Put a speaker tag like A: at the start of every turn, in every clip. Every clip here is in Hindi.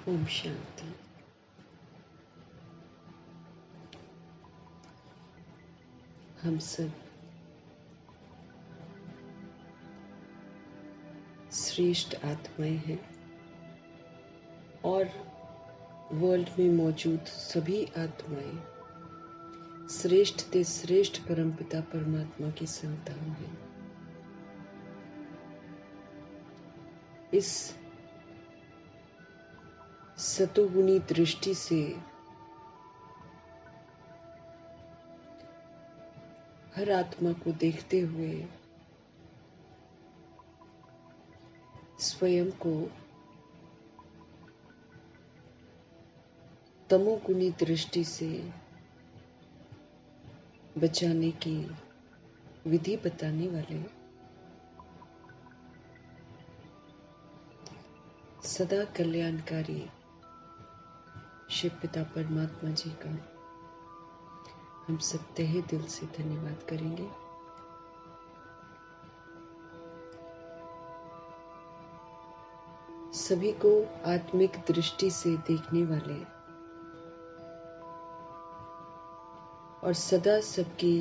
A: ओम शांति। हम सब श्रेष्ठ आत्माएं हैं और वर्ल्ड में मौजूद सभी आत्माएं श्रेष्ठ से श्रेष्ठ परमपिता परमात्मा की संतान हैं। इस सतोगुणी दृष्टि से हर आत्मा को देखते हुए स्वयं को तमोगुणी दृष्टि से बचाने की विधि बताने वाले सदा कल्याणकारी शिव पिता परमात्मा जी का हम सब तहे दिल से धन्यवाद करेंगे। सभी को आत्मिक दृष्टि से देखने वाले और सदा सबकी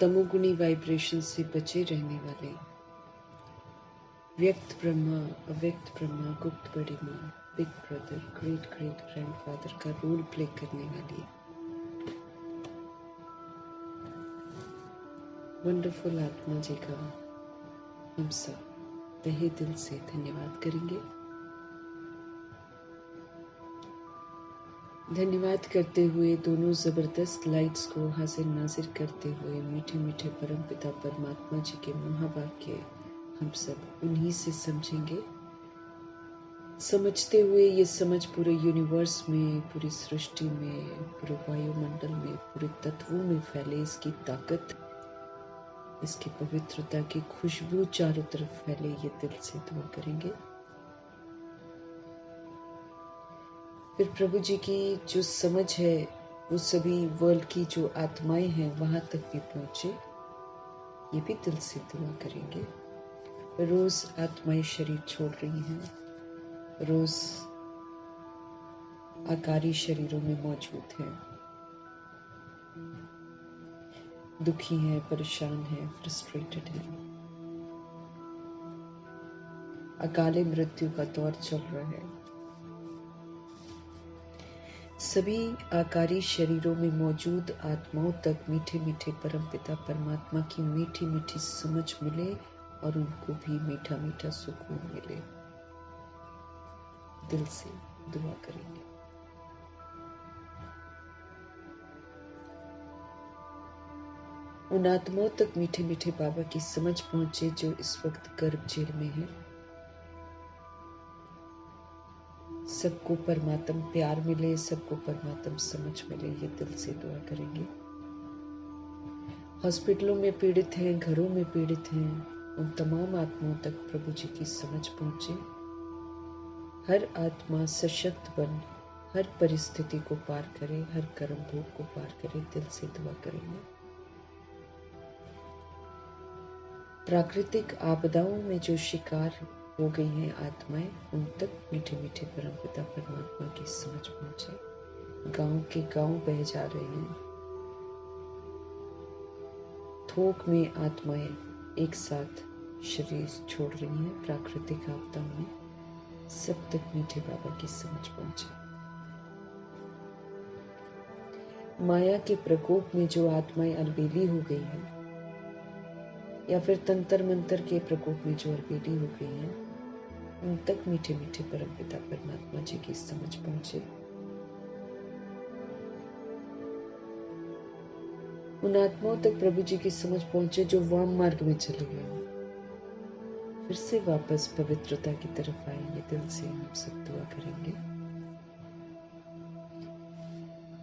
A: तमोगुणी वाइब्रेशन से बचे रहने वाले व्यक्त ब्रह्मा, अव्यक्त ब्रह्मा, गुप्त बड़ी माँ, big brother, great great grandfather का रोल प्ले करने वाली वंडरफुल आत्मा जी का हम सब तहे दिल से धन्यवाद करेंगे। धन्यवाद करते हुए दोनों जबरदस्त लाइट्स को हाजिर नाजिर करते हुए मीठे मीठे परम पिता परमात्मा जी के महावाक्य हम सब उन्हीं से समझेंगे। समझते हुए ये समझ पूरे यूनिवर्स में, पूरी सृष्टि में, पूरे वायुमंडल में, पूरे तत्वों में फैले इसकी ताकत, इसकी पवित्रता की खुशबू चारों तरफ फैले, ये दिल से दुआ करेंगे। फिर प्रभु जी की जो समझ है वो सभी वर्ल्ड की जो आत्माएं हैं वहां तक भी पहुंचे, ये भी दिल से दुआ करेंगे। रोज आत्माएं शरीर छोड़ रही हैं, रोज आकारी शरीरों में मौजूद हैं, दुखी हैं, परेशान हैं, फ्रस्ट्रेटेड हैं। अकाले मृत्यु का दौर चल रहा है। सभी आकारी शरीरों में मौजूद आत्माओं तक मीठे मीठे परमपिता परमात्मा की मीठी मीठी समझ मिले और उनको भी मीठा मीठा सुकून मिले, दिल से दुआ करेंगे। उन आत्माओं तक मीठे मीठे बाबा की समझ पहुंचे जो इस वक्त गर्भ जेल में है। सबको परमात्म प्यार मिले, सबको परमात्म समझ मिले, ये दिल से दुआ करेंगे। हॉस्पिटलों में पीड़ित हैं, घरों में पीड़ित हैं, उन तमाम आत्माओं तक प्रभु जी की समझ पहुंचे। हर आत्मा सशक्त बन हर परिस्थिति को पार करे, हर कर्म भोग को पार करे, दिल से दुआ करेंगे। प्राकृतिक आपदाओं में जो शिकार हो गई हैं आत्माएं, उन तक मीठे मीठे परमपिता परमात्मा की समझ पहुंचे। गांव के गांव बह जा रहे हैं, थोक में आत्माएं एक साथ शरीर छोड़ रही हैं। प्राकृतिक आपदाओं में सब तक मीठे बाबा की समझ पहुंचे। माया के प्रकोप में जो आत्माएं अलबेली हो गई हैं, या फिर तंत्र मंत्र के प्रकोप में जो अलबेली हो गई हैं, उन तक मीठे मीठे परमपिता परमात्मा जी की समझ पहुंचे। उन आत्माओं तक प्रभु जी की समझ पहुंचे जो वाम मार्ग में चले गए, फिर से वापस पवित्रता की तरफ आएंगे। दिल से हम सब दुआ करेंगे।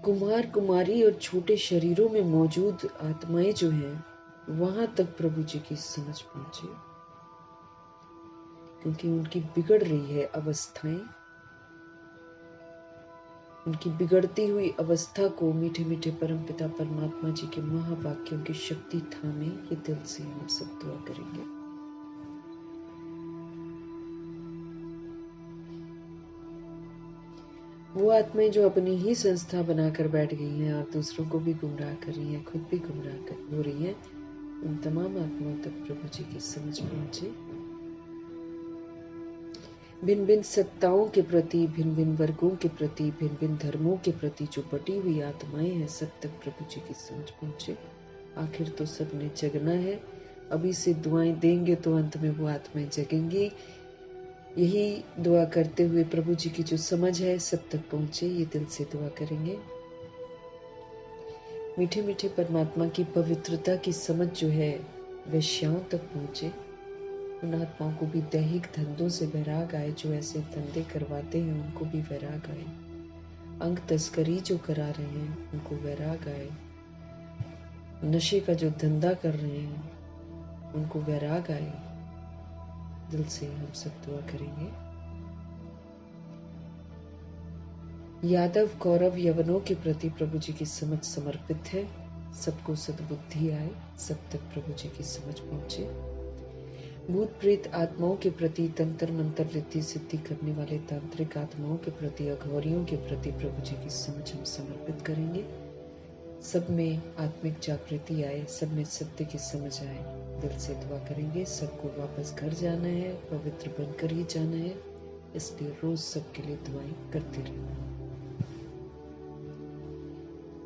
A: कुमार कुमारी और छोटे शरीरों में मौजूद आत्माएं जो हैं, वहां तक प्रभु जी की समझ पहुंचे, क्योंकि उनकी बिगड़ रही है अवस्थाएं। उनकी बिगड़ती हुई अवस्था को मीठे मीठे परमपिता परमात्मा जी के महावाक्यों की शक्ति थामे, ये दिल से हम सब दुआ करेंगे। वो आत्माएं जो अपनी ही संस्था बनाकर बैठ गई हैं और दूसरों को भी गुमराह कर रही हैं, खुद भी गुमराह हो रही हैं, उन तमाम आत्माओं तक प्रभु जी की समझ पहुंचे। भिन्न भिन्न सत्ताओं के प्रति, भिन्न भिन्न वर्गों के प्रति, भिन्न भिन्न धर्मों के प्रति जो बटी हुई आत्माएं हैं, सब तक प्रभु जी की समझ पहुंचे। आखिर तो सबने जगना है, अभी से दुआएं देंगे तो अंत में वो आत्माएं जगेंगी। यही दुआ करते हुए प्रभु जी की जो समझ है सब तक पहुंचे, ये दिल से दुआ करेंगे। मीठे मीठे परमात्मा की पवित्रता की समझ जो है वेश्याओं तक पहुंचे। उन आत्माओं को भी दैहिक धंधों से वैराग आए, जो ऐसे धंधे करवाते हैं उनको भी वैराग आए। अंग तस्करी जो करा रहे हैं उनको वैराग आए। नशे का जो धंधा कर रहे हैं उनको वैराग आए। दिल से हम सब दुआ करेंगे। यादव कौरव यवनों के प्रति प्रभु जी की समझ समर्पित है। सबको सद्बुद्धि आए, सब तक प्रभु जी की समझ पहुंचे। भूत प्रेत आत्माओं के प्रति, तंत्र मंत्र रिद्धि सिद्धि करने वाले तांत्रिक आत्माओं के प्रति, अघोरियों के प्रति प्रभु जी की समझ हम समर्पित करेंगे। सब में आत्मिक जागृति आए, सब में सत्य की समझ आए। दिल से दुआ करेंगे। सबको वापस घर जाना है, पवित्र बनकर ही जाना है, इसलिए रोज सबके लिए दुआएं करते रहना।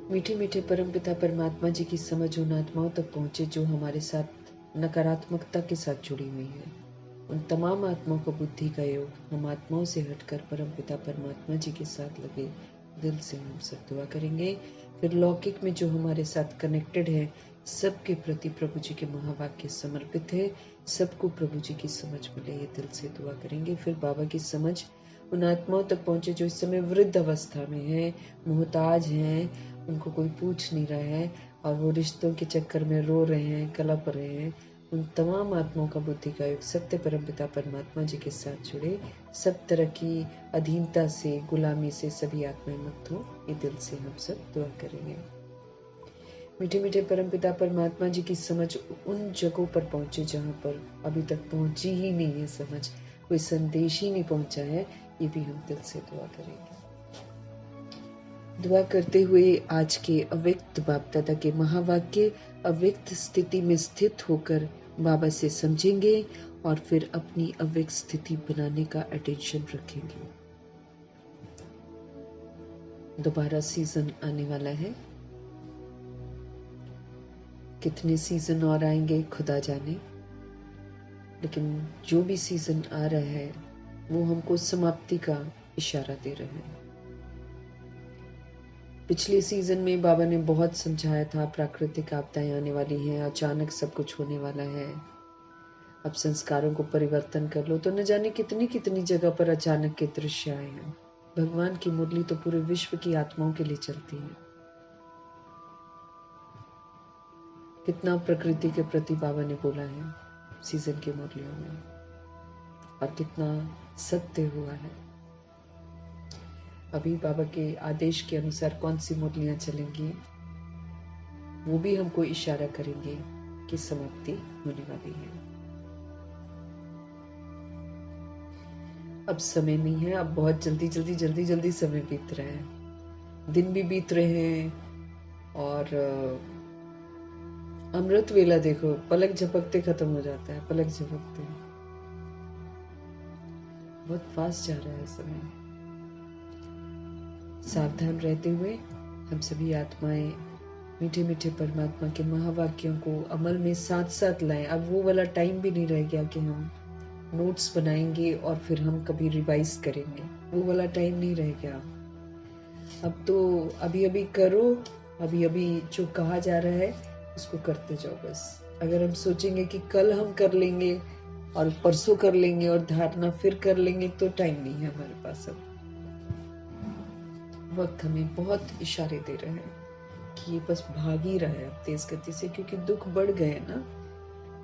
A: मीठे मीठे परमपिता परमात्मा जी की समझ उन आत्माओं तक पहुंचे जो हमारे साथ नकारात्मकता के साथ जुड़ी हुई है। उन तमाम आत्माओं को बुद्धि का योग, हम आत्माओं से हटकर परमपिता परमात्मा जी के साथ लगे। दिल से हम सब दुआ करेंगे। फिर लौकिक में जो हमारे साथ कनेक्टेड है, सबके प्रति प्रभु जी के महावाक्य समर्पित है, सबको प्रभु जी की समझ मिले, ये दिल से दुआ करेंगे। फिर बाबा की समझ उन आत्माओं तक पहुंचे जो इस समय वृद्ध अवस्था में है, मोहताज हैं, उनको कोई पूछ नहीं रहा है और वो रिश्तों के चक्कर में रो रहे हैं, कलप रहे हैं। उन तमाम आत्माओं का बुद्धि का योग सत्य परमपिता परमात्मा जी के साथ जुड़े। सब तरह की अधीनता से, गुलामी से सभी आत्माएं मुक्त हो, ये दिल से हम सब दुआ करेंगे। मीठे मीठे परमपिता परमात्मा जी की समझ उन जगहों पर पहुंचे जहां पर अभी तक पहुंची ही नहीं है समझ, कोई संदेश ही नहीं पहुंचा है, ये भी हम दिल से दुआ करेंगे। दुआ करते हुए आज के अव्यक्त बाप दादा के महावाक्य अव्यक्त स्थिति में स्थित होकर बाबा से समझेंगे और फिर अपनी अव्यक्त स्थिति बनाने का अटेंशन रखेंगे। दोबारा सीजन आने वाला है, कितने सीजन और आएंगे खुदा जाने, लेकिन जो भी सीजन आ रहा है वो हमको समाप्ति का इशारा दे रहे हैं। पिछले सीजन में बाबा ने बहुत समझाया था, प्राकृतिक आपदाएं आने वाली हैं, अचानक सब कुछ होने वाला है, अब संस्कारों को परिवर्तन कर लो। तो न जाने कितनी कितनी जगह पर अचानक के दृश्य आए हैं। भगवान की मुरली तो पूरे विश्व की आत्माओं के लिए चलती है। कितना प्रकृति के प्रति बाबा ने बोला है सीजन की मुरलियों में, और कितना सत्य हुआ है। अभी बाबा के आदेश के अनुसार कौन सी मुरलियां चलेंगी, वो भी हमको इशारा करेंगे कि समाप्ति होने वाली है। अब समय नहीं है, अब बहुत जल्दी जल्दी जल्दी जल्दी समय बीत रहा है, दिन भी बीत रहे हैं और अमृत वेला देखो पलक झपकते खत्म हो जाता है, पलक झपकते बहुत फास्ट जा रहा है समय। सावधान रहते हुए हम सभी आत्माएं मीठे मीठे परमात्मा के महावाक्यों को अमल में साथ साथ लाएं। अब वो वाला टाइम भी नहीं रह गया कि हम नोट्स बनाएंगे और फिर हम कभी रिवाइज करेंगे, वो वाला टाइम नहीं रह गया। अब तो अभी अभी करो, अभी अभी जो कहा जा रहा है उसको करते जाओ बस। अगर हम सोचेंगे कि कल हम कर लेंगे और परसों कर लेंगे और धारणा फिर कर लेंगे, तो टाइम नहीं है हमारे पास। अब वक्त हमें बहुत इशारे दे रहे हैं कि ये बस भाग ही रहा है तेज गति से, क्योंकि दुख बढ़ गए ना,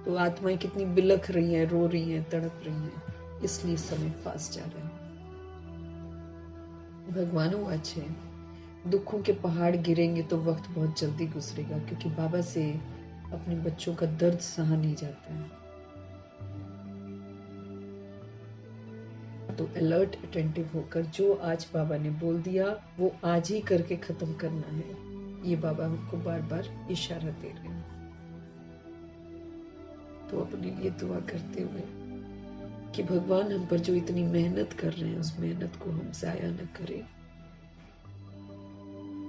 A: तो आत्माएं कितनी बिलख रही हैं, रो रही हैं, तड़प रही हैं, इसलिए समय फास्ट जा रहा है। भगवान वो अच्छे हैं। दुखों के पहाड़ गिरेंगे तो वक्त बहुत जल्दी गुजरेगा, क्योंकि बाबा से अपने बच्चों का दर्द सहा नहीं जाता है। तो अलर्ट अटेंटिव होकर जो आज बाबा ने बोल दिया वो आज ही करके खत्म करना है, ये बाबा हमको बार बार इशारा दे रहे हैं। तो अपने लिए दुआ करते हुए कि भगवान हम पर जो इतनी मेहनत कर रहे हैं उस मेहनत को हम जाया न करें,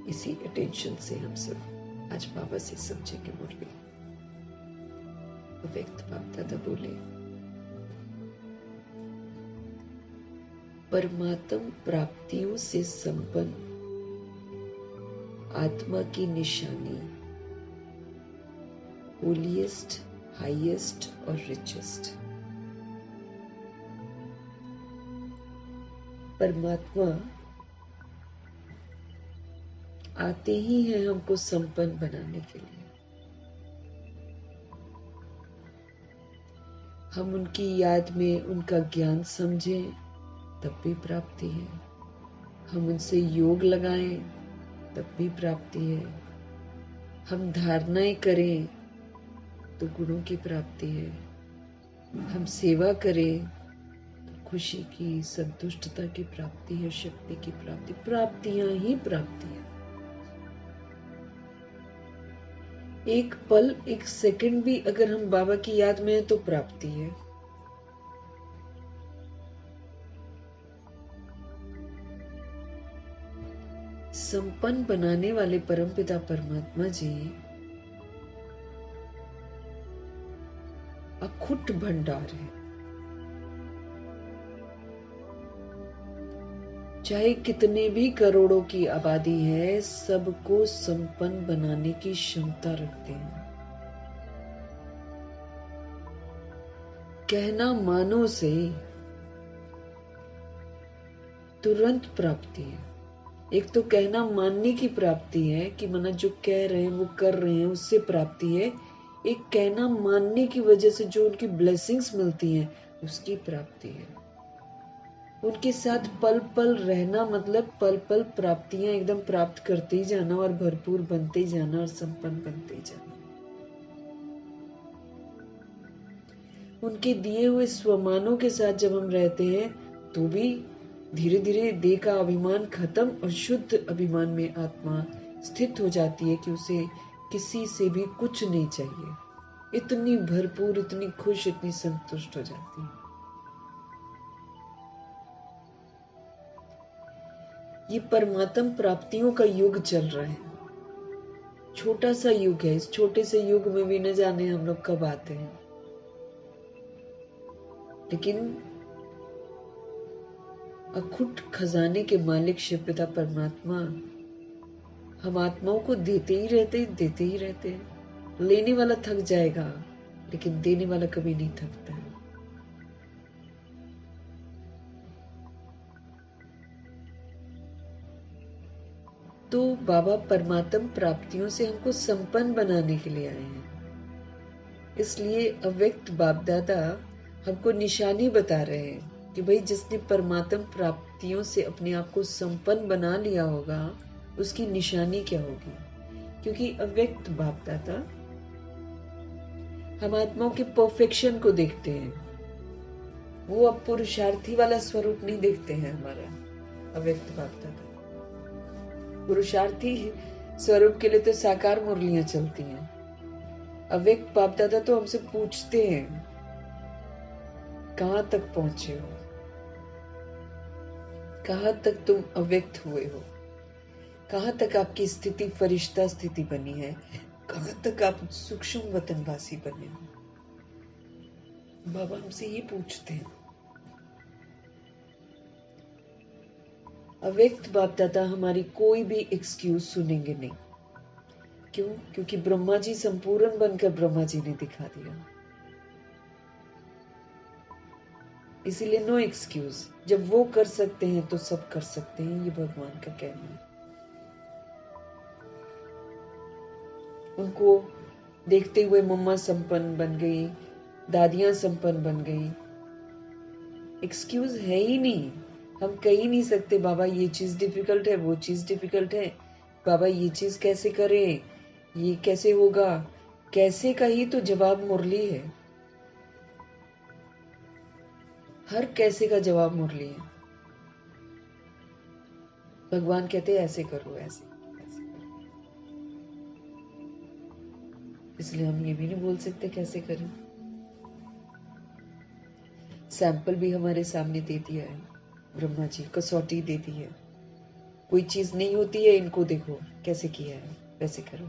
A: इसी अटेंशन से हम सब आज बाबा से समझेंगे मुरली। व्यक्त बाप दादा बोले, परमात्म प्राप्तियों से संपन्न आत्मा की निशानी होलीएस्ट, हाईएस्ट और रिचेस्ट। परमात्मा आते ही हैं हमको संपन्न बनाने के लिए। हम उनकी याद में उनका ज्ञान समझें तब भी प्राप्ति है, हम उनसे योग लगाएं तब भी प्राप्ति है, हम धारणाएं करें तो गुणों की प्राप्ति है, हम सेवा करें तो खुशी की, संतुष्टता की प्राप्ति है, शक्ति की प्राप्ति, प्राप्तियां ही प्राप्ति है। एक पल, एक सेकंड भी अगर हम बाबा की याद में हैं तो प्राप्ति है। संपन्न बनाने वाले परमपिता परमात्मा जी अखुट भंडार है। चाहे कितने भी करोड़ों की आबादी है, सबको संपन्न बनाने की क्षमता रखते हैं। कहना मानो से तुरंत प्राप्ति है। एक तो कहना मानने की प्राप्ति है कि मना जो कह रहे हैं वो कर रहे हैं, उससे प्राप्ति है। एक कहना मानने की वजह से जो उनकी ब्लेसिंग्स मिलती हैं उसकी प्राप्ति है। उनके साथ पल पल रहना मतलब पल पल प्राप्तियां एकदम प्राप्त करते ही जाना और भरपूर बनते ही जाना और संपन्न बनते ही जाना। उनके दिए हुए स्वमानों के साथ जब हम रहते हैं तो भी धीरे धीरे देह का अभिमान खत्म और शुद्ध अभिमान में आत्मा स्थित हो जाती है कि उसे किसी से भी कुछ नहीं चाहिए। इतनी भरपूर, इतनी खुश, इतनी संतुष्ट हो जाती है। ये परमात्म प्राप्तियों का युग चल रहा है। छोटा सा युग है। इस छोटे से युग में भी न जाने हम लोग कब आते हैं, लेकिन अखुट खजाने के मालिक शिव पिता परमात्मा हम आत्माओं को देते ही रहते हैं। लेने वाला थक जाएगा लेकिन देने वाला कभी नहीं थकता है। तो बाबा परमात्म प्राप्तियों से हमको संपन्न बनाने के लिए आए हैं। इसलिए अव्यक्त बाप दादा हमको निशानी बता रहे हैं कि भाई जिसने परमात्म प्राप्तियों से अपने आप को संपन्न बना लिया होगा उसकी निशानी क्या होगी। क्योंकि अव्यक्त बाप दादा हम आत्माओं के परफेक्शन को देखते हैं। वो अब पुरुषार्थी वाला स्वरूप नहीं देखते हैं। हमारा अव्यक्त बाप दादा पुरुषार्थी स्वरूप के लिए तो साकार मुरलियां चलती हैं। अव्यक्त बाप दादा तो हमसे पूछते हैं कहां तक पहुंचे हो, कहां तक तुम अव्यक्त हुए हो, कहां तक आपकी स्थिति फरिश्ता स्थिति बनी है, कहां तक आप सूक्ष्म वतनवासी बने हो। बाबा हमसे ये पूछते हैं। अव्यक्त बाप दादा हमारी कोई भी एक्सक्यूज सुनेंगे नहीं। क्यों? क्योंकि ब्रह्मा जी संपूर्ण बनकर ब्रह्मा जी ने दिखा दिया। इसीलिए नो एक्सक्यूज। जब वो कर सकते हैं तो सब कर सकते हैं, ये भगवान का कहना है। उनको देखते हुए मम्मा संपन्न बन गई, दादियां संपन्न बन गई। एक्सक्यूज है ही नहीं। हम कह ही नहीं सकते बाबा ये चीज डिफिकल्ट है, वो चीज डिफिकल्ट है, बाबा ये चीज कैसे करें, ये कैसे होगा। कैसे का ही तो जवाब मुरली है। हर कैसे का जवाब मुरली है। भगवान कहते हैं ऐसे करो, ऐसे ऐसे करो। इसलिए हम ये भी नहीं बोल सकते कैसे करें। सैंपल भी हमारे सामने दे दिया है ब्रह्मा जी, कसौटी दे दी है। कोई चीज नहीं होती है, इनको देखो कैसे किया है, वैसे करो।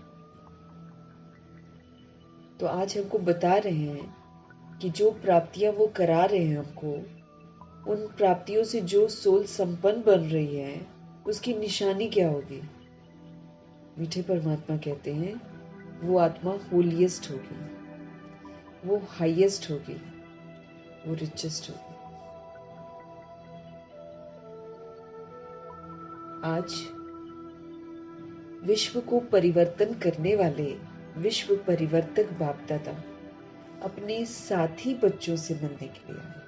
A: तो आज हमको बता रहे हैं कि जो प्राप्तियां वो करा रहे हैं हमको, उन प्राप्तियों से जो सोल संपन्न बन रही है, उसकी निशानी क्या होगी। मीठे परमात्मा कहते हैं वो आत्मा होलीएस्ट होगी, वो हाईएस्ट होगी, वो रिचेस्ट होगी। आज विश्व को परिवर्तन करने वाले विश्व परिवर्तक बाप दादा अपने साथी बच्चों से मिलने के लिए आए।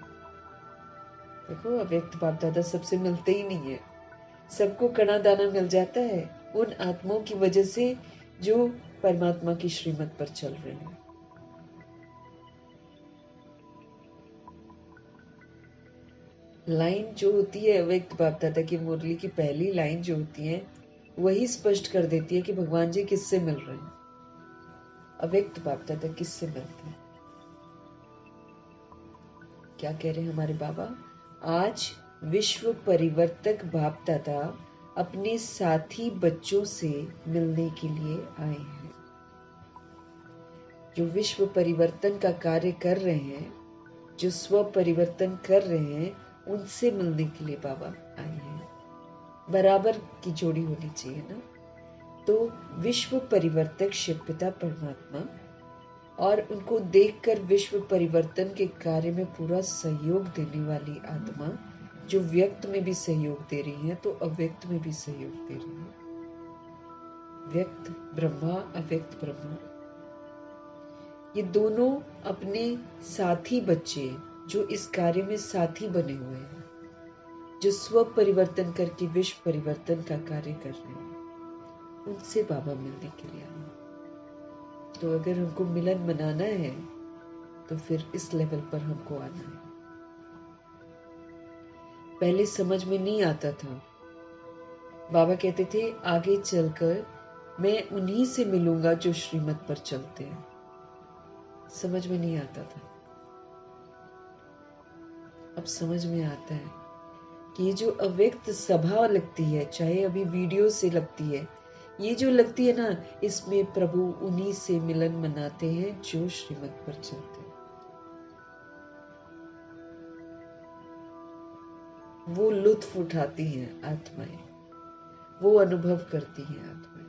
A: देखो, अव्यक्त बाप दादा सबसे मिलते ही नहीं है, सबको कणा दाना मिल जाता है उन आत्माओं की वजह से जो परमात्मा की श्रीमत पर चल रहे हैं। लाइन जो होती है अव्यक्त बाप दादा की मुरली की पहली लाइन जो होती है, वही स्पष्ट कर देती है कि भगवान जी किससे मिल रहे हैं। अव्यक्त बाप दादा किससे मिलते हैं। क्या कह रहे हैं हमारे बाबा, आज विश्व परिवर्तक बाप दादा अपने साथी बच्चों से मिलने के लिए आए हैं। जो विश्व परिवर्तन का कार्य कर रहे हैं, जो स्व परिवर्तन कर रहे हैं, उनसे मिलने के लिए बाबा आए हैं। बराबर की जोड़ी होनी चाहिए ना। तो विश्व परिवर्तक शिव पिता परमात्मा और उनको देखकर विश्व परिवर्तन के कार्य में पूरा सहयोग देने वाली आत्मा, जो व्यक्त में भी सहयोग दे रही है तो अव्यक्त में भी सहयोग दे रही है। व्यक्त ब्रह्मा, अव्यक्त ब्रह्मा, ये दोनों अपने साथी बच्चे जो इस कार्य में साथी बने हुए हैं, जो स्व परिवर्तन करके विश्व परिवर्तन का कार्य कर रहे हैं, उनसे बाबा मिलने के लिए आए। तो अगर हमको मिलन मनाना है तो फिर इस लेवल पर हमको आना है। पहले समझ में नहीं आता था। बाबा कहते थे आगे चलकर मैं उन्हीं से मिलूंगा जो श्रीमत पर चलते हैं। समझ में नहीं आता था। अब समझ में आता है कि ये जो अव्यक्त सभा लगती है, चाहे अभी वीडियो से लगती है, ये जो लगती है ना, इसमें प्रभु उन्हीं से मिलन मनाते हैं जो श्रीमत पर चलते हैं। वो लुत्फ उठाती हैं आत्माएं, वो अनुभव करती हैं आत्माएं।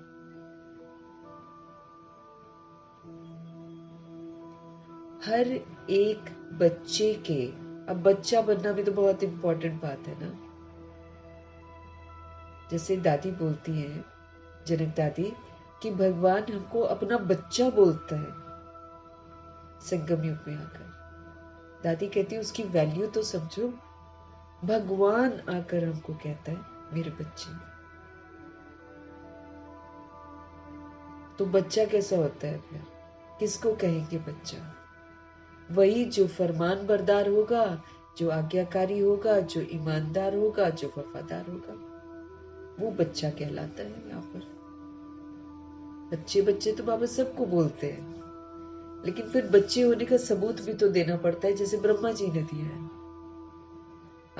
A: हर एक बच्चे के, अब बच्चा बनना भी तो बहुत इंपॉर्टेंट बात है ना। जैसे दादी बोलती हैं, जनक दादी, कि भगवान हमको अपना बच्चा बोलता है संगम युग में आकर। दादी कहती है उसकी वैल्यू तो समझो। भगवान आकर हमको कहता है मेरे बच्चे। तो बच्चा कैसा होता है फिर? किसको कहेंगे बच्चा? वही जो फरमान बरदार होगा, जो आज्ञाकारी होगा, जो ईमानदार होगा, जो वफादार होगा, वो बच्चा कहलाता है। यहाँ पर बच्चे बच्चे तो बाबा सबको बोलते हैं, लेकिन फिर बच्चे होने का सबूत भी तो देना पड़ता है, जैसे ब्रह्मा जी ने दिया है।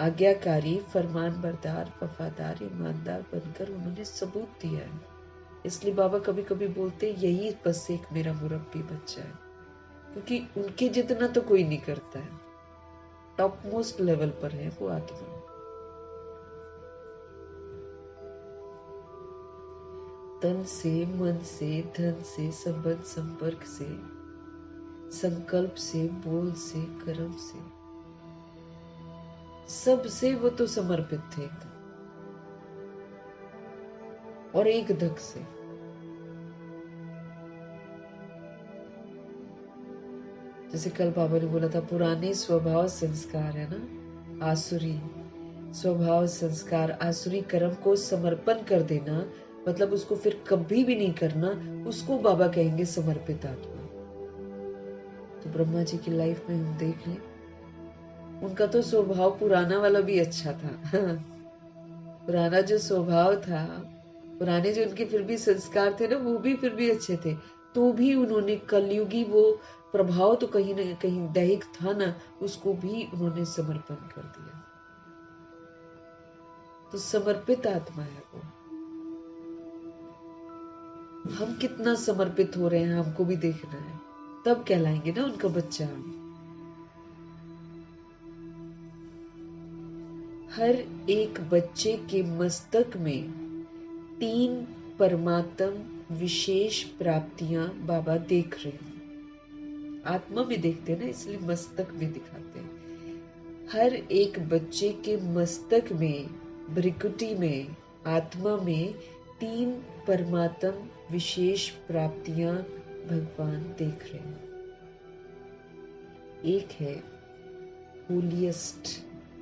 A: आज्ञाकारी, फरमान बरदार, वफादार, ईमानदार बनकर उन्होंने सबूत दिया है। इसलिए बाबा कभी कभी बोलते हैं यही बस एक मेरा मुरब्बी बच्चा है, क्योंकि उनके जितना तो कोई नहीं करता है। टॉप मोस्ट लेवल पर है वो आत्मा। तन से, मन से, धन से, संबंध संपर्क से, संकल्प से, बोल से, कर्म से, सब से वो तो समर्पित थे एकदम, और एक धक से। जैसे कल बाबा ने बोला था, पुराने स्वभाव संस्कार है ना, आसुरी स्वभाव संस्कार, आसुरी कर्म को समर्पण कर देना, मतलब उसको फिर कभी भी नहीं करना, उसको बाबा कहेंगे समर्पित आत्मा। तो ब्रह्मा जी की लाइफ में हम देख लें, उनका तो स्वभाव पुराना वाला भी अच्छा था। पुराना जो स्वभाव था, पुराने जो उनके फिर भी संस्कार थे ना, वो भी फिर भी अच्छे थे। तो भी उन्होंने कलयुगी वो प्रभाव तो कहीं ना कहीं दैहिक था ना, उसको भी उन्होंने समर्पण कर दिया। तो समर्पित आत्मा है वो। हम कितना समर्पित हो रहे हैं हमको भी देखना है, तब कहलाएंगे ना उनका बच्चा हम। हर एक बच्चे के मस्तक में 3 परमात्म विशेष प्राप्तियां बाबा देख रहे हैं। आत्मा में देखते हैं ना, इसलिए मस्तक में दिखाते हैं। हर एक बच्चे के मस्तक में, भ्रिकुटी में, आत्मा में 3 परमात्म विशेष प्राप्तियां भगवान देख रहे हैं। एक है होलीएस्ट।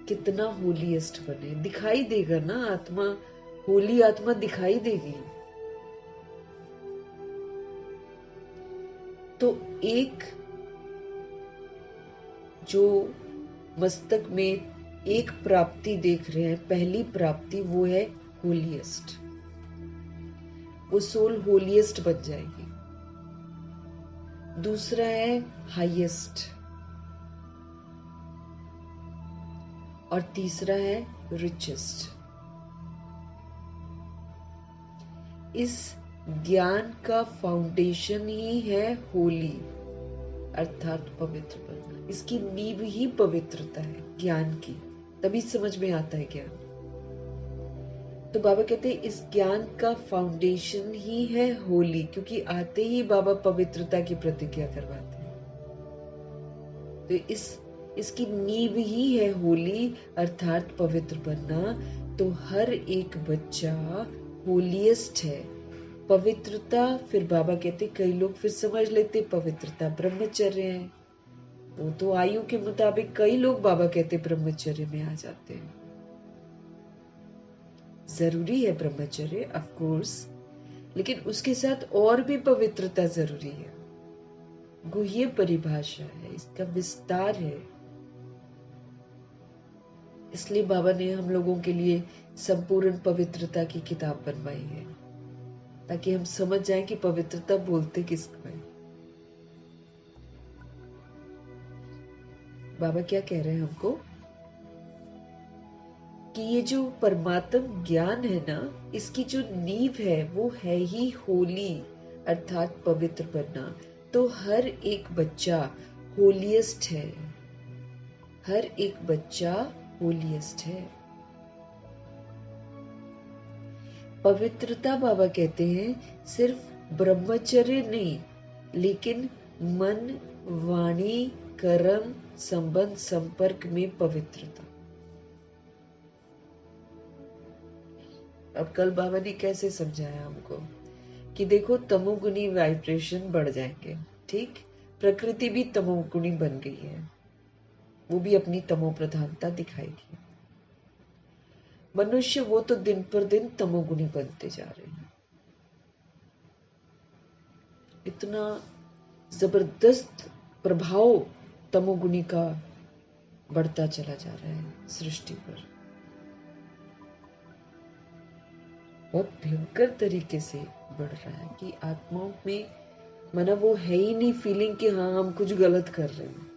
A: कितना होलीएस्ट बने, दिखाई देगा ना आत्मा, होली आत्मा दिखाई देगी। तो एक जो मस्तक में एक प्राप्ति देख रहे हैं, पहली प्राप्ति वो है होलीएस्ट। वो सोल होलीएस्ट बन जाएगी। दूसरा है हाईएस्ट, और तीसरा है रिचेस्ट। इस ज्ञान का फाउंडेशन ही है होली, अर्थात पवित्र बनना। इसकी नींव ही पवित्रता है ज्ञान की, तभी समझ में आता है ज्ञान। तो बाबा कहते हैं इस ज्ञान का फाउंडेशन ही है होली, क्योंकि आते ही बाबा पवित्रता की प्रतिज्ञा करवाते हैं। तो इसकी नींव ही है होली, अर्थात पवित्र बनना। तो हर एक बच्चा होलीएस्ट है। पवित्रता, फिर बाबा कहते, कई लोग फिर समझ लेते पवित्रता ब्रह्मचर्य है। वो तो आयु के मुताबिक कई लोग बाबा कहते ब्रह्मचर्य में आ जाते हैं। जरूरी है ब्रह्मचर्य ऑफ कोर्स, लेकिन उसके साथ और भी पवित्रता जरूरी है। गुह्य परिभाषा है, इसका विस्तार है। इसलिए बाबा ने हम लोगों के लिए संपूर्ण पवित्रता की किताब बनवाई है, ताकि हम समझ जाएं कि पवित्रता बोलते किसको है। बाबा क्या कह रहे हैं हमको कि ये जो परमात्म ज्ञान है ना, इसकी जो नींव है वो है ही होली, अर्थात पवित्र बनना। तो हर एक बच्चा होलीएस्ट है। हर एक बच्चा होलीएस्ट है। पवित्रता बाबा कहते हैं सिर्फ ब्रह्मचर्य नहीं, लेकिन मन, वाणी, कर्म, संबंध, संपर्क में पवित्रता। अब कल बाबा ने कैसे समझाया हमको कि देखो तमोगुणी वाइब्रेशन बढ़ जाएंगे, ठीक? प्रकृति भी तमोगुणी बन गई है, वो भी अपनी तमो प्रधानता दिखाएगी। मनुष्य वो तो दिन पर दिन तमोगुणी बनते जा रहे हैं। इतना जबरदस्त प्रभाव तमोगुणी का बढ़ता चला जा रहा है सृष्टि पर, बहुत भयंकर तरीके से बढ़ रहा है कि आत्माओं में माना वो है ही नहीं फीलिंग कि हाँ हम कुछ गलत कर रहे हैं।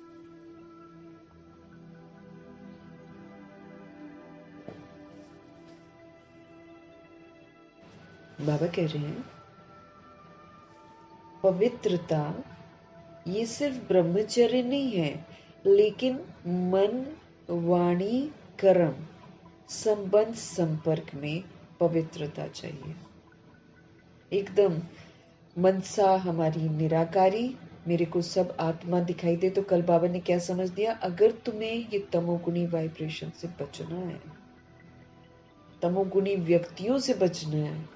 A: बाबा कह रहे हैं पवित्रता ये सिर्फ ब्रह्मचर्य नहीं है, लेकिन मन, वाणी, कर्म, संबंध, संपर्क में पवित्रता चाहिए। एकदम मनसा हमारी निराकारी, मेरे को सब आत्मा दिखाई दे। तो कल बाबा ने क्या समझ दिया, अगर तुम्हें ये तमोगुणी वाइब्रेशन से बचना है, तमोगुणी व्यक्तियों से बचना है,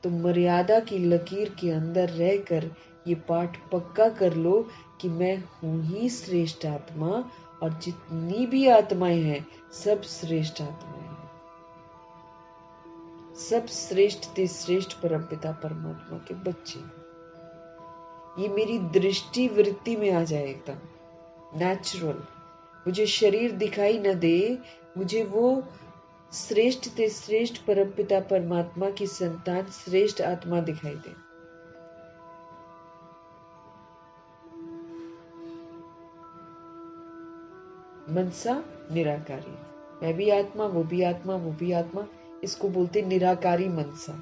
A: तो मर्यादा की लकीर के अंदर रहकर ये पाठ पक्का कर लो कि मैं हूं ही श्रेष्ठ आत्मा, और जितनी भी आत्माएं हैं सब श्रेष्ठ आत्माएं हैं। सब श्रेष्ठ ते श्रेष्ठ परमपिता परमात्मा के बच्चे। ये मेरी दृष्टि वृत्ति में आ जाए एकदम नेचुरल मुझे शरीर दिखाई न दे, मुझे वो श्रेष्ठ से श्रेष्ठ परमपिता परमात्मा की संतान श्रेष्ठ आत्मा दिखाई दे। मनसा निराकारी, मैं भी आत्मा, वो भी आत्मा, वो भी आत्मा, इसको बोलते निराकारी मनसा।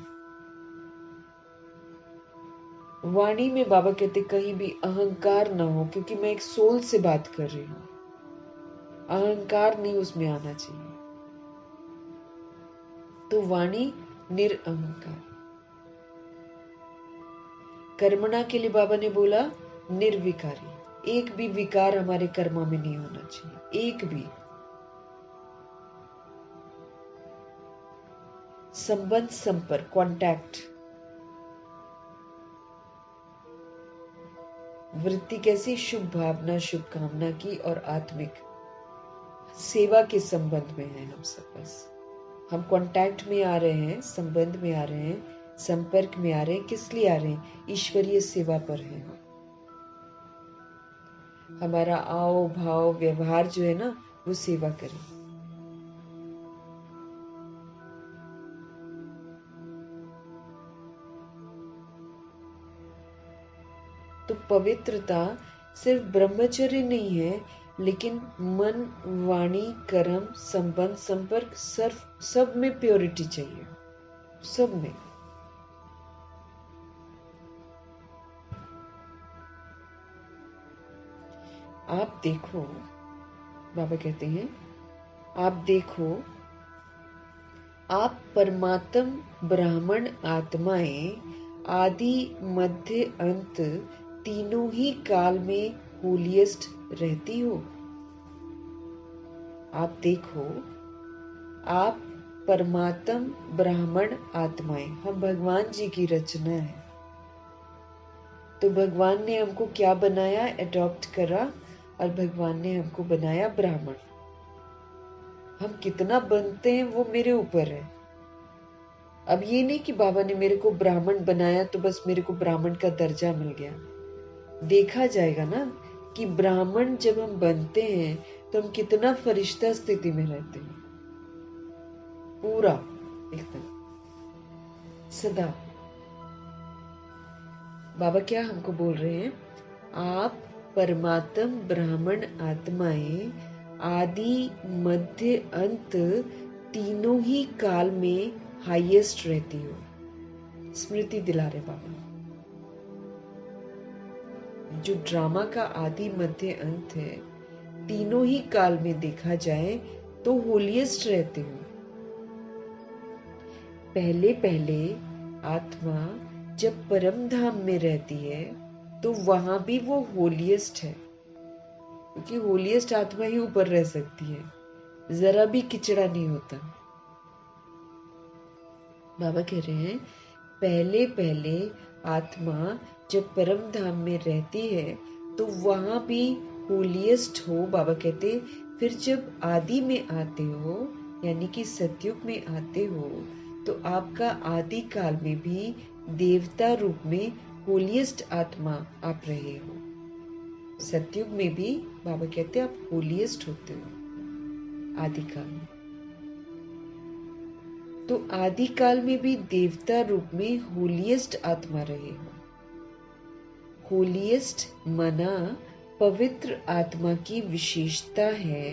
A: वाणी में बाबा कहते कहीं भी अहंकार ना हो, क्योंकि मैं एक सोल से बात कर रही हूं, अहंकार नहीं उसमें आना चाहिए। तो वाणी निरअहंकार। कर्मणा के लिए बाबा ने बोला निर्विकारी, एक भी विकार हमारे कर्मा में नहीं होना चाहिए, एक भी। संबंध संपर्क कांटेक्ट, वृत्ति कैसी, शुभ भावना शुभ कामना की और आत्मिक सेवा के संबंध में है हम सब। बस हम कांटेक्ट में आ रहे हैं, संबंध में आ रहे हैं, संपर्क में आ रहे हैं। किस लिए आ रहे हैं? ईश्वरीय सेवा पर है। हमारा आओ भाव व्यवहार जो है ना, वो सेवा करें। तो पवित्रता सिर्फ ब्रह्मचर्य नहीं है, लेकिन मन वाणी कर्म संबंध संपर्क सब में प्योरिटी चाहिए, सब में। आप देखो, बाबा कहते हैं आप देखो, आप परमात्म ब्राह्मण आत्माएं आदि मध्य अंत तीनों ही काल में होलिएस्ट रहती हो। आप देखो, आप परमात्म ब्राह्मण आत्माएं, हम भगवान जी की रचना है। तो भगवान ने हमको क्या बनाया? अडॉप्ट करा, और भगवान ने हमको बनाया ब्राह्मण। हम कितना बनते हैं वो मेरे ऊपर है। अब ये नहीं कि बाबा ने मेरे को ब्राह्मण बनाया तो बस मेरे को ब्राह्मण का दर्जा मिल गया। देखा जाएगा ना कि ब्राह्मण जब हम बनते हैं तो हम कितना फरिश्ता स्थिति में रहते हैं, पूरा एकदम सदा। बाबा क्या हमको बोल रहे हैं? आप परमात्म ब्राह्मण आत्माएं आदि मध्य अंत तीनों ही काल में हाईएस्ट रहती हो। स्मृति दिला रहे बाबा। जो ड्रामा का आदि मध्य अंत है, तीनों ही काल में देखा जाए तो होलिएस्ट रहते हो। पहले पहले आत्मा जब परम धाम में रहती है तो वहां भी वो होलिएस्ट है, क्योंकि होलिएस्ट आत्मा ही ऊपर रह सकती है, जरा भी किचड़ा नहीं होता। बाबा कह रहे हैं पहले पहले आत्मा जब परम धाम में रहती है तो वहां भी होलिएस्ट हो। बाबा कहते फिर जब आदि में आते हो, यानी कि सतयुग में आते हो, तो आपका आदि काल में भी देवता रूप में होलिएस्ट आत्मा आप रहे हो। सतयुग में भी बाबा कहते आप होलिएस्ट होते हो आदि काल में। तो आदि काल में भी देवता रूप में होलिएस्ट आत्मा रहे हो। होलिएस्ट मना पवित्र आत्मा की विशेषता है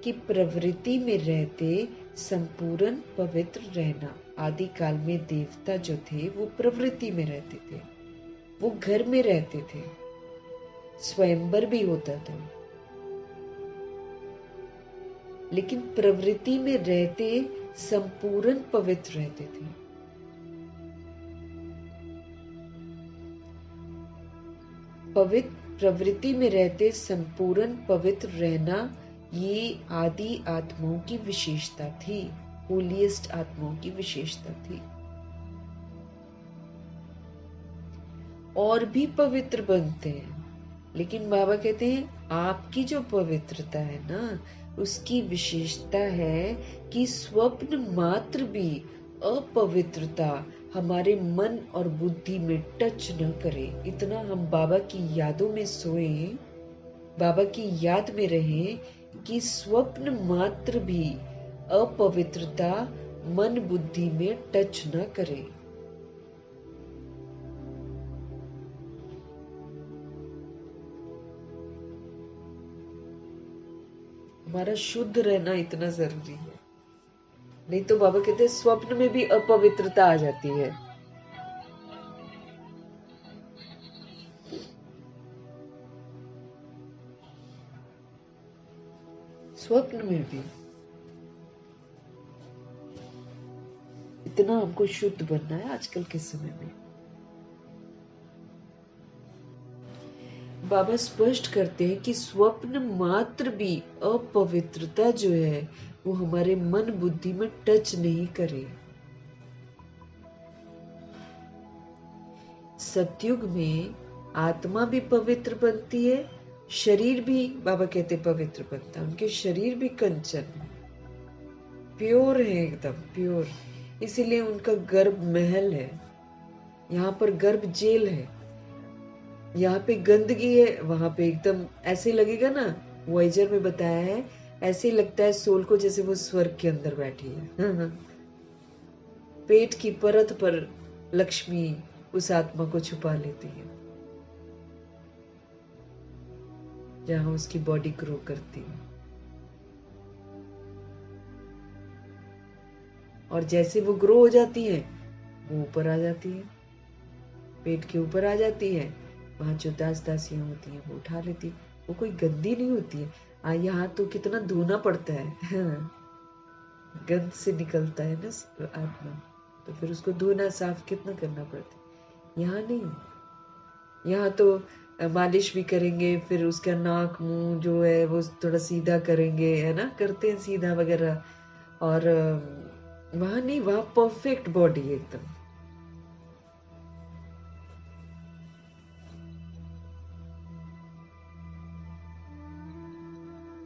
A: कि प्रवृत्ति में रहते संपूर्ण पवित्र रहना। आदि काल में देवता जो थे वो प्रवृत्ति में रहते थे, वो घर में रहते थे, स्वयंवर भी होता था, लेकिन प्रवृत्ति में रहते संपूर्ण पवित्र रहते थे। पवित्र प्रवृत्ति में रहते संपूर्ण पवित्र रहना, ये आदि आत्माओं की विशेषता थी, होलिएस्ट आत्माओं की विशेषता थी। और भी पवित्र बनते हैं, लेकिन बाबा कहते हैं आपकी जो पवित्रता है ना, उसकी विशेषता है कि स्वप्न मात्र भी अपवित्रता हमारे मन और बुद्धि में टच न करे। इतना हम बाबा की यादों में सोए, बाबा की याद में रहे कि स्वप्न मात्र भी अपवित्रता मन बुद्धि में टच न करे। हमारा शुद्ध रहना इतना जरूरी है, नहीं तो बाबा कहते हैं स्वप्न में भी अपवित्रता आ जाती है। स्वप्न में भी इतना हमको शुद्ध बनना है आजकल के समय में। बाबा स्पष्ट करते हैं कि स्वप्न मात्र भी अपवित्रता जो है वो हमारे मन बुद्धि में टच नहीं करे। सतयुग में आत्मा भी पवित्र बनती है, शरीर भी बाबा कहते पवित्र बनता है। उनके शरीर भी कंचन प्योर है, एकदम प्योर। इसीलिए उनका गर्भ महल है, यहाँ पर गर्भ जेल है। यहाँ पे गंदगी है, वहां पे एकदम ऐसे लगेगा ना, वॉयजर में बताया है, ऐसे लगता है सोल को जैसे वो स्वर्ग के अंदर बैठी है। पेट की परत पर लक्ष्मी उस आत्मा को छुपा लेती है, जहां उसकी बॉडी ग्रो करती है। और जैसे वो ग्रो हो जाती है, वो ऊपर आ जाती है, पेट के ऊपर आ जाती है। वहां जो दास दासियां होती हैं वो उठा लेती है। वो कोई गंदी नहीं होती है। यहाँ तो कितना धोना पड़ता है। गंद से निकलता है ना आत्मा, तो फिर उसको धोना साफ कितना करना पड़ता है। यहाँ नहीं, यहाँ तो मालिश भी करेंगे, फिर उसका नाक मुंह जो है वो थोड़ा सीधा करेंगे, है ना, करते हैं सीधा वगैरह। और वहां नहीं, वहां परफेक्ट बॉडी एकदम।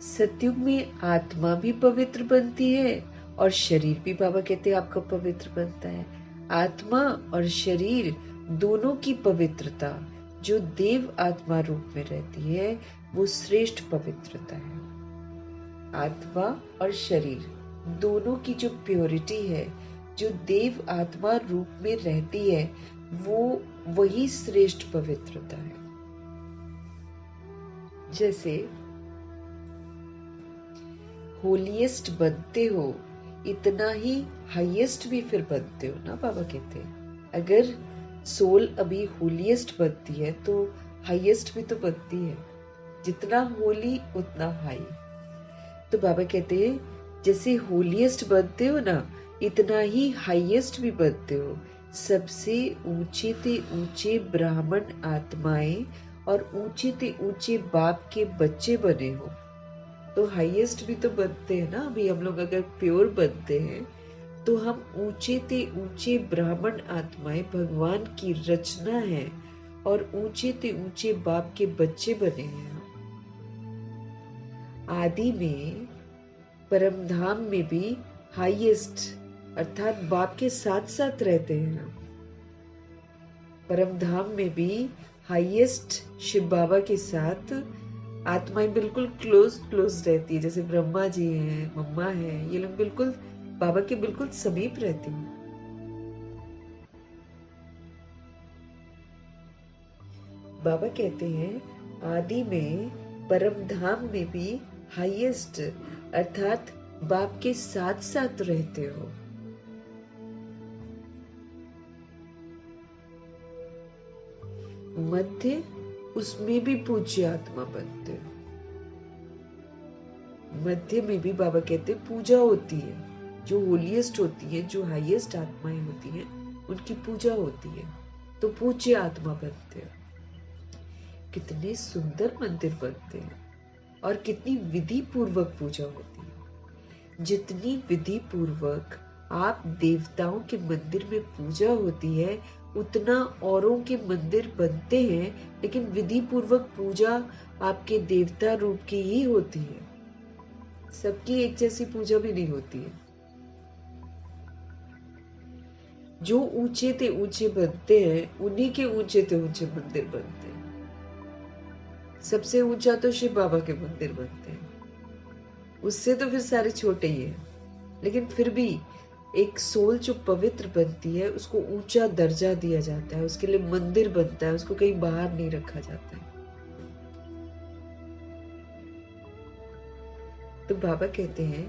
A: सतयुग में आत्मा भी पवित्र बनती है और शरीर भी बाबा कहते हैं आपका पवित्र बनता है। आत्मा और शरीर दोनों की पवित्रता जो देव आत्मा रूप में रहती है वो श्रेष्ठ पवित्रता है। आत्मा और शरीर दोनों की जो प्योरिटी है, जो देव आत्मा रूप में रहती है, वो वही श्रेष्ठ पवित्रता है। जैसे होलीएस्ट बनते हो इतना ही हाईएस्ट भी फिर बनते हो ना, बाबा कहते हैं। अगर सोल अभी होलीएस्ट बनती है तो हाईएस्ट भी तो बनती है। जितना होली उतना हाई। तो बाबा कहते हैं जैसे होलीएस्ट बनते हो ना, इतना ही हाईएस्ट भी बनते हो। सबसे ऊंचे ते ऊंचे ब्राह्मण आत्माएं और ऊंचे ते ऊंचे बाप के बच्चे बने हो, तो हाईएस्ट भी तो बनते हैं ना। अभी हम लोग अगर प्योर बनते हैं तो हम ऊंचे ते ऊंचे ब्राह्मण आत्माएं भगवान की रचना है और ऊंचे ते ऊंचे बाप के बच्चे बने हैं। आदि में परमधाम में भी हाईएस्ट अर्थात बाप के साथ साथ रहते हैं। परमधाम में भी हाईएस्ट शिव बाबा के साथ आत्माएं बिल्कुल क्लोज रहती है। जैसे ब्रह्मा जी हैं, मम्मा हैं, ये लोग बिल्कुल बाबा के बिल्कुल समीप रहती हैं। बाबा कहते हैं आदि में परम धाम में भी हाईएस्ट अर्थात बाप के साथ साथ रहते हो। मध्य उसमें भी पूज्य आत्मा बनते हो। मध्य में भी बाबा कहते पूजा होती है। जो होलीएस्ट होती है, जो हाईएस्ट आत्माएं होती हैं, उनकी पूजा होती है, तो पूज्य आत्मा बनते हो। कितने सुंदर मंदिर बनते हैं और कितनी विधि पूर्वक पूजा होती है। जितनी विधि पूर्वक आप देवताओं के मंदिर में पूजा होती है, उतना औरों के मंदिर बनते हैं, लेकिन विधि पूर्वक पूजा आपके देवता रूप की ही होती है। सबकी एक जैसी पूजा भी नहीं होती है। जो ऊंचे ते ऊंचे बनते हैं, उन्हीं के ऊंचे ते ऊंचे मंदिर बनते हैं। सबसे ऊंचा तो शिव बाबा के मंदिर बनते हैं। उससे तो फिर सारे छोटे ही हैं, लेकिन फिर भी एक सोल जो पवित्र बनती है उसको ऊंचा दर्जा दिया जाता है, उसके लिए मंदिर बनता है, उसको कहीं बाहर नहीं रखा जाता है। तो बाबा कहते हैं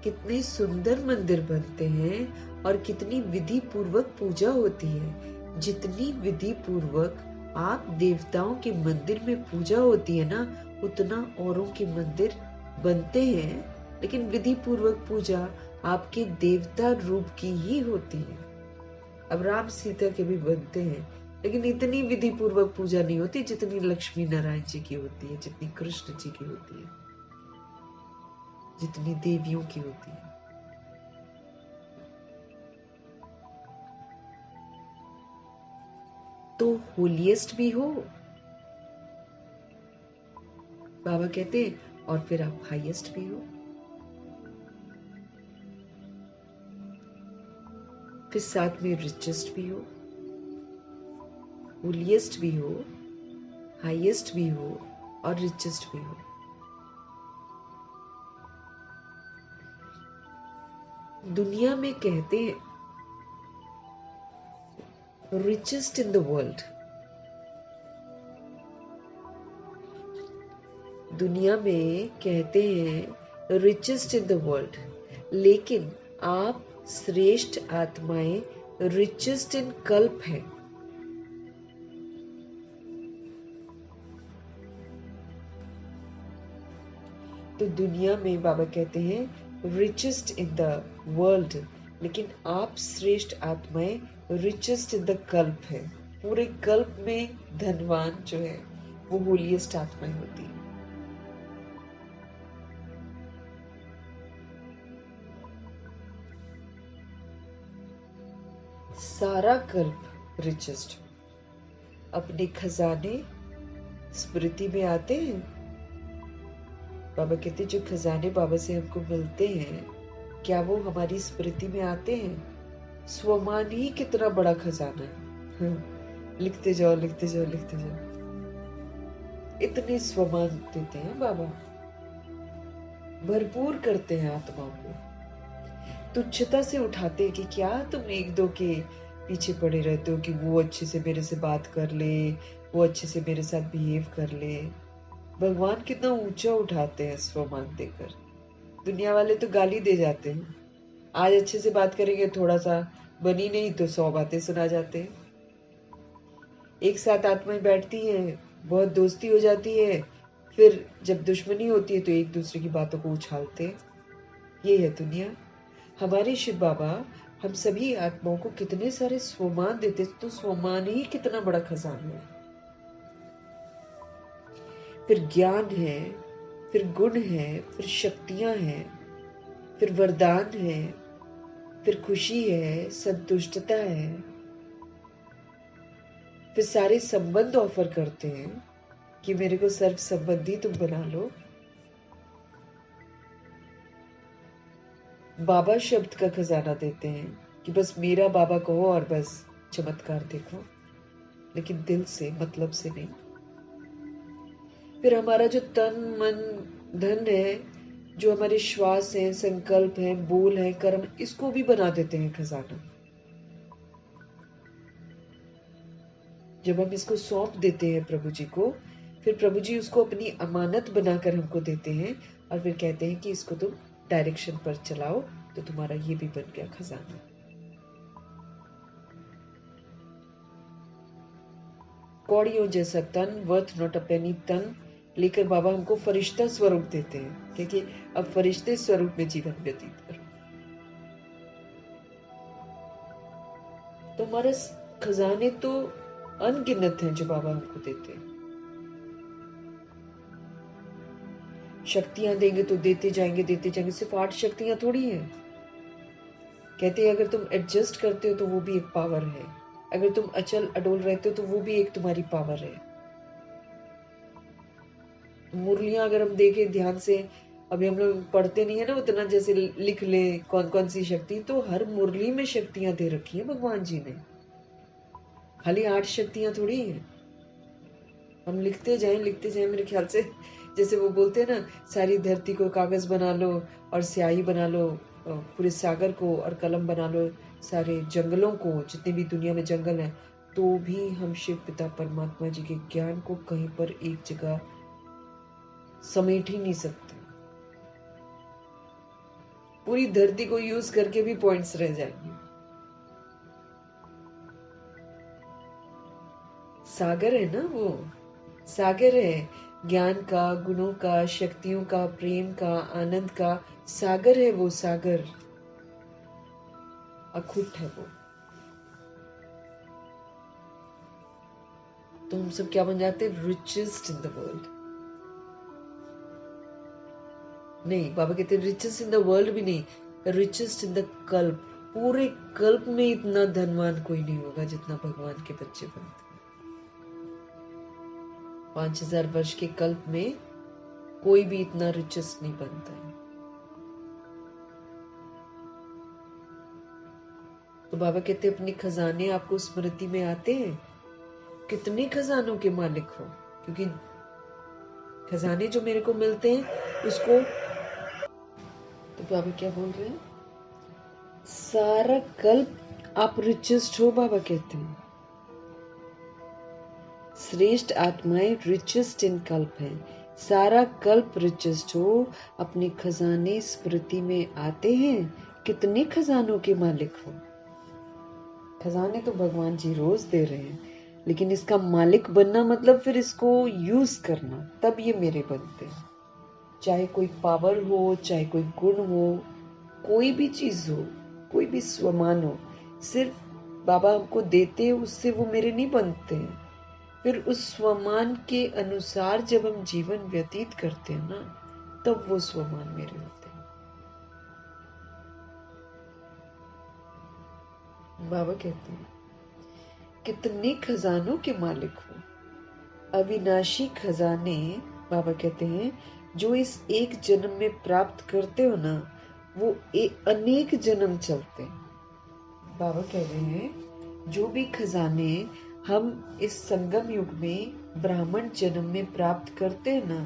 A: कितने सुंदर मंदिर बनते हैं और कितनी विधि पूर्वक पूजा होती है। जितनी विधि पूर्वक आप देवताओं के मंदिर में पूजा होती है ना, उतना औरों के मंदिर बनते हैं, लेकिन विधि पूर्वक पूजा आपके देवता रूप की ही होती है। अब राम सीता के भी बनते हैं, लेकिन इतनी विधि पूर्वक पूजा नहीं होती जितनी लक्ष्मी नारायण जी की होती है, जितनी कृष्ण जी की होती है, जितनी देवियों की होती है। तो होलिएस्ट भी हो, बाबा कहते हैं, और फिर आप हाईएस्ट भी हो, फिर साथ में रिचेस्ट भी हो, होलिएस्ट भी हो, हाईएस्ट भी हो और रिचेस्ट भी हो। दुनिया में कहते हैं richest in the world, दुनिया में कहते हैं richest in the world, लेकिन आप श्रेष्ठ आत्माएं richest in कल्प है। तो दुनिया में बाबा कहते हैं richest in the world, लेकिन आप श्रेष्ठ आत्माएं richest in the कल्प है। पूरे कल्प में धनवान जो है वो होलीएस्ट आत्माएं होती है। सारा कल्प रिचेस्ट। अपने खजाने स्मृति में आते हैं। बाबा कहते जो खजाने बाबा से हमको मिलते हैं, क्या वो हमारी स्मृति में आते हैं? स्वमान ही कितना बड़ा खजाना है। लिखते जाओ लिखते जाओ लिखते जाओ। इतने स्वमान देते हैं बाबा, भरपूर करते हैं आत्माओं को। तुच्छता से उठाते हैं कि क्या तुम एक दो के पीछे पड़े रहते हो कि वो अच्छे से मेरे से बात कर ले, वो अच्छे से मेरे साथ बिहेव कर ले। भगवान कितना ऊंचा उठाते हैं स्वमान देकर। दुनिया वाले तो गाली दे जाते हैं, आज अच्छे से बात करेंगे, थोड़ा सा बनी नहीं तो 100 बातें सुना जाते हैं। एक साथ आत्माएं बैठती हैं, बहुत दोस्ती हो जाती है, फिर जब दुश्मनी होती है तो एक दूसरे की बातों को उछालते हैं। ये है दुनिया। हमारे शिव बाबा हम सभी आत्माओं को कितने सारे स्वमान देते, तो स्वमान ही कितना बड़ा खजाना है। फिर ज्ञान है, फिर गुण है, फिर शक्तियां हैं, फिर वरदान है, फिर खुशी है, संतुष्टता है, फिर सारे संबंध ऑफर करते हैं कि मेरे को सर्व संबंधी तुम बना लो। बाबा शब्द का खजाना देते हैं कि बस मेरा बाबा कहो और बस चमत्कार देखो, लेकिन दिल से, मतलब से नहीं। फिर हमारा जो तन मन धन है, जो हमारे श्वास है, संकल्प है, बोल है, कर्म, इसको भी बना देते हैं खजाना। जब हम इसको सौंप देते हैं प्रभु जी को, फिर प्रभु जी उसको अपनी अमानत बनाकर हमको देते हैं और फिर कहते हैं कि इसको तुम डायरेक्शन पर चलाओ, तो तुम्हारा ये भी बन गया खजाना। कौड़ियों जैसा तन, वर्थ नॉट अ पेनी तन लेकर बाबा हमको फरिश्ता स्वरूप देते हैं, क्योंकि अब फरिश्ते स्वरूप में जीवन व्यतीत करो। तो हमारे खजाने तो अनगिनत हैं जो बाबा हमको देते हैं। शक्तियां देंगे तो देते जाएंगे। सिर्फ 8 शक्तियां थोड़ी हैं। कहते हैं अगर तुम एडजस्ट करते हो तो वो भी एक पावर है, अगर तुम अचल अडोल रहते हो तो वो भी एक तुम्हारी पावर है। मुरलियां अगर हम देखें ध्यान से, अभी हम लोग पढ़ते नहीं है ना उतना, जैसे लिख ले कौन कौन सी शक्ति, तो हर मुरली में शक्तियां दे रखी है भगवान जी ने। खाली 8 शक्तियां थोड़ी हैं। हम लिखते जाएं, मेरे ख्याल से जैसे वो बोलते हैं ना, सारी धरती को कागज बना लो और स्याही बना लो, पूरे सागर को, और कलम बना लो सारे जंगलों को, जितने भी दुनिया में जंगल है, तो भी हम शिव पिता परमात्मा जी के ज्ञान को कहीं पर एक जगह समेट ही नहीं सकते। पूरी धरती को यूज करके भी पॉइंट्स रह जाएंगे। सागर है ना वो, सागर है ज्ञान का, गुणों का, शक्तियों का, प्रेम का, आनंद का सागर है वो, सागर अखुट है वो। तो हम सब क्या बन जाते हैं? Richest in the world. नहीं, बाबा कहते हैं रिचेस्ट इन द वर्ल्ड भी नहीं, रिचेस्ट इन द कल्प। पूरे कल्प में इतना धनवान कोई नहीं होगा जितना भगवान के बच्चे बनते हैं। 5000 वर्ष के कल्प में कोई भी इतना रिचेस्ट नहीं बनता है। तो बाबा कहते हैं अपने खजाने आपको स्मृति में आते हैं। कितने खजानों के मालिक हो, क्योंकि खजाने जो मेरे को मिलते हैं उसको, तो बाबा क्या बोल रहे हैं? सारा कल्प आप रिचेस्ट हो, बाबा कहते हैं। श्रेष्ठ आत्माएं रिचेस्ट इन कल्प है। सारा कल्प रिचेस्ट हो, अपने खजाने स्मृति में आते हैं। कितने खजानों के मालिक हो। खजाने तो भगवान जी रोज दे रहे हैं, लेकिन इसका मालिक बनना मतलब फिर इसको यूज करना, तब ये मेरे बनते हैं। चाहे कोई पावर हो, चाहे कोई गुण हो, कोई भी चीज हो, कोई भी स्वमान हो, सिर्फ बाबा हमको देते हैं, उससे वो मेरे नहीं बनते हैं। फिर उस स्वमान के अनुसार जब हम जीवन व्यतीत करते हैं ना, तब वो स्वमान मेरे होते हैं। बाबा कहते हैं कितने खजानों के मालिक हो, अविनाशी खजाने। बाबा कहते हैं जो इस एक जन्म में प्राप्त करते हो ना, वो अनेक जन्म चलते हैं। बाबा कह रहे हैं जो भी खजाने हम इस संगम युग में ब्राह्मण जन्म में प्राप्त करते हैं ना,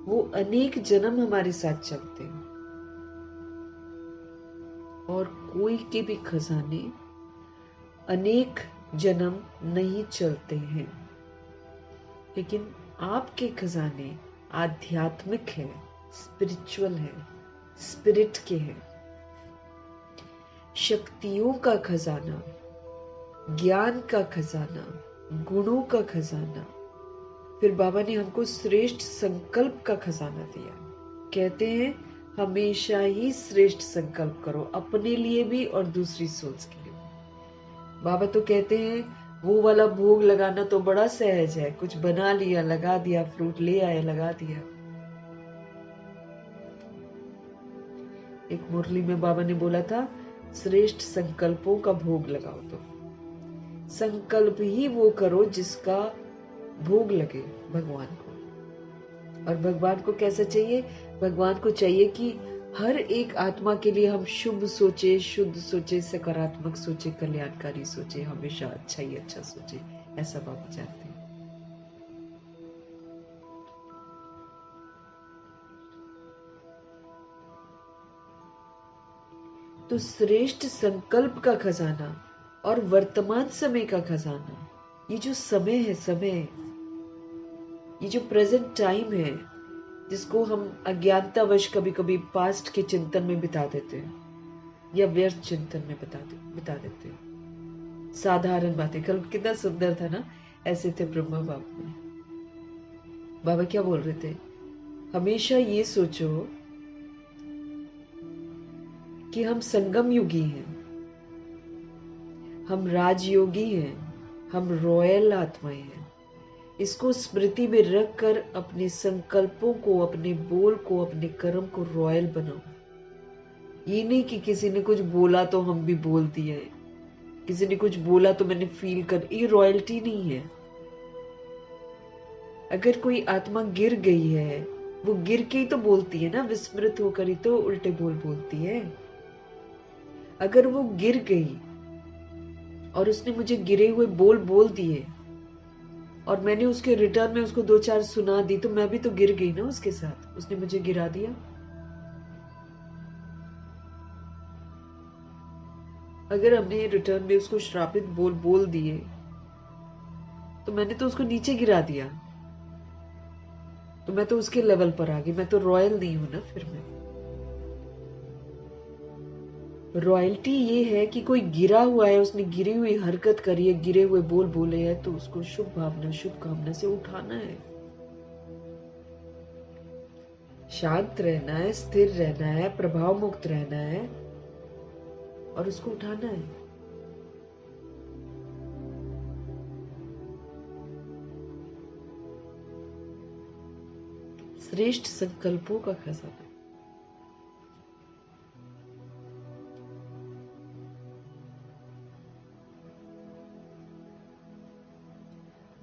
A: वो अनेक जन्म हमारे साथ चलते हैं। और कोई के भी खजाने अनेक जन्म नहीं चलते हैं, लेकिन आपके खजाने आध्यात्मिक है, स्पिरिचुअल है, स्पिरिट के हैं। शक्तियों का खजाना, ज्ञान का खजाना, गुणों का खजाना। फिर बाबा ने हमको श्रेष्ठ संकल्प का खजाना दिया। कहते हैं हमेशा ही श्रेष्ठ संकल्प करो, अपने लिए भी और दूसरी सोच के लिए। बाबा तो कहते हैं वो वाला भोग लगाना तो बड़ा सहज है, कुछ बना लिया, लगा दिया, फ्रूट ले आए, लगा दिया। एक मुरली में बाबा ने बोला था श्रेष्ठ संकल्पों का भोग लगाओ। तो संकल्प ही वो करो जिसका भोग लगे भगवान को। और भगवान को कैसा चाहिए? भगवान को चाहिए कि हर एक आत्मा के लिए हम शुभ सोचे, शुद्ध सोचे, सकारात्मक सोचे, कल्याणकारी सोचे, हमेशा अच्छा ही अच्छा सोचे। ऐसा बाबा चाहते हैं। तो श्रेष्ठ संकल्प का खजाना और वर्तमान समय का खजाना, ये जो समय है, समय, ये जो प्रेजेंट टाइम है, जिसको हम अज्ञानतावश कभी कभी पास्ट के चिंतन में बिता देते हैं या व्यर्थ चिंतन में बिता देते हैं। साधारण बातें, कल कितना सुंदर था ना, ऐसे थे ब्रह्मा बाबा ने। बाबा क्या बोल रहे थे? हमेशा ये सोचो कि हम संगम युगी हैं, हम राजयोगी हैं, हम रॉयल आत्माएं हैं। इसको स्मृति में रखकर अपने संकल्पों को, अपने बोल को, अपने कर्म को रॉयल बनाओ। ये नहीं कि किसी ने कुछ बोला तो हम भी बोल दिए, किसी ने कुछ बोला तो मैंने फील कर, ये रॉयल्टी नहीं है। अगर कोई आत्मा गिर गई है, वो गिर के ही तो बोलती है ना, विस्मृत होकर ही तो उल्टे बोल बोलती है। अगर वो गिर गई और उसने मुझे गिरे हुए बोल बोल दिए, और मैंने उसके रिटर्न में उसको 2-4 सुना दी, तो मैं भी तो गिर गई ना उसके साथ, उसने मुझे गिरा दिया। अगर हमने रिटर्न में उसको श्रापित बोल बोल दिए तो मैंने तो उसको नीचे गिरा दिया, तो मैं तो उसके लेवल पर आ गई, मैं तो रॉयल नहीं हूं ना। फिर मैं रॉयल्टी ये है कि कोई गिरा हुआ है, उसने गिरी हुई हरकत करी है, गिरे हुए बोल बोले हैं, तो उसको शुभ भावना शुभ कामना से उठाना है, शांत रहना है, स्थिर रहना है, प्रभाव मुक्त रहना है और उसको उठाना है। श्रेष्ठ संकल्पों का खजाना।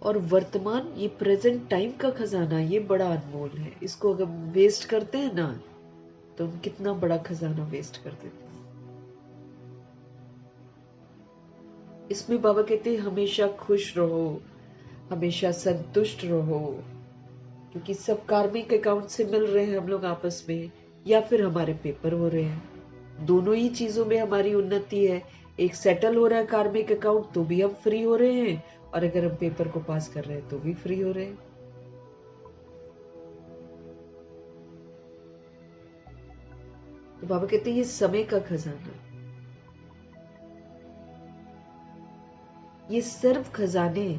A: और वर्तमान, ये प्रेजेंट टाइम का खजाना, ये बड़ा अनमोल है। इसको अगर वेस्ट करते हैं ना, तो हम कितना बड़ा खजाना वेस्ट कर देते हैं। इसमें बाबा कहते हैं हमेशा खुश रहो, हमेशा संतुष्ट रहो, क्योंकि सब कार्मिक अकाउंट से मिल रहे हैं हम लोग आपस में, या फिर हमारे पेपर हो रहे हैं। दोनों ही चीजों में हमारी उन्नति है। एक सेटल हो रहा है कार्मिक अकाउंट तो भी हम फ्री हो रहे हैं, और अगर हम पेपर को पास कर रहे हैं तो भी फ्री हो रहे हैं। तो बाबा कहते हैं ये समय का खजाना, ये सर्व खजाने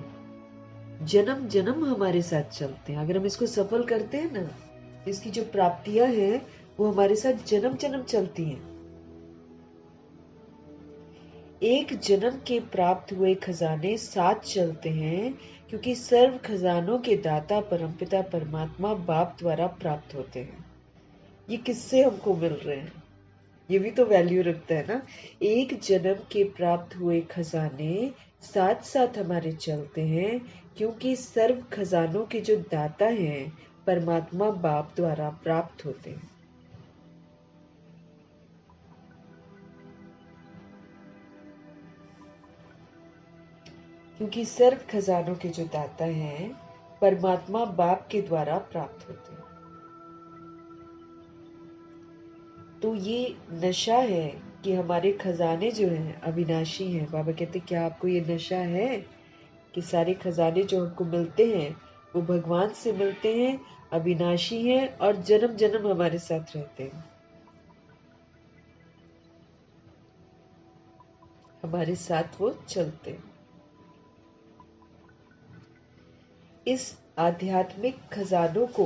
A: जन्म जन्म हमारे साथ चलते हैं। अगर हम इसको सफल करते हैं ना, इसकी जो प्राप्तियां हैं वो हमारे साथ जन्म जन्म चलती हैं। एक जन्म के प्राप्त हुए खजाने साथ चलते हैं, क्योंकि सर्व खजानों के दाता परमपिता परमात्मा बाप द्वारा प्राप्त होते हैं। ये किससे हमको मिल रहे हैं, ये भी तो वैल्यू रखता है ना। एक जन्म के प्राप्त हुए खजाने साथ साथ हमारे चलते हैं, क्योंकि सर्व खजानों के जो दाता हैं परमात्मा बाप द्वारा प्राप्त होते हैं। क्योंकि सर्व खजानों के जो दाता हैं परमात्मा बाप के द्वारा प्राप्त होते हैं। तो ये नशा है कि हमारे खजाने जो हैं अविनाशी हैं। बाबा कहते क्या आपको ये नशा है कि सारे खजाने जो हमको मिलते हैं वो भगवान से मिलते हैं, अविनाशी हैं और जन्म जन्म हमारे साथ रहते हैं, हमारे साथ वो चलते हैं। इस आध्यात्मिक खजानों को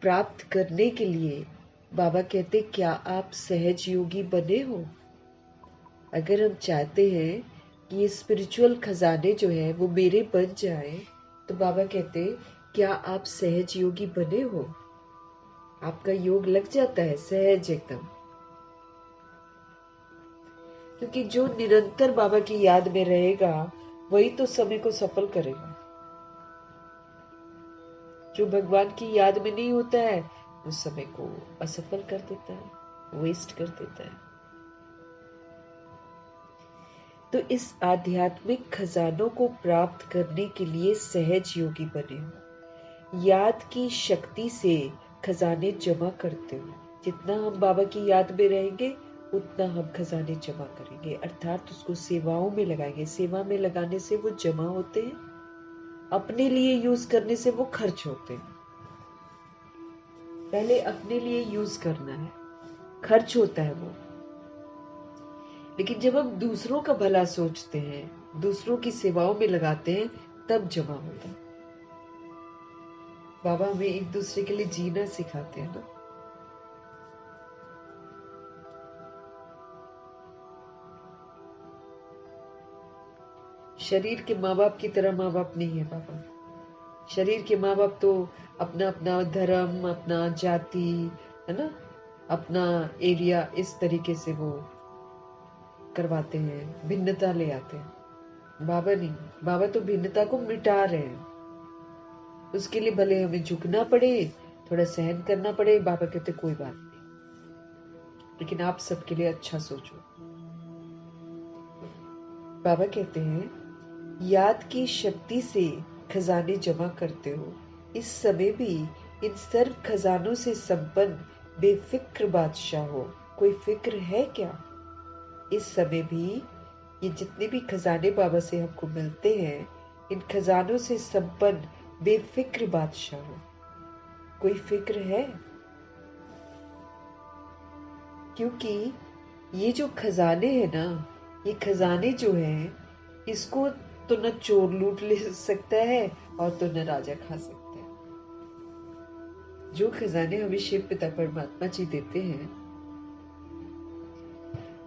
A: प्राप्त करने के लिए बाबा कहते क्या आप सहज योगी बने हो। अगर हम चाहते हैं कि ये स्पिरिचुअल खजाने जो है वो मेरे बन जाए, तो बाबा कहते क्या आप सहज योगी बने हो। आपका योग लग जाता है सहज एकदम, क्योंकि जो निरंतर बाबा की याद में रहेगा वही तो समय को सफल करेगा। जो भगवान की याद में नहीं होता है उस समय को असफल कर देता है, वेस्ट कर देता है। तो इस आध्यात्मिक खजानों को प्राप्त करने के लिए सहज योगी बने हो। याद की शक्ति से खजाने जमा करते हो। जितना हम बाबा की याद में रहेंगे उतना हम खजाने जमा करेंगे, अर्थात उसको सेवाओं में लगाएंगे। सेवा में लगाने से वो जमा होते हैं, अपने लिए यूज करने से वो खर्च होते हैं। पहले अपने लिए यूज करना है, खर्च होता है वो। लेकिन जब हम दूसरों का भला सोचते हैं, दूसरों की सेवाओं में लगाते हैं, तब जमा होता है। बाबा हमें एक दूसरे के लिए जीना सिखाते हैं ना। शरीर के माँ बाप की तरह माँ बाप नहीं है बाबा। शरीर के माँ बाप तो अपना अपना धर्म, अपना जाति, है ना, अपना एरिया, इस तरीके से वो करवाते हैं, भिन्नता ले आते हैं। बाबा नहीं, बाबा तो भिन्नता को मिटा रहे हैं। उसके लिए भले हमें झुकना पड़े, थोड़ा सहन करना पड़े, बाबा कहते कोई बात नहीं, लेकिन आप सबके लिए अच्छा सोचो। बाबा कहते हैं याद की शक्ति से खजाने जमा करते हो, इस समय भी इन सर्व खजानों से संपन्न बेफिक्र बादशाह हो, कोई फिक्र है क्या? इस समय भी ये जितने भी खजाने बाबा से हमको मिलते हैं, इन खजानों से संपन्न बेफिक्र बादशाह हो, कोई फिक्र है? क्योंकि ये जो खजाने हैं ना, ये खजाने जो हैं, इसको तो न चोर लूट ले सकता है और तो न राजा खा सकता है। जो खजाने हमें शिव पिता परमात्मा जी देते हैं,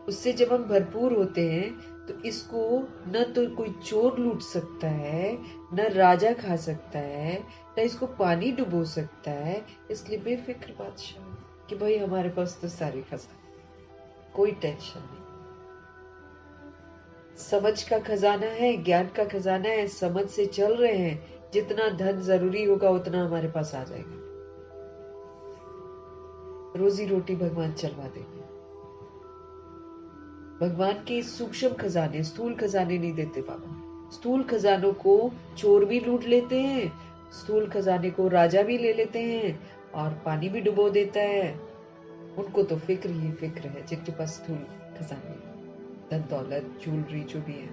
A: उससे जब हम भरपूर होते हैं, तो इसको न तो कोई चोर लूट सकता है, न राजा खा सकता है, न इसको पानी डुबो सकता है। इसलिए बेफिक्र बादशाह कि भाई हमारे पास तो सारे खजाने, कोई टेंशन नहीं। समझ का खजाना है, ज्ञान का खजाना है, समझ से चल रहे हैं, जितना धन जरूरी होगा उतना हमारे पास आ जाएगा। रोजी रोटी भगवान चलवा देंगे। भगवान के सूक्ष्म खजाने, स्थूल खजाने नहीं देते बाबा। स्थूल खजानों को चोर भी लूट लेते हैं, स्थूल खजाने को राजा भी ले लेते हैं और पानी भी डुबो देता है। उनको तो फिक्र ही फिक्र है, जिनके पास स्थूल खजाने, धन दौलत, ज्वेलरी जो भी है।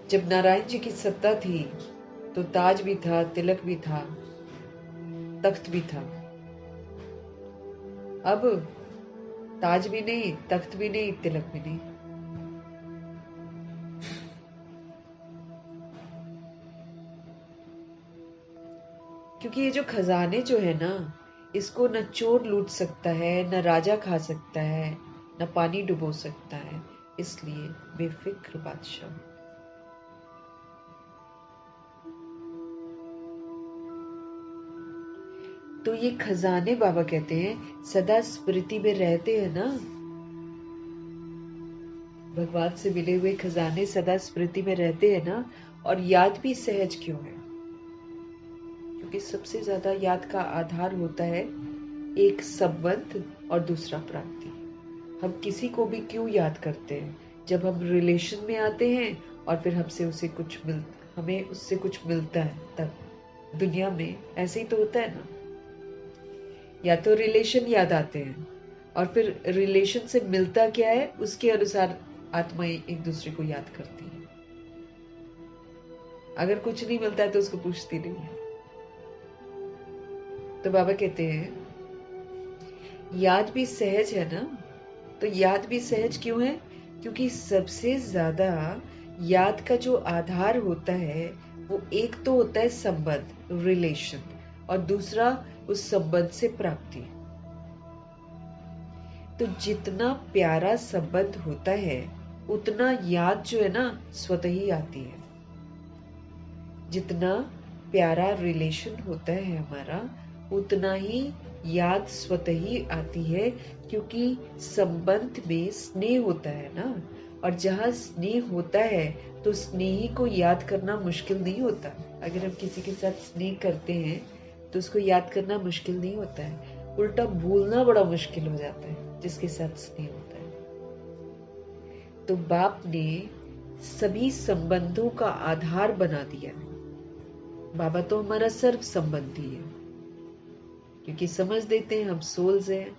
A: जब नारायण जी की सत्ता थी तो ताज भी था, तिलक भी था, तख्त भी था। अब ताज भी नहीं, तख्त भी नहीं, तिलक भी नहीं। क्योंकि ये जो खजाने जो है ना, इसको न चोर लूट सकता है, न राजा खा सकता है, न पानी डुबो सकता है। इसलिए बेफिक्र बादशाह। तो ये खजाने बाबा कहते हैं सदा स्मृति में रहते हैं ना। भगवान से मिले हुए खजाने सदा स्मृति में रहते हैं ना। और याद भी सहज क्यों है? क्योंकि सबसे ज्यादा याद का आधार होता है एक संबंध और दूसरा प्राप्ति। हम किसी को भी क्यों याद करते हैं? जब हम रिलेशन में आते हैं और फिर हमें उससे कुछ मिलता है, तब। दुनिया में ऐसे ही तो होता है ना। या तो रिलेशन याद आते हैं और फिर रिलेशन से मिलता क्या है उसके अनुसार आत्माएं एक दूसरे को याद करती हैं। अगर कुछ नहीं मिलता है तो उसको पूछती नहीं है। तो बाबा कहते हैं याद भी सहज है ना। तो याद भी सहज क्यों है? क्योंकि सबसे ज्यादा याद का जो आधार होता है वो एक तो होता है संबंध, रिलेशन, और दूसरा उस संबंध से प्राप्ति। तो जितना प्यारा संबंध होता है उतना याद जो है ना स्वतः ही आती है। जितना प्यारा रिलेशन होता है हमारा उतना ही याद स्वतः ही आती है, क्योंकि संबंध में स्नेह होता है ना। और जहाँ स्नेह होता है तो स्नेही को याद करना मुश्किल नहीं होता। अगर हम किसी के साथ स्नेह करते हैं तो उसको याद करना मुश्किल नहीं होता है, उल्टा भूलना बड़ा मुश्किल हो जाता है जिसके साथ स्नेह होता है। तो बाप ने सभी संबंधों का आधार बना दिया है। बाबा तो हमारा सर्व संबंधी है, क्योंकि समझ देते हैं हम सोल्स हैं।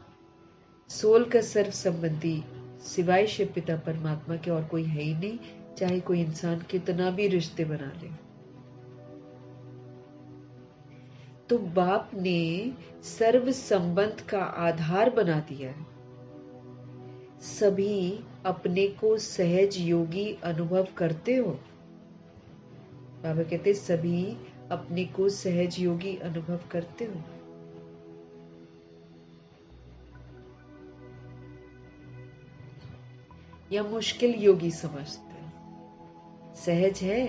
A: सोल का सर्व संबंधी सिवाय शिव पिता परमात्मा के और कोई है ही नहीं, चाहे कोई इंसान कितना भी रिश्ते बना ले। तो बाप ने सर्व संबंध का आधार बना दिया है। सभी अपने को सहज योगी अनुभव करते हो। बाबा कहते सभी अपने को सहज योगी अनुभव करते हो। या मुश्किल योगी समझते हैं? सहज है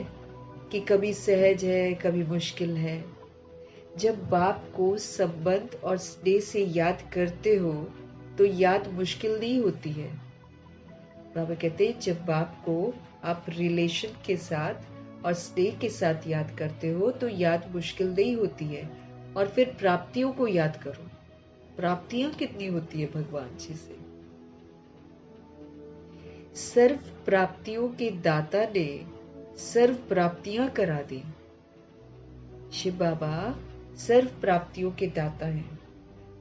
A: कि कभी सहज है कभी मुश्किल है। जब बाप को संबंध और स्नेह से याद करते हो तो याद मुश्किल नहीं होती है। बाबा कहते हैं जब बाप को आप रिलेशन के साथ और स्नेह के साथ याद करते हो तो याद मुश्किल नहीं होती है। और फिर प्राप्तियों को याद करो। प्राप्तियां कितनी होती है भगवान जी से। सर्व प्राप्तियों के दाता ने सर्व प्राप्तियां करा दी। शिव बाबा सर्व प्राप्तियों के दाता हैं,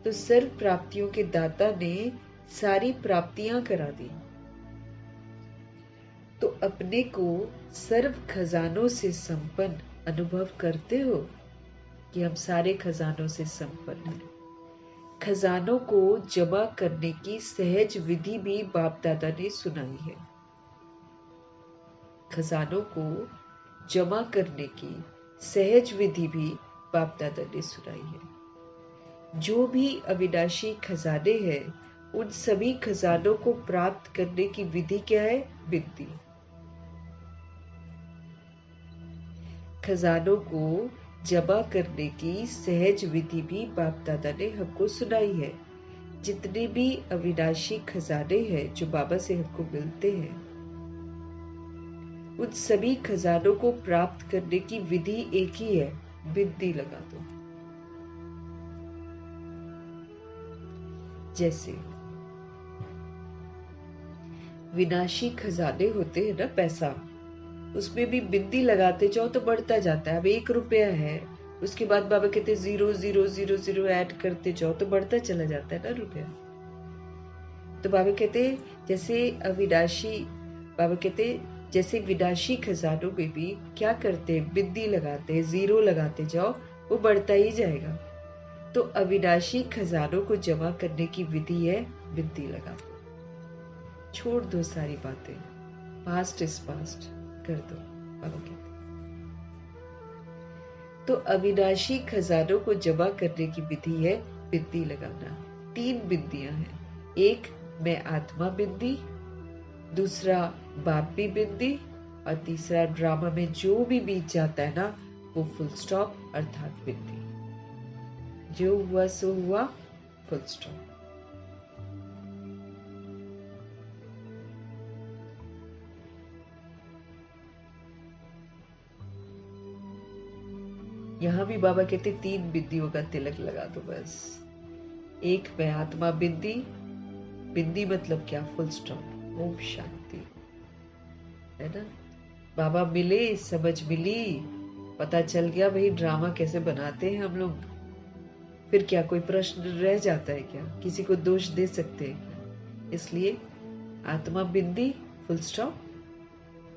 A: तो सर्व प्राप्तियों के दाता ने सारी प्राप्तियां करा दी। तो अपने को सर्व खजानों से संपन्न अनुभव करते हो कि हम सारे खजानों से संपन्न हैं। खजानों को जमा करने की सहज विधि भी बाप दादा ने सुनाई है। खजानों को जमा करने की सहज विधि भी बाप दादा ने सुनाई है। जो भी अविनाशी खजाने हैं, उन सभी खजानों को प्राप्त करने की विधि क्या है? विधि। खजानों को जमा करने की सहज विधि भी बाप दादा ने हमको सुनाई है। जितने भी अविनाशी खजाने हैं जो बाबा से हमको मिलते हैं, उन सभी खजानों को प्राप्त करने की विधि एक ही है, विधि लगा दो। जैसे विनाशी खजाने होते हैं ना, पैसा, उसमें भी बिंदी लगाते जाओ तो बढ़ता जाता है। अब 1 रुपया है, उसके बाद बाबा कहते 0,0,0,0 ऐड करते जाओ तो बढ़ता चला जाता है ना रुपया। तो बाबा कहते जैसे अविनाशी, बाबा कहते जैसे विनाशी खजानों में भी क्या करते हैं? बिंदी लगाते हैं, 0 लगाते जाओ, वो बढ़ता ही जाएगा। तो अविनाशी खजानों को जमा करने की विधि है बिंदी लगा दो। छोड़ दो सारी बातें, पास्ट इज पास्ट कर दो, बाबा कहते। तो अविनाशी खजानों को जमा करने की विधि है बिंदी लगाना। 3 बिंदियां हैं, एक मैं आत्मा बिंदी, दूसरा बापी बिंदी, और तीसरा ड्रामा में जो भी बीत जाता है ना, वो फुल स्टॉप अर्थात बिंदी। जो हुआ सो हुआ, फुल स्टॉप। यहां भी बाबा कहते 3 बिंदियों का तिलक लगा दो बस। एक मैं आत्मा बिंदी, बिंदी मतलब क्या? Full stop. ओम शांति, है ना। बाबा मिले, समझ मिली, पता चल गया भाई ड्रामा कैसे बनाते हैं हम लोग। फिर क्या कोई प्रश्न रह जाता है क्या? किसी को दोष दे सकते हैं? इसलिए आत्मा बिंदी, फुल स्टॉप,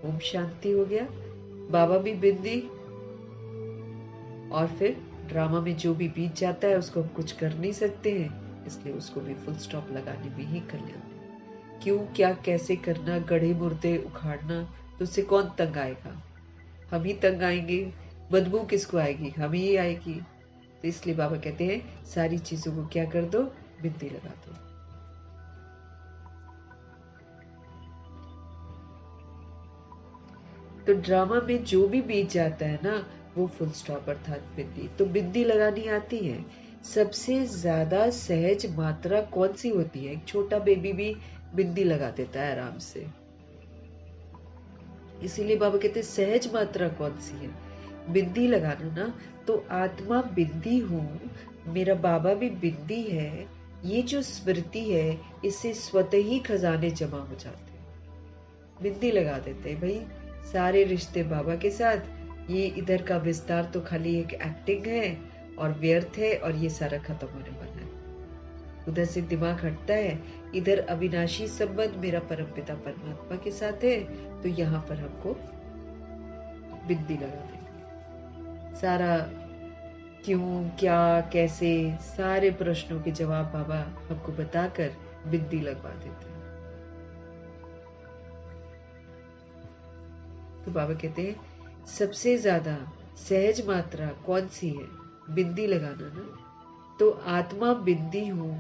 A: ओम शांति हो गया। बाबा भी बिंदी, और फिर ड्रामा में जो भी बीत जाता है उसको हम कुछ कर नहीं सकते हैं, इसलिए उसको भी फुल स्टॉप लगाने में ही कल्याण। क्यों, क्या, कैसे करना, गढ़े मुर्दे उखाड़ना, तो उससे कौन तंग आएगा? हम ही तंग आएंगे। बदबू किसको आएगी? हम ही आएगी। तो इसलिए बाबा कहते हैं सारी चीजों को क्या कर दो? बिंदी लगा दो। तो ड्रामा में जो भी बीत जाता है ना, वो फुल स्टॉप अर्थात बिंदी। तो बिंदी लगानी आती है। सबसे ज्यादा सहज मात्रा कौन सी होती है? एक छोटा बेबी भी बिंदी लगा देता है आराम से। इसीलिए बाबा कहते हैं सहज मात्रा कौन सी है? बिंदी लगाना ना। तो आत्मा बिंदी हूं, मेरा बाबा भी बिंदी है, ये जो स्मृति है, इससे स्वतः ही खजाने जमा हो जाते हैं। बिंदी लगा देते हैं भाई, सारे रिश्ते बाबा के साथ, ये इधर का विस्तार तो खाली एक एक्टिंग है और व्यर्थ है, और ये सारा खत्म होने वाला है। उधर से दिमाग हटता है, इधर अविनाशी संबंध मेरा परमपिता परमात्मा के साथ है, तो यहाँ पर हमको बिंदी लगा देंगे। सारा क्यों, क्या, कैसे, सारे प्रश्नों के जवाब बाबा हमको बताकर बिंदी लगवा देते हैं। तो बाबा कहते हैं सबसे ज्यादा सहज मात्रा कौन सी है? बिंदी लगाना ना। तो आत्मा बिंदी हूं,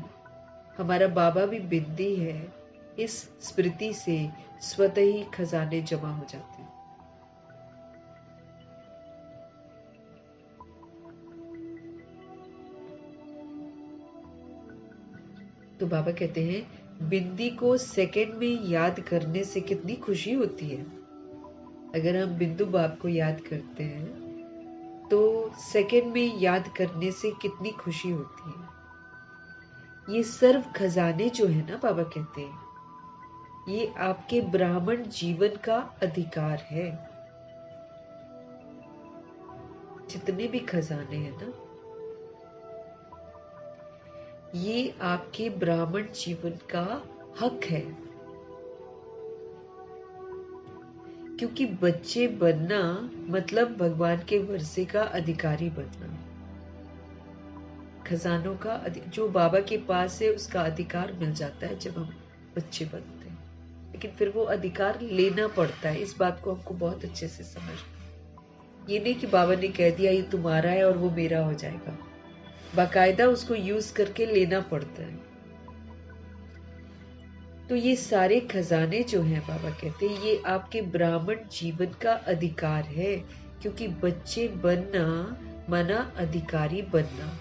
A: हमारा बाबा भी बिंदी है, इस स्मृति से स्वतः ही खजाने जमा हो जाते हैं। तो बाबा कहते हैं बिंदी को सेकंड में याद करने से कितनी खुशी होती है। अगर हम बिंदु बाप को याद करते हैं तो सेकंड में याद करने से कितनी खुशी होती है। ये सर्व खजाने जो है ना, बाबा कहते हैं ये आपके ब्राह्मण जीवन का अधिकार है। जितने भी खजाने हैं ना, ये आपके ब्राह्मण जीवन का हक है। क्योंकि बच्चे बनना मतलब भगवान के वर्षे का अधिकारी बनना। खजानों का जो बाबा के पास है उसका अधिकार मिल जाता है जब हम बच्चे बनते हैं, लेकिन फिर वो अधिकार लेना पड़ता है। इस बात को हमको बहुत अच्छे से समझना। ये नहीं कि बाबा ने कह दिया ये तुम्हारा है और वो मेरा हो जाएगा। बाकायदा उसको यूज करके लेना पड़ता है। तो ये सारे खजाने जो हैं, बाबा कहते हैं ये आपके ब्राह्मण जीवन का अधिकार है। क्योंकि बच्चे बनना माना अधिकारी बनना,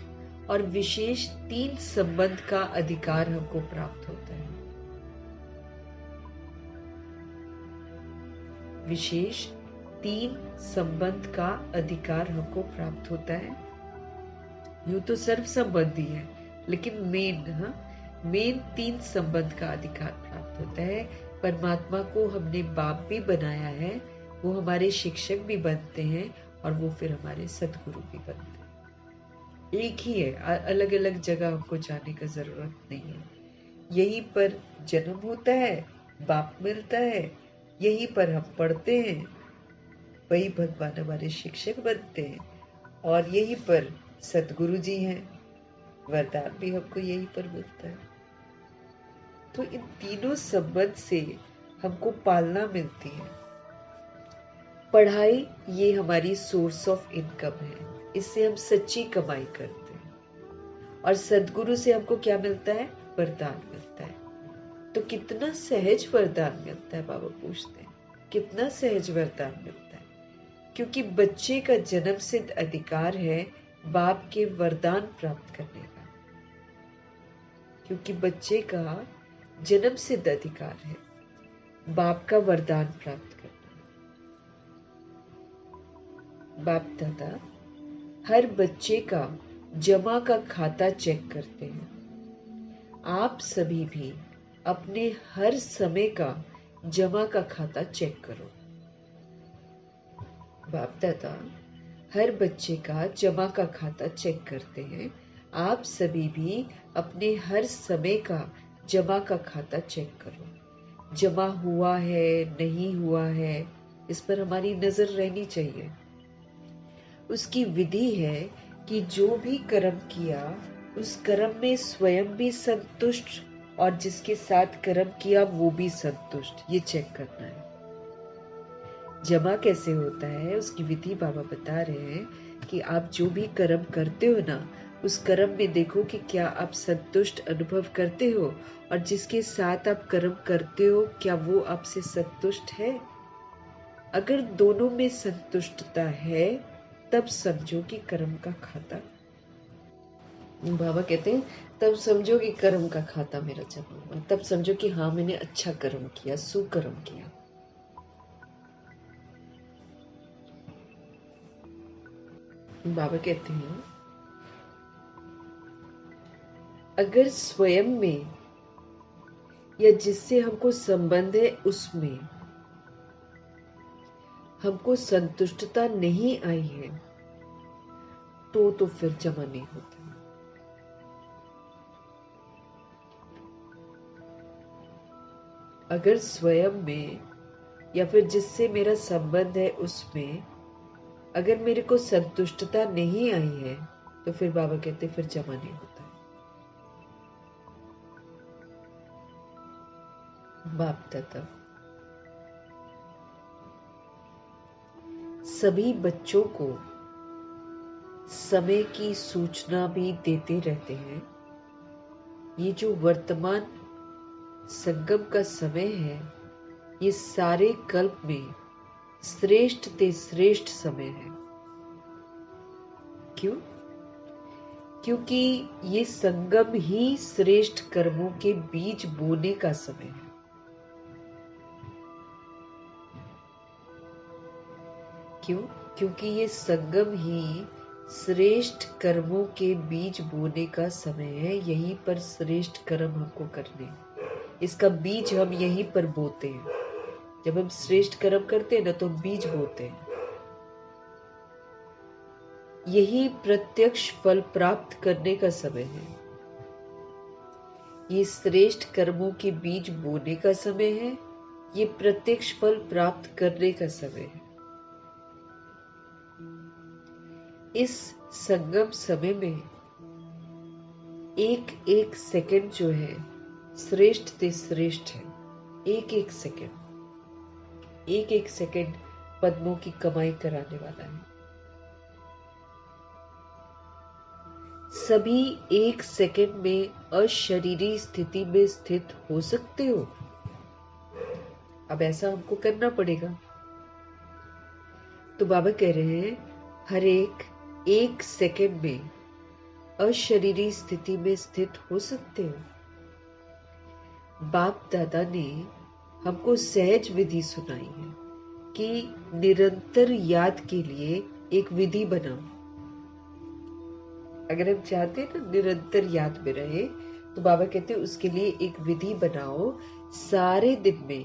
A: और विशेष 3 संबंध का अधिकार हमको प्राप्त होता है। विशेष 3 संबंध का अधिकार हमको प्राप्त होता है। यूं तो सर्व संबंधी है, लेकिन मेन 3 संबंध का अधिकार प्राप्त होता है। परमात्मा को हमने बाप भी बनाया है, वो हमारे शिक्षक भी बनते हैं, और वो फिर हमारे सदगुरु भी बनते हैं। एक ही है, अलग अलग जगह हमको जाने का जरूरत नहीं है। यहीं पर जन्म होता है, बाप मिलता है, यहीं पर हम पढ़ते हैं, वही भगवान हमारे शिक्षक बनते हैं, और यहीं पर सतगुरु जी हैं। वरदान भी हमको यहीं पर मिलता है। तो इन तीनों संबंध से हमको पालना मिलती है। पढ़ाई ये हमारी सोर्स ऑफ इनकम है, इससे हम सच्ची कमाई करते हैं। और सदगुरु से हमको क्या मिलता है? वरदान मिलता है। तो कितना सहज वरदान मिलता है, बाबा पूछते हैं, कितना सहज वरदान मिलता है। क्योंकि बच्चे का जन्म सिद्ध अधिकार है बाप के वरदान प्राप्त करने का। क्योंकि बच्चे का जन्म सिद्ध अधिकार है बाप का वरदान प्राप्त करना। बाप दादा हर बच्चे का जमा का खाता चेक करते हैं। आप सभी भी अपने हर समय का जमा का खाता चेक करो। बाप दादा हर बच्चे का जमा का खाता चेक करते हैं। आप सभी भी अपने हर समय का जमा का खाता चेक करो। जमा हुआ है नहीं हुआ है, इस पर हमारी नजर रहनी चाहिए। उसकी विधि है कि जो भी कर्म किया उस कर्म में स्वयं भी संतुष्ट, और जिसके साथ कर्म किया वो भी संतुष्ट, ये चेक करना है। जमा कैसे होता है उसकी विधि बाबा बता रहे हैं कि आप जो भी कर्म करते हो ना, उस कर्म में देखो कि क्या आप संतुष्ट अनुभव करते हो, और जिसके साथ आप कर्म करते हो क्या वो आपसे संतुष्ट है। अगर दोनों में संतुष्टता है तब समझो कि कर्म का खाता, बाबा कहते हैं तब समझो कि कर्म का खाता मेरा जमा हुआ, तब समझो कि हाँ मैंने अच्छा कर्म किया, सुकर्म किया। बाबा कहते हैं अगर स्वयं में या जिससे हमको संबंध है उसमें हमको संतुष्टता नहीं आई है तो फिर जमा नहीं होता। अगर स्वयं में या फिर जिससे मेरा संबंध है उसमें अगर मेरे को संतुष्टता नहीं आई है तो फिर बाबा कहते फिर जमा नहीं होता। बाप दादा सभी बच्चों को समय की सूचना भी देते रहते हैं। ये जो वर्तमान संगम का समय है, ये सारे कल्प में श्रेष्ठ ते श्रेष्ठ समय है। क्यों? क्योंकि ये संगम ही श्रेष्ठ कर्मों के बीज बोने का समय है। क्यों? क्योंकि ये संगम ही श्रेष्ठ कर्मों के बीज बोने का समय है। यहीं पर श्रेष्ठ कर्म हमको करने। इसका बीज हम यहीं पर बोते हैं। जब हम श्रेष्ठ कर्म करते हैं ना तो बीज बोते हैं। यही प्रत्यक्ष फल प्राप्त करने का समय है। ये श्रेष्ठ कर्मों के बीज बोने का समय है। ये प्रत्यक्ष फल प्राप्त करने का समय है। इस संगम समय में एक एक सेकंड जो है श्रेष्ठ से श्रेष्ठ है। एक एक सेकंड पद्मों की कमाई कराने वाला है। सभी एक सेकंड में अशरीरी स्थिति में स्थित हो सकते हो। अब ऐसा हमको करना पड़ेगा। तो बाबा कह रहे हैं हर एक सेकंड में अशरीरी स्थिति में स्थित हो सकते हो। बाप दादा ने हमको सहज विधि सुनाई है कि निरंतर याद के लिए एक विधि बनाओ। अगर हम चाहते हैं ना निरंतर याद में रहे तो बाबा कहते हैं उसके लिए एक विधि बनाओ। सारे दिन में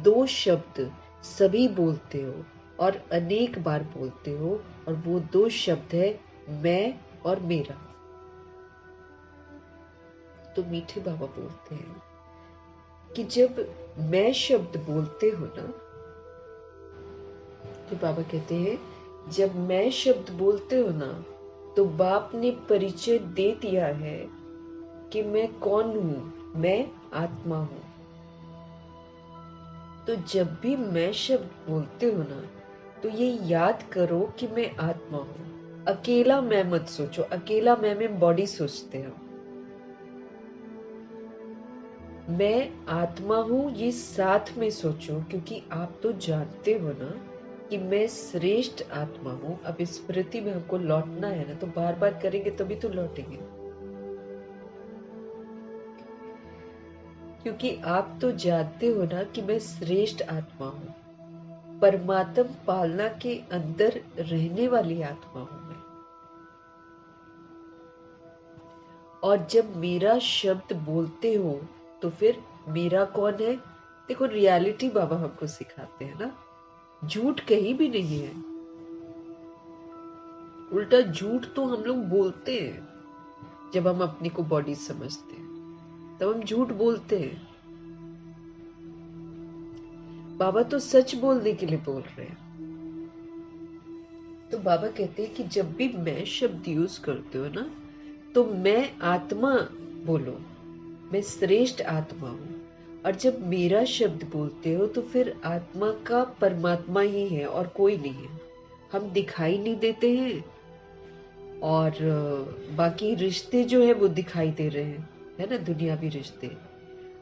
A: 2 शब्द सभी बोलते हो और अनेक बार बोलते हो, और वो 2 शब्द है मैं और मेरा। तो मीठे बाबा बोलते हैं कि जब मैं शब्द बोलते हो ना, तो बाबा कहते हैं जब मैं शब्द बोलते हो ना तो बाप ने परिचय दे दिया है कि मैं कौन हूं, मैं आत्मा हूं। तो जब भी मैं शब्द बोलते हो ना तो ये याद करो कि मैं आत्मा हूं। अकेला मैं मत सोचो। अकेला मैं में बॉडी सोचते हो। मैं आत्मा हूं ये साथ में सोचो, क्योंकि आप तो जानते हो ना कि मैं श्रेष्ठ आत्मा हूं। अब इस स्मृति में हमको लौटना है ना, तो बार बार करेंगे तभी तो लौटेंगे। क्योंकि आप तो जानते हो ना कि मैं श्रेष्ठ आत्मा हूं। परमात्म पालना के अंदर रहने वाली आत्मा हूं मैं। और जब मेरा शब्द बोलते हो तो फिर मेरा कौन है? देखो रियलिटी बाबा हमको सिखाते हैं ना, झूठ कहीं भी नहीं है। उल्टा झूठ तो हम लोग बोलते हैं। जब हम अपने को बॉडी समझते हैं तब हम झूठ बोलते हैं। बाबा तो सच बोलने के लिए बोल रहे हैं। तो बाबा कहते हैं कि जब भी मैं शब्द यूज करते हो ना तो मैं आत्मा बोलो, मैं श्रेष्ठ आत्मा हूं। और जब मेरा शब्द बोलते हो तो फिर आत्मा का परमात्मा ही है और कोई नहीं है। हम दिखाई नहीं देते हैं और बाकी रिश्ते जो है वो दिखाई दे रहे हैं, है ना, दुनियावी रिश्ते।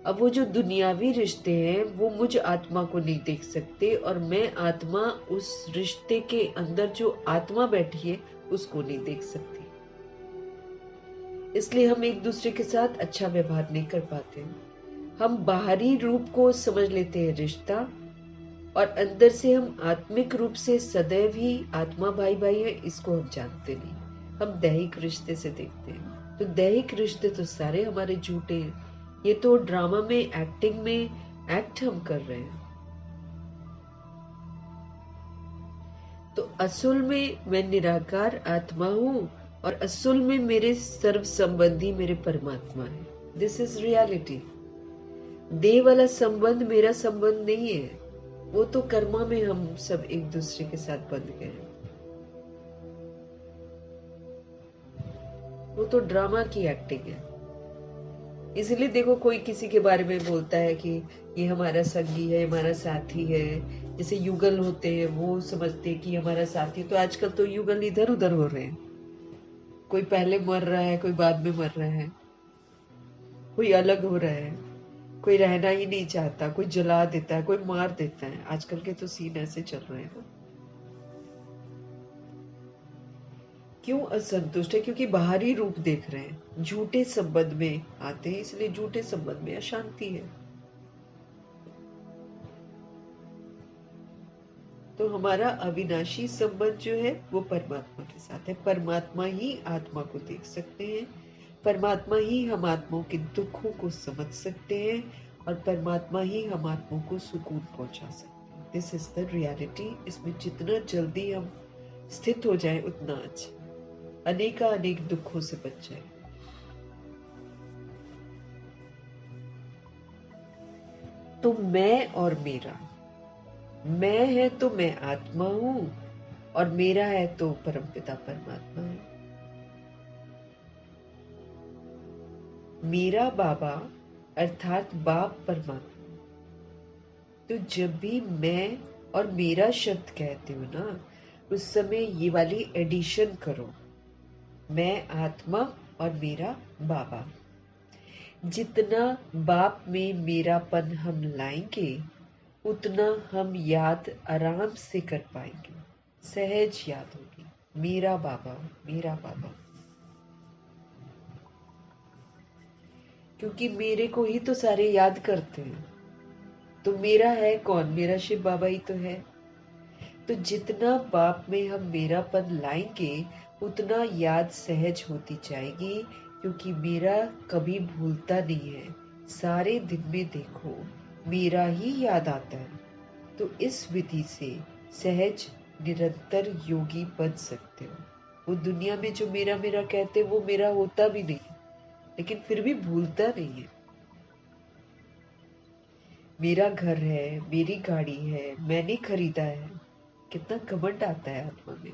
A: अब वो जो दुनियावी रिश्ते हैं वो मुझ आत्मा को नहीं देख सकते, और मैं आत्मा उस रिश्ते के अंदर जो आत्मा बैठी है उसको नहीं देख सकती। इसलिए हम एक दूसरे के साथ अच्छा व्यवहार नहीं कर पाते। हम बाहरी रूप को समझ लेते हैं रिश्ता, और अंदर से हम आत्मिक रूप से सदैव ही आत्मा भाई भाई है इसको हम जानते नहीं। हम दैहिक रिश्ते से देखते हैं। तो दैहिक रिश्ते तो सारे हमारे झूठे हैं। ये तो ड्रामा में, एक्टिंग में एक्ट हम कर रहे हैं। तो असल में मैं निराकार आत्मा हूं और असल में मेरे सर्व संबंधी मेरे परमात्मा है। This is reality. देह वाला संबंध मेरा संबंध नहीं है। वो तो कर्मा में हम सब एक दूसरे के साथ बंध गए। वो तो ड्रामा की एक्टिंग है। इसलिए देखो कोई किसी के बारे में बोलता है कि ये हमारा संगी है, हमारा साथी है। जैसे युगल होते हैं वो समझते हैं कि हमारा साथी। तो आजकल तो युगल इधर उधर हो रहे हैं। कोई पहले मर रहा है, कोई बाद में मर रहा है, कोई अलग हो रहा है, कोई रहना ही नहीं चाहता, कोई जला देता है, कोई मार देता है। आजकल के तो सीन ऐसे चल रहे हैं ना। क्यों असंतुष्ट है? क्योंकि बाहरी रूप देख रहे हैं, झूठे संबंध में आते हैं, इसलिए झूठे संबंध में अशांति है। तो हमारा अविनाशी संबंध जो है वो परमात्मा के साथ है। परमात्मा ही आत्मा को देख सकते हैं। परमात्मा ही हम आत्माओं के दुखों को समझ सकते हैं और परमात्मा ही हम आत्मा को सुकून पहुंचा सकते हैं। This is the reality. इसमें जितना जल्दी हम स्थित हो जाए उतना अच्छा, अनेक दुखों से बच जाए। तो मैं और मेरा, मैं है तो मैं आत्मा हूं, और मेरा है तो परमपिता परमात्मा है। मेरा बाबा अर्थात बाप परमात्मा। तो जब भी मैं और मेरा शब्द कहते हो ना, उस समय ये वाली एडिशन करो, मैं आत्मा और मेरा बाबा। जितना बाप में मेरापन हम लाएंगे उतना हम याद आराम से कर पाएंगे, सहज याद होगी, मेरा बाबा मेरा बाबा। क्योंकि मेरे को ही तो सारे याद करते हैं, तो मेरा है कौन? मेरा शिव बाबा ही तो है। तो जितना बाप में हम मेरापन लाएंगे उतना याद सहज होती जाएगी, क्योंकि मेरा कभी भूलता नहीं है। सारे दिन में देखो मेरा ही याद आता है। तो इस विधि से सहज निरंतर योगी बन सकते हो। वो दुनिया में जो मेरा मेरा कहते वो मेरा होता भी नहीं, लेकिन फिर भी भूलता नहीं है। मेरा घर है, मेरी गाड़ी है, मैंने खरीदा है, कितना घमंड आता है आत्मा में।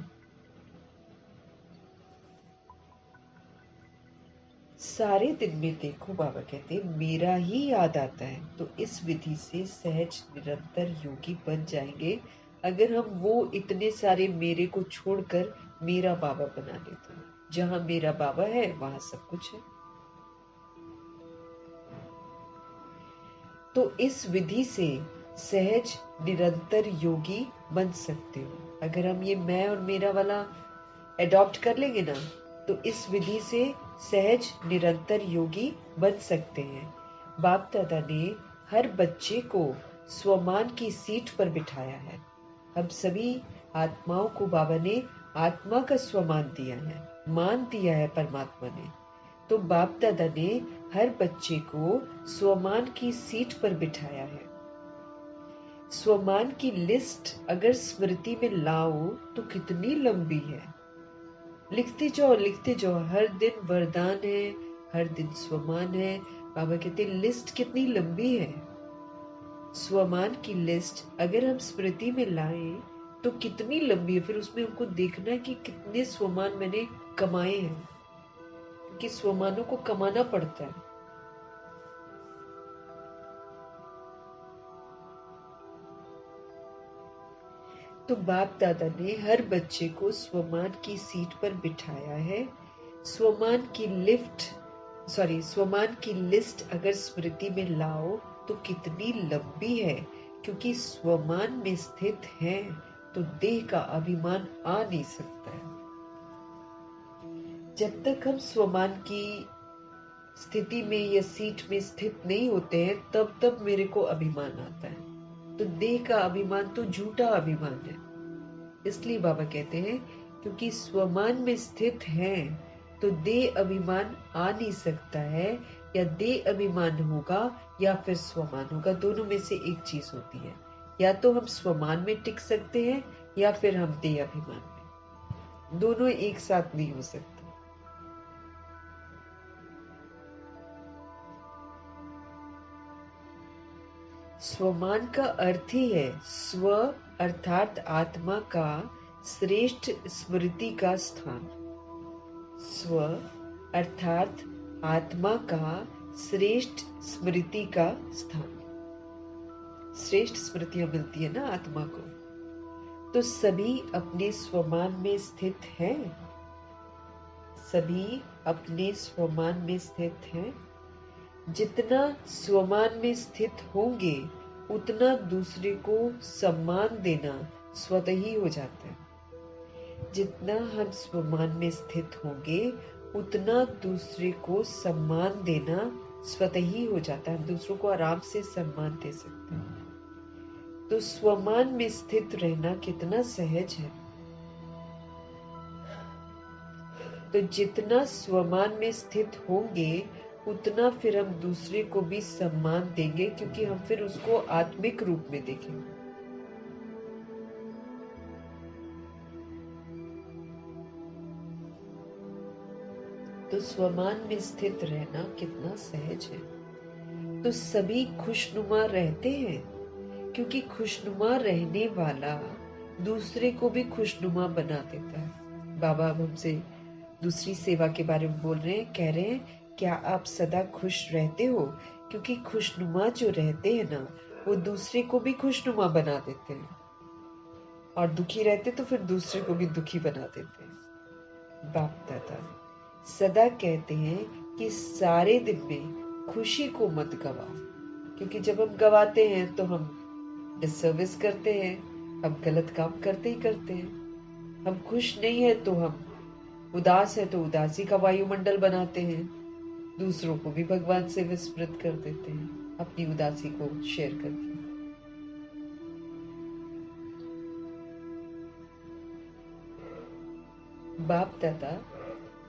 A: सारे दिन में देखो बाबा कहते हैं मेरा ही याद आता है। तो इस विधि से सहज निरंतर योगी बन जाएंगे, अगर हम वो इतने सारे मेरे को छोड़कर मेरा बाबा बना लेते हैं। जहां मेरा बाबा है वहां सब कुछ है। तो इस विधि से सहज निरंतर योगी बन सकते हो। अगर हम ये मैं और मेरा वाला अडॉप्ट कर लेंगे ना, तो इस विधि से सहज निरंतर योगी बन सकते हैं। बाप दादा ने हर बच्चे को स्वमान की सीट पर बिठाया है। हम सभी आत्माओं को बाबा ने आत्मा का स्वमान दिया है, मान दिया है परमात्मा ने। तो बाप दादा ने हर बच्चे को स्वमान की सीट पर बिठाया है। स्वमान की लिस्ट अगर स्मृति में लाओ तो कितनी लंबी है। लिखते जाओ, हर दिन वरदान है, हर दिन स्वमान है। बाबा कहते लिस्ट कितनी लंबी है। स्वमान की लिस्ट अगर हम स्मृति में लाएं तो कितनी लंबी है। फिर उसमें हमको देखना है कि कितने स्वमान मैंने कमाए हैं, क्योंकि स्वमानों को कमाना पड़ता है। तो बाप दादा ने हर बच्चे को स्वमान की सीट पर बिठाया है। स्वमान की स्वमान की लिस्ट अगर स्मृति में लाओ तो कितनी लंबी है, क्योंकि स्वमान में स्थित है तो देह का अभिमान आ नहीं सकता है। जब तक हम स्वमान की स्थिति में या सीट में स्थित नहीं होते हैं तब मेरे को अभिमान आता है। तो देह का अभिमान तो झूठा अभिमान है। इसलिए बाबा कहते हैं क्योंकि स्वमान में स्थित है तो देह अभिमान आ नहीं सकता है। या देह अभिमान होगा या फिर स्वमान होगा, दोनों में से एक चीज होती है। या तो हम स्वमान में टिक सकते हैं या फिर हम देह अभिमान में। दोनों एक साथ नहीं हो सकते। स्वमान का अर्थ ही है स्व अर्थात आत्मा का श्रेष्ठ स्मृति का स्थान। स्व अर्थात आत्मा का श्रेष्ठ स्मृति का स्थान। श्रेष्ठ स्मृतियां मिलती है ना आत्मा को। तो सभी अपने स्वमान में स्थित हैं। सभी अपने स्वमान में स्थित हैं। जितना स्वमान में स्थित होंगे उतना दूसरे को सम्मान देना स्वतः ही हो जाता है। जितना हम स्वमान में स्थित होंगे उतना दूसरे को सम्मान देना स्वतः ही हो जाता है। हम दूसरों को आराम से सम्मान दे सकते हैं। तो स्वमान में स्थित रहना कितना सहज है। तो जितना स्वमान में स्थित होंगे उतना फिर हम दूसरे को भी सम्मान देंगे, क्योंकि हम फिर उसको आत्मिक रूप में देखेंगे। तो स्वमान में स्थित रहना कितना सहज है। तो सभी खुशनुमा रहते हैं, क्योंकि खुशनुमा रहने वाला दूसरे को भी खुशनुमा बना देता है। बाबा अब हमसे दूसरी सेवा के बारे में बोल रहे हैं, कह रहे हैं क्या आप सदा खुश रहते हो, क्योंकि खुशनुमा जो रहते हैं ना, वो दूसरे को भी खुशनुमा बना देते हैं, और दुखी रहते तो फिर दूसरे को भी दुखी बना देते हैं। बाप दादा सदा कहते हैं कि सारे दिन में खुशी को मत गवाओ, क्योंकि जब हम गवाते हैं तो हम डिसर्विस करते हैं, हम गलत काम करते ही करते हैं। हम खुश नहीं है तो हम उदास है तो उदासी का वायुमंडल बनाते हैं, दूसरों को भी भगवान से विस्मृत कर देते हैं अपनी उदासी को शेयर करके। बाप दादा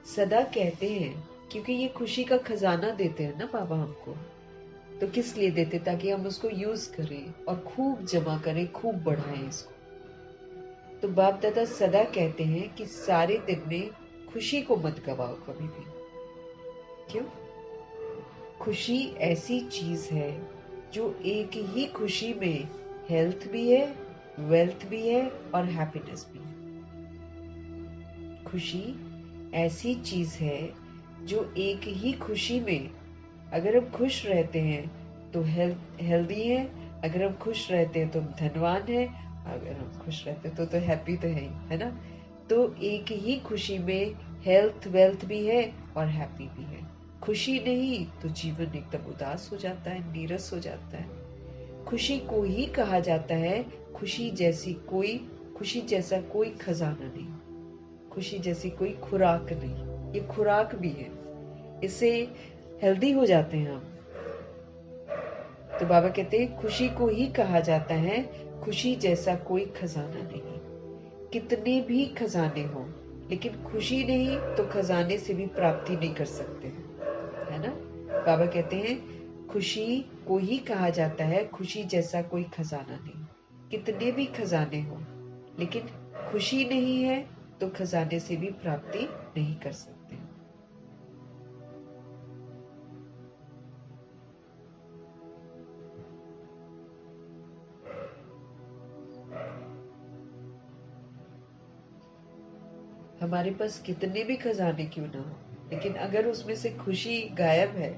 A: सदा कहते हैं, क्योंकि ये खुशी का खजाना देते हैं ना बाबा हमको, तो किस लिए देते? ताकि हम उसको यूज करें और खूब जमा करें, खूब बढ़ाएं इसको। तो बाप दादा सदा कहते हैं कि सारे दिन में खुशी को मत गवाओ कभी भी। क्यों? खुशी ऐसी चीज है जो एक ही खुशी में हेल्थ भी है, वेल्थ भी है और हैप्पीनेस भी है। खुशी ऐसी चीज है जो एक ही खुशी में, अगर हम खुश रहते हैं तो हेल्दी है, अगर हम खुश रहते हैं तो हम धनवान है, अगर हम खुश रहते हैं तो हैप्पी तो है ना। तो एक ही खुशी में हेल्थ वेल्थ भी है और हैप्पी भी है। खुशी नहीं तो जीवन एकदम उदास हो जाता है, नीरस हो जाता है। खुशी को ही कहा जाता है खुशी जैसा कोई खजाना नहीं, खुशी जैसी कोई खुराक नहीं। ये खुराक भी है, इससे हेल्दी हो जाते हैं हम। तो बाबा कहते हैं खुशी को ही कहा जाता है खुशी जैसा कोई खजाना नहीं। कितने भी खजाने हो, लेकिन खुशी नहीं तो खजाने से भी प्राप्ति नहीं कर सकते, है ना। बाबा कहते हैं खुशी को ही कहा जाता है खुशी जैसा कोई खजाना नहीं। कितने भी खजाने हो, लेकिन खुशी नहीं है तो खजाने से भी प्राप्ति नहीं कर सकते। हमारे पास कितने भी खजाने क्यों ना हो, लेकिन अगर उसमें से खुशी गायब है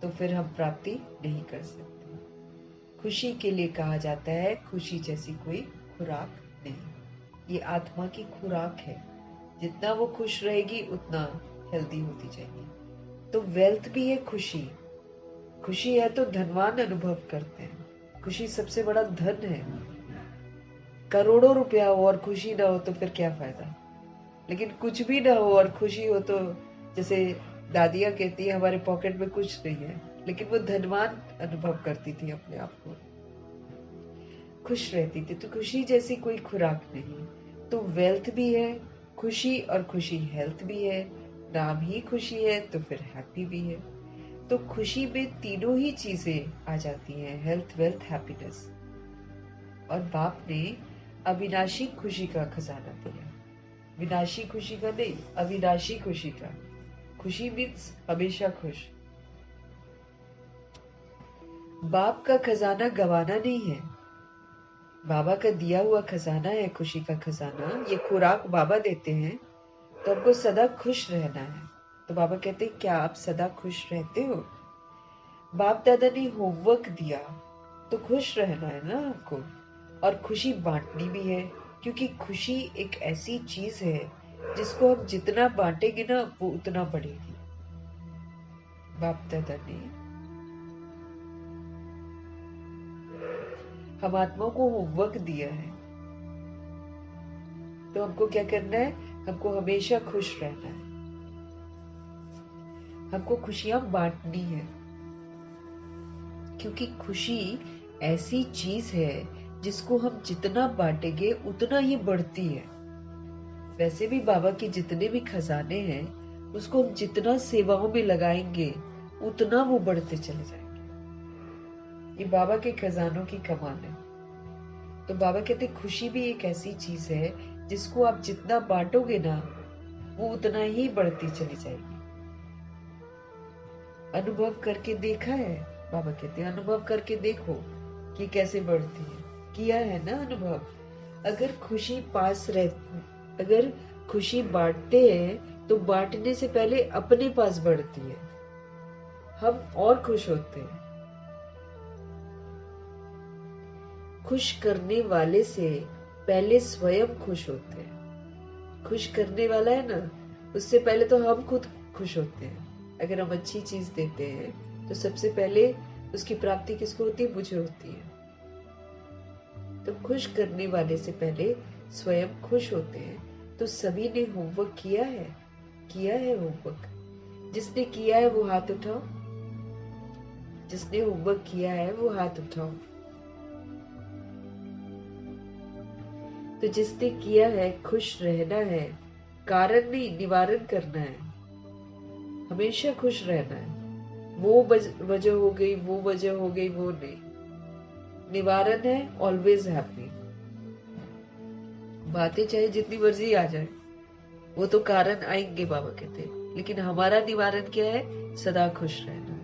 A: तो फिर हम प्राप्ति नहीं कर सकते। खुशी के लिए कहा जाता है खुशी जैसी कोई खुराक नहीं। ये आत्मा की खुराक है, जितना वो खुश रहेगी उतना हेल्दी होती जाएगी। तो वेल्थ भी है खुशी। खुशी है तो धनवान अनुभव करते हैं। खुशी सबसे बड़ा धन है। करोड़ों रुपया हो और खुशी ना हो तो फिर क्या फायदा। लेकिन कुछ भी ना हो और खुशी हो तो, जैसे दादियां कहती है हमारे पॉकेट में कुछ नहीं है, लेकिन वो धनवान अनुभव करती थी अपने आप को, खुश रहती थी। तो खुशी जैसी कोई खुराक नहीं। तो वेल्थ भी है खुशी, और खुशी हेल्थ भी है। नाम ही खुशी है तो फिर हैप्पी भी है। तो खुशी में तीनों ही चीजें आ जाती हैं, हेल्थ वेल्थ हैप्पीनेस। और बाप ने अविनाशी खुशी का खजाना दिया, विनाशी खुशी का नहीं, अविनाशी खुशी का। खुशी मीन्स हमेशा खुश। बाप का खजाना गवाना नहीं है, बाबा का दिया हुआ खजाना है खुशी का खजाना। ये खुराक बाबा देते हैं तो हमको सदा खुश रहना है। तो बाबा कहते हैं क्या आप सदा खुश रहते हो? बाप दादा ने होमवर्क दिया तो खुश रहना है ना आपको, और खुशी बांटनी भी है, क्योंकि खुशी एक ऐसी चीज है जिसको हम जितना बांटेंगे ना वो उतना बढ़ेगी। बाप दादा ने हम आत्माओं को होमवर्क दिया है, तो हमको क्या करना है? हमको हमेशा खुश रहना है, हमको खुशियां बांटनी है, क्योंकि खुशी ऐसी चीज है जिसको हम जितना बांटेंगे उतना ही बढ़ती है। वैसे भी बाबा के जितने भी खजाने हैं उसको हम जितना सेवाओं में लगाएंगे उतना वो बढ़ते चले जाएंगे। ये बाबा के खजानों की कमाल है। तो बाबा कहते खुशी भी एक ऐसी चीज है जिसको आप जितना बांटोगे ना वो उतना ही बढ़ती चली जाएगी। अनुभव करके देखा है? बाबा कहते हैं अनुभव करके देखो कि कैसे बढ़ती है। किया है ना अनुभव? अगर खुशी अगर खुशी बांटते हैं तो बांटने से पहले अपने पास बढ़ती है, हम और खुश होते हैं। खुश करने वाले से पहले स्वयं खुश होते हैं। खुश करने वाला है ना, उससे पहले तो हम खुद खुश होते हैं। अगर हम अच्छी चीज देते हैं तो सबसे पहले उसकी प्राप्ति किसको होती है? मुझे होती है। तो खुश करने वाले से पहले स्वयं खुश होते हैं। तो सभी ने होमवर्क किया है? किया है होमवर्क? जिसने किया है वो हाथ उठाओ। जिसने होमवर्क किया है वो हाथ उठाओ। तो जिसने किया है खुश रहना है, कारण नहीं निवारण करना है। हमेशा खुश रहना है। वो वजह हो गई, वो वजह हो गई, वो नहीं। निवारण है ऑलवेज हैप्पी। बातें चाहे जितनी मर्जी आ जाए, वो तो कारण आएंगे बाबा कहते हैं, लेकिन हमारा निवारण क्या है? सदा खुश रहना है।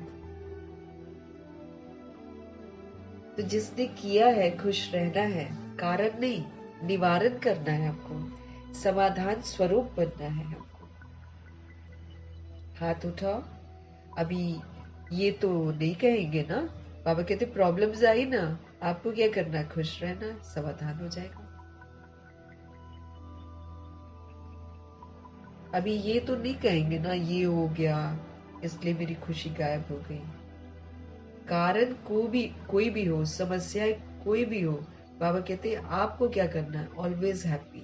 A: तो जिसने किया है खुश रहना है, कारण नहीं निवारण करना है। हमको समाधान स्वरूप बनना है। हमको हाथ उठाओ। अभी ये तो नहीं कहेंगे ना, बाबा कहते प्रॉब्लम्स आई ना, आपको क्या करना है? खुश रहना, समाधान हो जाएगा। अभी ये तो नहीं कहेंगे ना ये हो गया इसलिए मेरी खुशी गायब हो गई। कारण कोई भी हो, समस्या कोई भी हो, बाबा कहते हैं आपको क्या करना है? Always happy.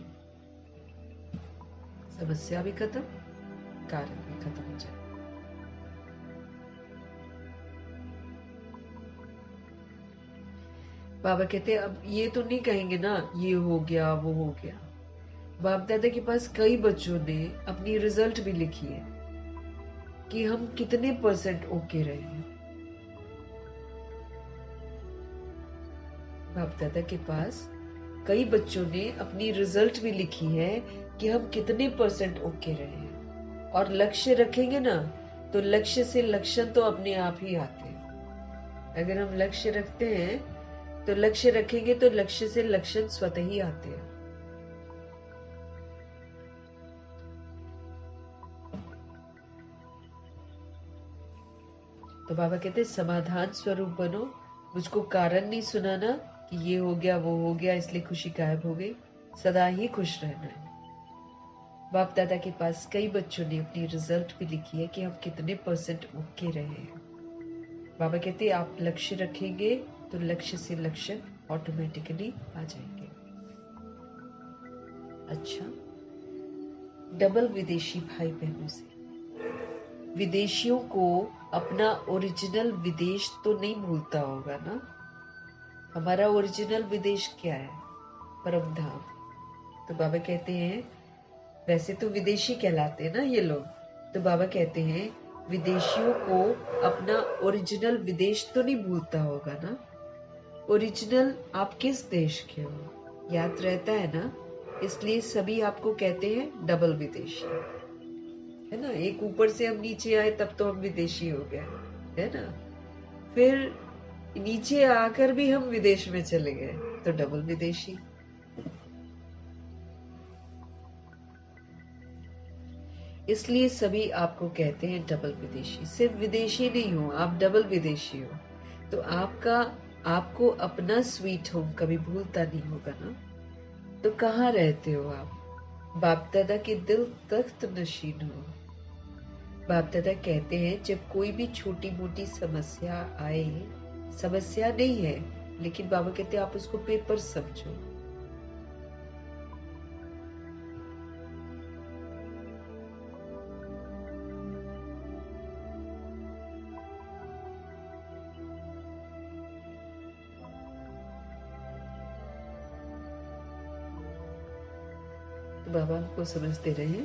A: समस्या भी खत्म, कारण भी खत्म हो जाए। बाबा कहते हैं अब ये तो नहीं कहेंगे ना ये हो गया वो हो गया। बाप दादा के पास कई बच्चों ने अपनी रिजल्ट भी लिखी है कि हम कितने परसेंट ओके रहे हैं। बाप दादा के पास कई बच्चों ने अपनी रिजल्ट भी लिखी है कि हम कितने परसेंट ओके रहे हैं। और लक्ष्य रखेंगे ना तो लक्ष्य से लक्षण तो अपने आप ही आते हैं। अगर हम लक्ष्य रखते हैं तो लक्ष्य रखेंगे तो लक्ष्य से लक्षण स्वतः ही आते हैं। तो बाबा कहते हैं समाधान स्वरूप बनो। मुझको कारण नहीं सुनाना कि ये हो गया वो हो गया इसलिए खुशी गायब हो गई। सदा ही खुश रहना है। बाप दादा के पास कई बच्चों ने अपनी रिजल्ट भी लिखी है कि हम कितने परसेंट ओके रहे हैं। बाबा कहते हैं आप लक्ष्य रखेंगे तो लक्ष्य से लक्ष्य ऑटोमेटिकली आ जाएंगे। अच्छा, डबल विदेशी भाई बहनों से, विदेशियों को अपना ओरिजिनल विदेश तो नहीं भूलता होगा ना? हमारा ओरिजिनल विदेश क्या है? परम धाम। तो बाबा कहते हैं वैसे तो विदेशी कहलाते हैं ना ये लोग, तो बाबा कहते हैं विदेशियों को अपना ओरिजिनल विदेश तो नहीं भूलता होगा ना? ओरिजिनल आप किस देश के हो याद रहता है ना, इसलिए सभी आपको कहते हैं डबल विदेशी, है ना? एक ऊपर से हम नीचे आए तब तो हम विदेशी हो गए, है ना? फिर नीचे आकर भी हम विदेश में चले गए तो डबल विदेशी। इसलिए सभी आपको कहते हैं डबल विदेशी। सिर्फ विदेशी नहीं हो, आप डबल विदेशी हो। तो आपको अपना स्वीट होम कभी भूलता नहीं होगा ना? तो कहाँ रहते हो आप? बाप दादा के दिल तख्त नशीन हो। बाप दादा कहते हैं जब कोई भी छोटी मोटी समस्या आए, समस्या नहीं है लेकिन बाबा कहते हैं आप उसको पेपर समझो। तो बाबा हमको समझते रहे।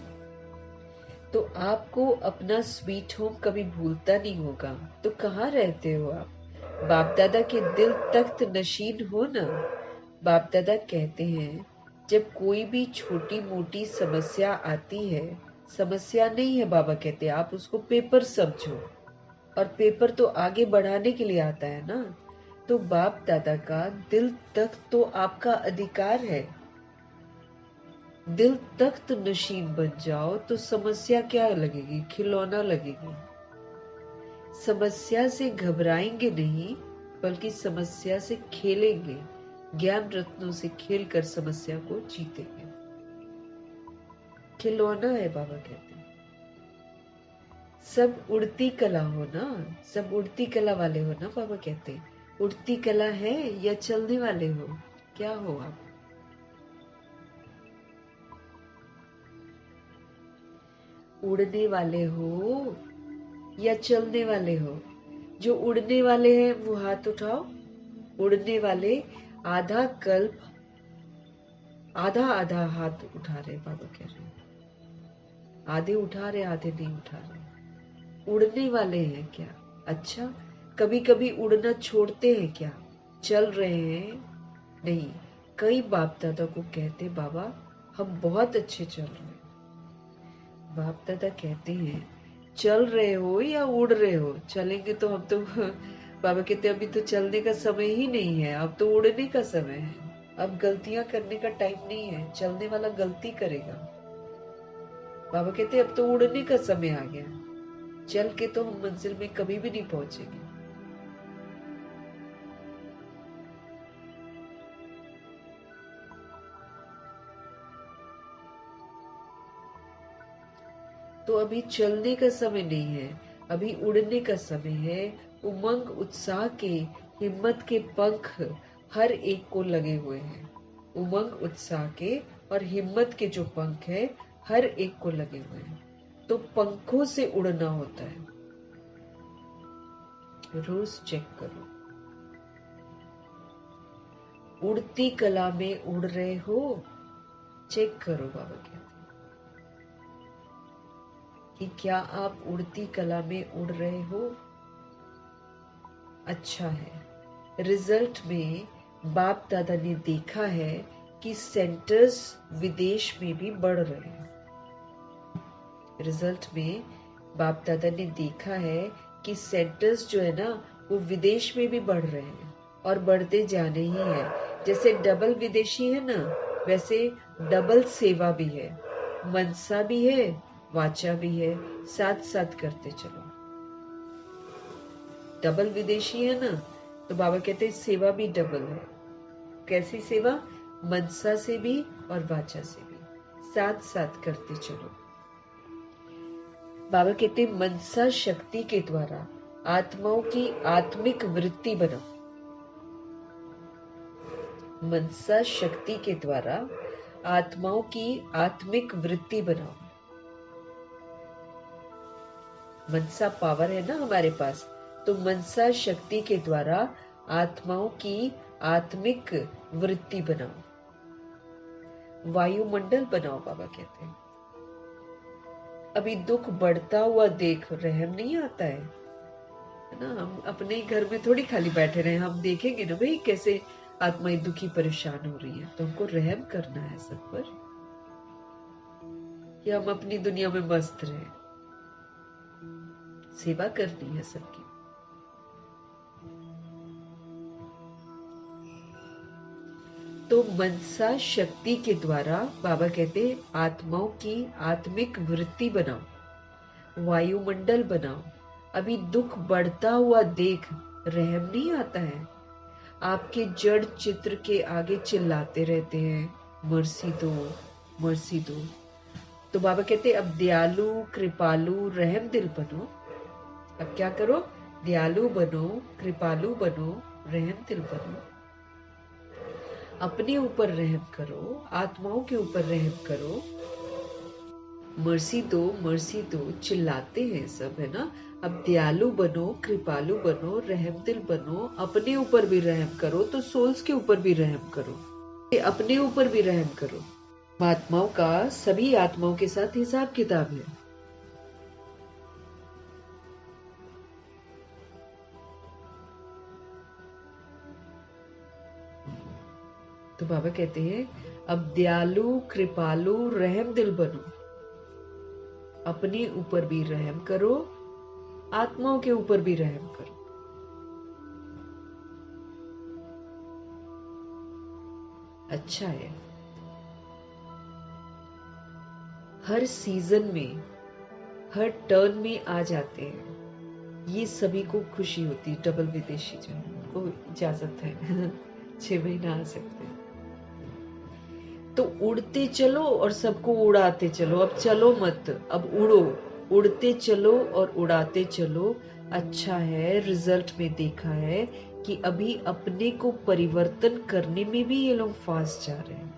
A: तो आपको अपना स्वीट होम कभी भूलता नहीं होगा। तो कहाँ रहते हो आप? बाप दादा के दिल तख्त नशीन हो ना। बाप दादा कहते हैं जब कोई भी छोटी मोटी समस्या आती है, समस्या नहीं है, बाबा कहते हैं आप उसको पेपर समझो, और पेपर तो आगे बढ़ाने के लिए आता है ना। तो बाप दादा का दिल तख्त तो आपका अधिकार है। दिल तख्त नशीन बन जाओ तो समस्या क्या लगेगी? खिलौना लगेगी। समस्या से घबराएंगे नहीं, बल्कि समस्या से खेलेंगे। ज्ञान रत्नों से खेलकर समस्या को जीतेंगे। खिलौना है, बाबा कहते हैं। सब उड़ती कला हो ना, सब उड़ती कला वाले हो ना, बाबा कहते हैं। उड़ती कला है या चलने वाले हो? क्या हो आप? उड़ने वाले हो या चलने वाले हो? जो उड़ने वाले हैं वो हाथ उठाओ। उड़ने वाले आधा कल्प, आधा आधा हाथ उठा रहे, बाबा कह रहे हैं। आधे उठा रहे, आधे नहीं उठा रहे। उड़ने वाले हैं क्या? अच्छा, कभी कभी उड़ना छोड़ते हैं क्या? चल रहे हैं? नहीं। कई बाप दादा को कहते बाबा हम बहुत अच्छे चल रहे हैं। बाप दादा कहते हैं चल रहे हो या उड़ रहे हो? चलेंगे तो हम तो बाबा कहते अभी तो चलने का समय ही नहीं है, अब तो उड़ने का समय है। अब गलतियां करने का टाइम नहीं है, चलने वाला गलती करेगा। बाबा कहते अब तो उड़ने का समय आ गया, चल के तो हम मंजिल में कभी भी नहीं पहुंचेंगे। तो अभी चलने का समय नहीं है, अभी उड़ने का समय है। उमंग उत्साह के, हिम्मत के पंख हर एक को लगे हुए हैं। उमंग उत्साह के और हिम्मत के जो पंख है हर एक को लगे हुए हैं। तो पंखों से उड़ना होता है। रोज चेक करो, उड़ती कला में उड़ रहे हो? चेक करो, बाबा कहते कि क्या आप उड़ती कला में उड़ रहे हो? अच्छा है। रिजल्ट में बाप दादा ने देखा है कि सेंटर्स विदेश में भी बढ़ रहे हैं। रिजल्ट में बाप दादा ने देखा है कि सेंटर्स जो है ना वो विदेश में भी बढ़ रहे हैं और बढ़ते जाने ही हैं। जैसे डबल विदेशी है ना, वैसे डबल सेवा भी है, मनसा भी है, वाचा भी है, साथ साथ करते चलो। डबल विदेशी है ना, तो बाबा कहते हैं सेवा भी डबल है। कैसी सेवा? मनसा से भी और वाचा से भी, साथ साथ करते चलो। बाबा कहते हैं मनसा शक्ति के द्वारा आत्माओं की आत्मिक वृत्ति बनाओ। मनसा शक्ति के द्वारा आत्माओं की आत्मिक वृत्ति बनाओ। मनसा पावर है ना हमारे पास, तो मनसा शक्ति के द्वारा आत्माओं की आत्मिक वृत्ति बनाओ। वायुमंडल बनाओ, बाबा कहते हैं। अभी दुख बढ़ता हुआ देख रहम नहीं आता है ना। हम अपने ही घर में थोड़ी खाली बैठे रहे, हम देखेंगे ना भाई कैसे आत्माएं दुखी परेशान हो रही है, तो हमको रहम करना है सब पर, कि हम अपनी दुनिया में मस्त रहे। सेवा करनी है सबकी। तो मनसा शक्ति के द्वारा बाबा कहते हैं आत्माओं की आत्मिक वृत्ति बनाओ, वायुमंडल बनाओ। अभी दुख बढ़ता हुआ देख रहम नहीं आता है। आपके जड़ चित्र के आगे चिल्लाते रहते हैं मर्सी दो, मर्सी दो। तो बाबा कहते अब दयालु, कृपालु, रहम दिल बनो। अब क्या करो? दयालु बनो, कृपालु बनो, रहम दिल बनो। अपने ऊपर रहम करो, आत्माओं के ऊपर रहम करो। मर्सी दो चिल्लाते हैं सब, है ना। अब दयालु बनो, कृपालु बनो, रहम दिल बनो। अपने ऊपर भी रहम करो तो सोल्स के ऊपर भी रहम करो, अपने ऊपर भी रहम करो। आत्माओं का सभी आत्माओं के साथ हिसाब किताब है। तो बाबा कहते हैं अब दयालु कृपालु रहम दिल बनो, अपने ऊपर भी रहम करो, आत्माओं के ऊपर भी रहम करो। अच्छा है, हर सीजन में हर टर्न में आ जाते हैं, ये सभी को खुशी होती है। डबल विदेशी जो है उनको इजाजत है 6 महीना आ सकते हैं। तो उड़ते चलो और सबको उड़ाते चलो। अब चलो मत, अब उड़ो, उड़ते चलो और उड़ाते चलो। अच्छा है, रिजल्ट में देखा है कि अभी अपने को परिवर्तन करने में भी ये लोग फास्ट जा रहे हैं,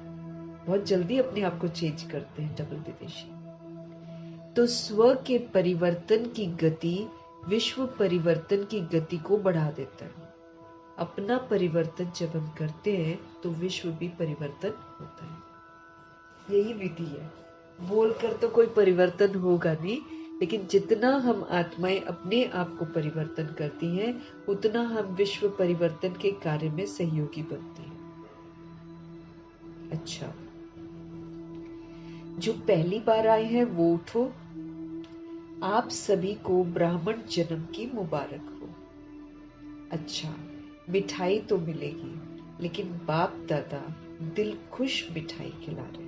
A: बहुत जल्दी अपने आप को चेंज करते हैं डबल विदेशी। तो स्व के परिवर्तन की गति विश्व परिवर्तन की गति को बढ़ा देता है। अपना परिवर्तन जब हम करते हैं तो विश्व भी परिवर्तन होता है। यही विधि है। बोलकर तो कोई परिवर्तन होगा नहीं, लेकिन जितना हम आत्माएं अपने आप को परिवर्तन करती हैं, उतना हम विश्व परिवर्तन के कार्य में सहयोगी बनते हैं। अच्छा, जो पहली बार आए हैं वो उठो। आप सभी को ब्राह्मण जन्म की मुबारक हो। अच्छा, मिठाई तो मिलेगी, लेकिन बाप दादा दिल खुश मिठाई खिला रहे हैं।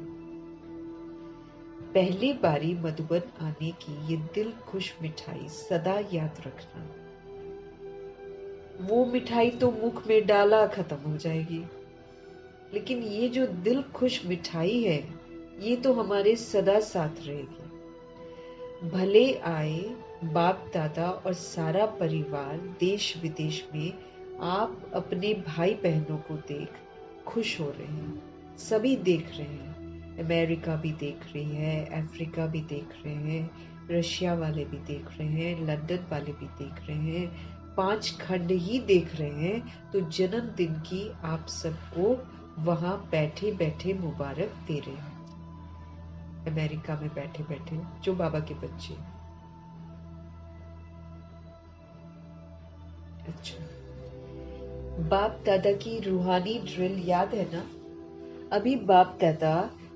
A: पहली बारी मधुबन आने की ये दिल खुश मिठाई सदा याद रखना। वो मिठाई तो मुख में डाला खत्म हो जाएगी, लेकिन ये जो दिल खुश मिठाई है, ये तो हमारे सदा साथ रहेगी। भले आए बाप दादा और सारा परिवार देश विदेश में, आप अपने भाई बहनों को देख खुश हो रहे हैं। सभी देख रहे हैं, अमेरिका भी देख रही है, अफ्रीका भी देख रहे हैं, रशिया वाले भी देख रहे हैं, लंदन वाले भी देख रहे हैं, 5 खंड ही देख रहे हैं। तो जन्मदिन की आप सबको वहां बैठे बैठे मुबारक दे रहे हैं। अमेरिका में बैठे बैठे जो बाबा के बच्चे। अच्छा, बाप दादा की रूहानी ड्रिल याद है ना? अभी बाप दादा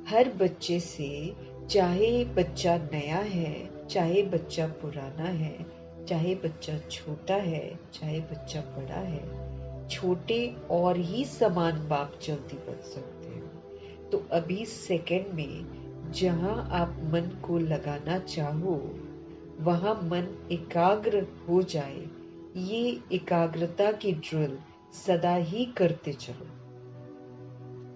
A: हर बच्चे से, चाहे बच्चा नया है, चाहे बच्चा पुराना है, चाहे बच्चा छोटा है, चाहे बच्चा बड़ा है, छोटे और ही समान बाप जल्दी बन सकते हैं। तो अभी सेकंड में जहां आप मन को लगाना चाहो, वहां मन एकाग्र हो जाए। ये एकाग्रता की ड्रिल सदा ही करते चलो।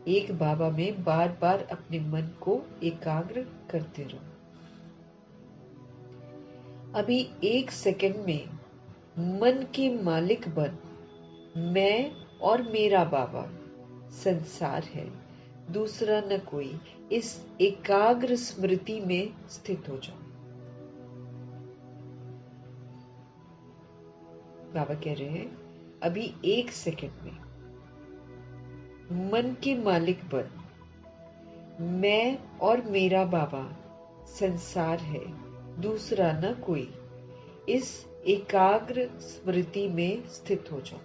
A: एक बाबा में बार बार अपने मन को एकाग्र करते रहो। अभी 1 सेकंड में मन के मालिक बन, मैं और मेरा बाबा संसार है, दूसरा न कोई। इस एकाग्र स्मृति में स्थित हो जाओ। बाबा कह रहे हैं अभी 1 सेकंड में मन के मालिक बन, मैं और मेरा बाबा संसार है, दूसरा न कोई। इस एकाग्र स्मृति में स्थित हो जाओ।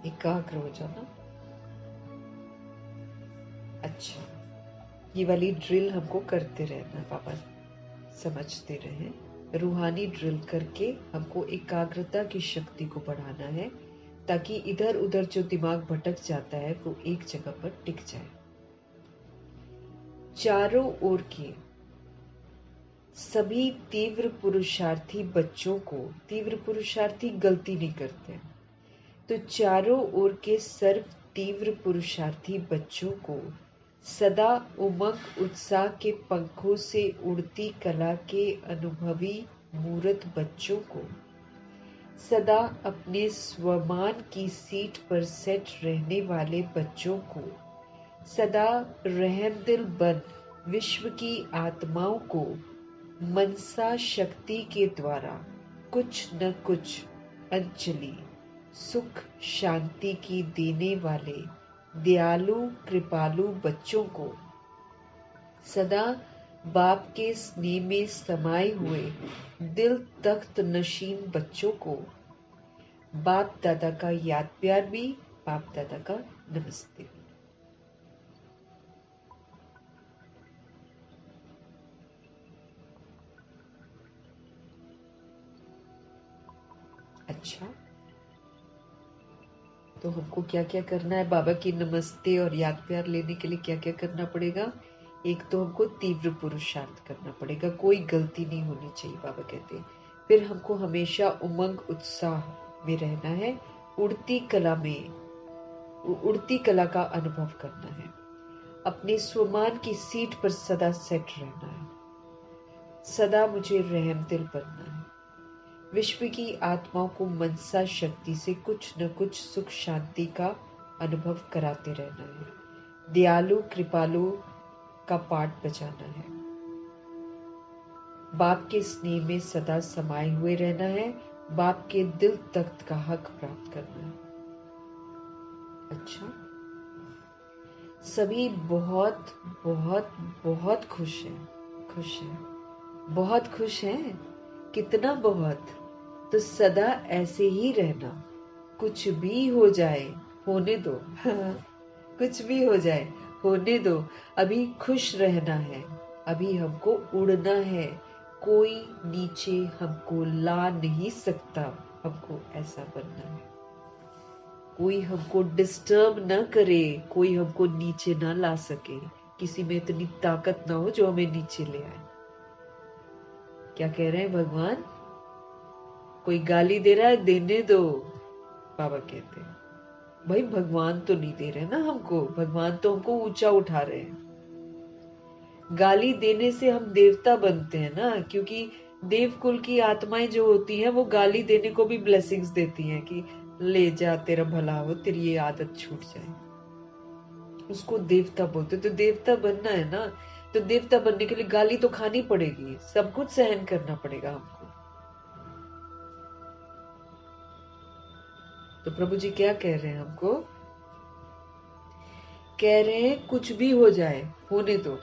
A: एकाग्र हो जाना। अच्छा, ये वाली ड्रिल हमको करते रहना, बाबा समझते रहे। रूहानी ड्रिल करके हमको एकाग्रता की शक्ति को बढ़ाना है, ताकि इधर उधर जो दिमाग भटक जाता है वो एक जगह पर टिक जाए। चारों ओर के सभी तीव्र पुरुषार्थी बच्चों को, तीव्र पुरुषार्थी गलती नहीं करते, तो चारों ओर के सर्व तीव्र पुरुषार्थी बच्चों को सदा उमंग उत्साह के पंखों से उड़ती कला के अनुभवी मूर्त बच्चों को, सदा अपने स्वमान की सीट पर सेट रहने वाले बच्चों को, सदा रहमदिल बन विश्व की आत्माओं को मनसा शक्ति के द्वारा कुछ न कुछ अंजलि सुख शांति की देने वाले दयालु कृपालु बच्चों को, सदा बाप के स्नेह में समाये हुए दिल तख्त नशीन बच्चों को, बाप दादा का याद प्यार भी, बाप दादा का नमस्ते भी। अच्छा, तो हमको क्या क्या करना है? बाबा की नमस्ते और याद प्यार लेने के लिए क्या क्या करना पड़ेगा? एक तो हमको तीव्र पुरुषार्थ करना पड़ेगा, कोई गलती नहीं होनी चाहिए, बाबा कहते हैं। फिर हमको हमेशा उमंग उत्साह में रहना है, उड़ती कला में, उड़ती कला का अनुभव करना है, अपने स्वमान की सीट पर सदा सेट रहना है, सदा मुझे रहम दिल बनना है, विश्व की आत्माओं को मनसा शक्ति से कुछ न कुछ सुख शांति का अनुभव कराते रहना है, दयालु कृपालु का पाठ बजाना है, बाप के स्नेह में सदा समाये हुए रहना है, बाप के दिल तख्त का हक प्राप्त करना है। अच्छा, सभी बहुत बहुत बहुत खुश हैं, खुश हैं, बहुत खुश हैं। कितना बहुत? तो सदा ऐसे ही रहना, कुछ भी हो जाए होने दो कुछ भी हो जाए होने दो, अभी खुश रहना है, अभी हमको उड़ना है, कोई नीचे हमको ला नहीं सकता, हमको ऐसा बनना है। कोई हमको डिस्टर्ब न करे, कोई हमको नीचे ना ला सके, किसी में इतनी ताकत ना हो जो हमें नीचे ले आए। क्या कह रहे हैं भगवान? कोई गाली दे रहा है, देने दो, बाबा कहते हैं। भाई भगवान तो नहीं दे रहे ना हमको, भगवान तो हमको ऊंचा उठा रहे हैं। गाली देने से हम देवता बनते हैं ना, क्योंकि देव कुल की आत्माएं जो होती हैं वो गाली देने को भी ब्लेसिंग्स देती हैं कि ले जा, तेरा भला हो, तेरी ये आदत छूट जाए। उसको देवता बोलते। तो देवता बनना है ना, तो देवता बनने के लिए गाली तो खानी पड़ेगी, सब कुछ सहन करना पड़ेगा हमको। तो प्रभु जी क्या कह रहे हैं हमको? कह रहे हैं कुछ भी हो जाए होने दो,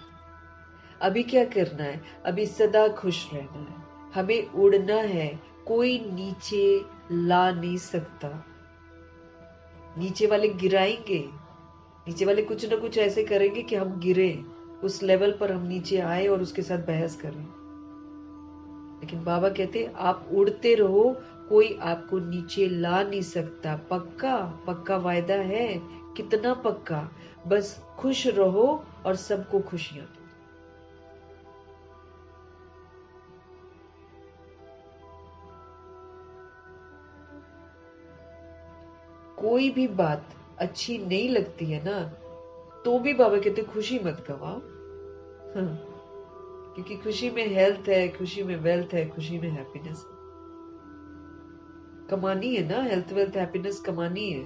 A: अभी क्या करना है? अभी सदा खुश रहना है, हमें उड़ना है, कोई नीचे ला नहीं सकता। नीचे वाले गिराएंगे, नीचे वाले कुछ ना कुछ ऐसे करेंगे कि हम गिरे, उस लेवल पर हम नीचे आए और उसके साथ बहस करें। लेकिन बाबा कहते आप उड़ते रहो, कोई आपको नीचे ला नहीं सकता। पक्का पक्का वायदा है। कितना पक्का? बस खुश रहो और सबको खुशियां दो। कोई भी बात अच्छी नहीं लगती है ना, तो भी बाबा कहते खुशी मत गवाओ। हाँ, क्योंकि खुशी में हेल्थ है, खुशी में वेल्थ है, खुशी में हैप्पीनेस कमानी है ना, हेल्थ वेल्थ हैप्पीनेस कमानी है।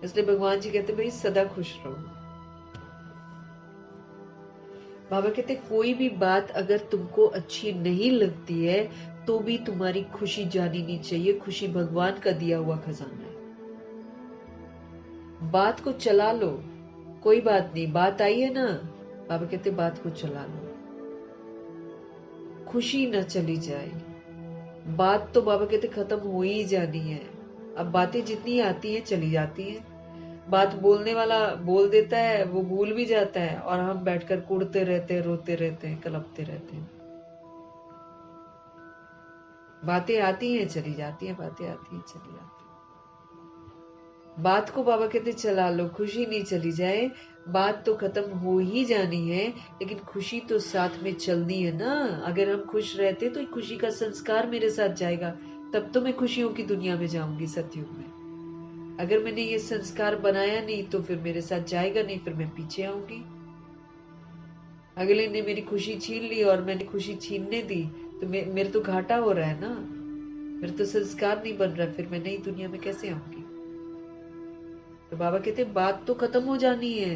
A: इसलिए भगवान जी कहते भाई सदा खुश रहो। बाबा कहते कोई भी बात अगर तुमको अच्छी नहीं लगती है तो भी तुम्हारी खुशी जानी नहीं चाहिए। खुशी भगवान का दिया हुआ खजाना है। बात को चला लो, कोई बात नहीं, बात आई है ना, बाबा कहते बात को चला लो, खुशी न चली जाए। बात तो बाबा कहते खत्म हो ही जानी है। अब बातें जितनी आती हैं चली जाती हैं। बात बोलने वाला बोल देता है, वो भूल भी जाता है, और हम बैठकर कुड़ते रहते हैं, रोते रहते हैं, कलपते रहते हैं। बातें आती हैं चली जाती हैं, बातें आती हैं चली जाती हैं। बात को बाबा कहते चला लो, खुशी नहीं चली जाए। बात तो खत्म हो ही जानी है, लेकिन खुशी तो साथ में चलनी है ना। अगर हम खुश रहते तो खुशी का संस्कार मेरे साथ जाएगा, तब तो मैं खुशियों की दुनिया में जाऊंगी सतयुग में। अगर मैंने ये संस्कार बनाया नहीं तो फिर मेरे साथ जाएगा नहीं, फिर मैं पीछे आऊंगी। अगले ने मेरी खुशी छीन ली और मैंने खुशी छीनने दी, तो मेरे तो घाटा हो रहा है ना, मेरे तो संस्कार नहीं बन रहा, फिर मैं नई दुनिया में कैसे आऊंगी? तो बाबा कहते बात तो खत्म हो जानी है,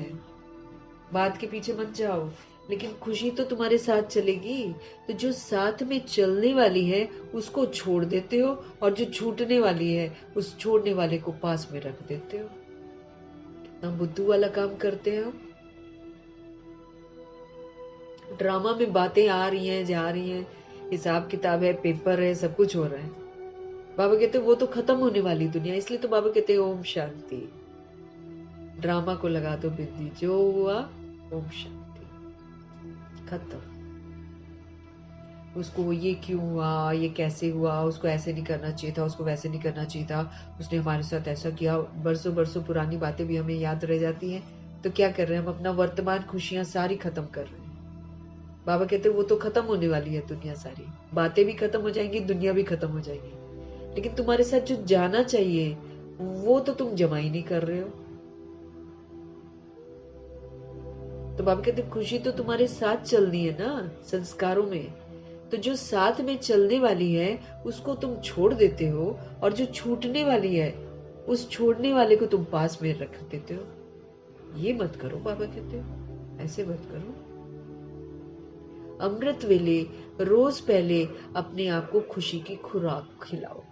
A: बात के पीछे मत जाओ, लेकिन खुशी तो तुम्हारे साथ चलेगी। तो जो साथ में चलने वाली है उसको छोड़ देते हो, और जो छूटने वाली है उस छोड़ने वाले को पास में रख देते हो। कितना बुद्धू वाला काम करते हो। ड्रामा में बातें आ रही हैं, जा रही हैं, हिसाब किताब है, पेपर है, सब कुछ हो रहा है। बाबा कहते वो तो खत्म होने वाली दुनिया, इसलिए तो बाबा कहते ओम शांति। ड्रामा को लगा दो बिंदी, जो हुआ ओम शांति, खत्म। उसको ये क्यों हुआ, ये कैसे हुआ, उसको ऐसे नहीं करना चाहिए था, उसको वैसे नहीं करना चाहिए था, उसने हमारे साथ ऐसा किया, बरसों बरसों पुरानी बातें भी हमें याद रह जाती हैं। तो क्या कर रहे हैं हम, अपना वर्तमान खुशियां सारी खत्म कर रहे हैं। बाबा कहते वो तो खत्म होने वाली है दुनिया सारी, बातें भी खत्म हो जाएंगी, दुनिया भी खत्म हो जाएगी, लेकिन तुम्हारे साथ जो जाना चाहिए वो तो तुम जमा ही नहीं कर रहे हो। तो बाबा कहते खुशी तो तुम्हारे साथ चलनी है ना संस्कारों में, तो जो साथ में चलने वाली है उसको तुम छोड़ देते हो, और जो छूटने वाली है उस छोड़ने वाले को तुम पास में रख देते हो। ये मत करो, बाबा कहते हो ऐसे मत करो। अमृत वेले रोज पहले अपने आप को खुशी की खुराक खिलाओ।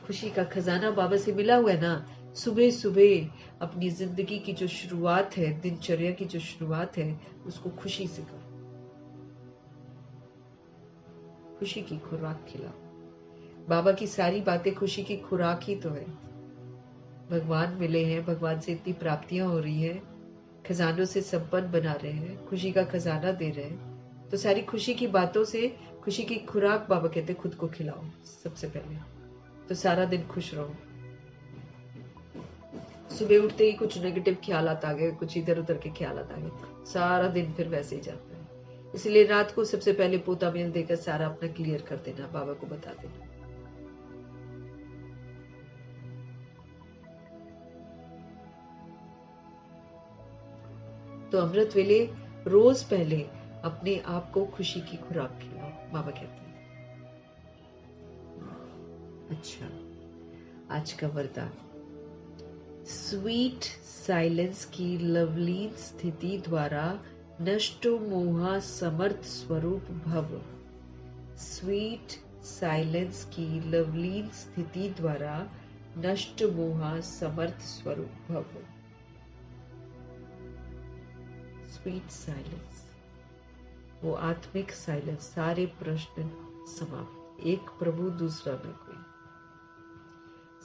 A: खुशी का खजाना बाबा से मिला हुआ है ना। सुबह सुबह अपनी जिंदगी की जो शुरुआत है, दिनचर्या की जो शुरुआत है, उसको खुशी से करो, खुशी की खुराक खिलाओ। बाबा की सारी बातें खुशी की खुराक ही तो है। भगवान मिले हैं, भगवान से इतनी प्राप्तियां हो रही है, खजानों से संपन्न बना रहे हैं, खुशी का खजाना दे रहे हैं, तो सारी खुशी की बातों से खुशी की खुराक बाबा कहते खुद को खिलाओ सबसे पहले, तो सारा दिन खुश रहो। सुबह उठते ही कुछ नेगेटिव ख्यालात आ गए, कुछ इधर उधर के ख्यालात आ गए, सारा दिन फिर वैसे ही जाता है। इसलिए रात को सबसे पहले पोता मेल देकर सारा अपना क्लियर कर देना, बाबा को बता देना। तो अमृत वेले रोज पहले अपने आप को खुशी की खुराक खिलाओ, बाबा कहते हैं। अच्छा, आज का वरदान, स्वीट साइलेंस की लवलीन स्थिति द्वारा नष्टो मोहा समर्थ स्वरूप भव। स्वीट साइलेंस की लवलीन स्थिति द्वारा नष्ट मोहा समर्थ स्वरूप भव। स्वीट साइलेंस, वो आत्मिक साइलेंस, सारे प्रश्न समाप्त, एक प्रभु दूसरा न कोई,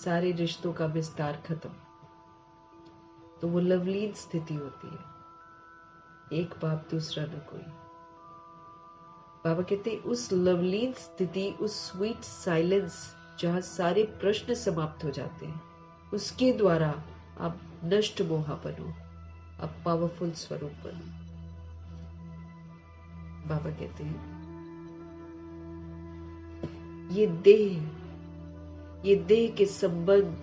A: सारे रिश्तों का विस्तार खत्म, तो वो लवलीन स्थिति होती है, एक बाप दूसरा न कोई। बाबा कहते उस लवलीन स्थिति, उस स्वीट साइलेंस जहां सारे प्रश्न समाप्त हो जाते हैं, उसके द्वारा आप नष्ट मोहा बनो, आप पावरफुल स्वरूप बनो। बाबा कहते हैं ये देह के संबंध,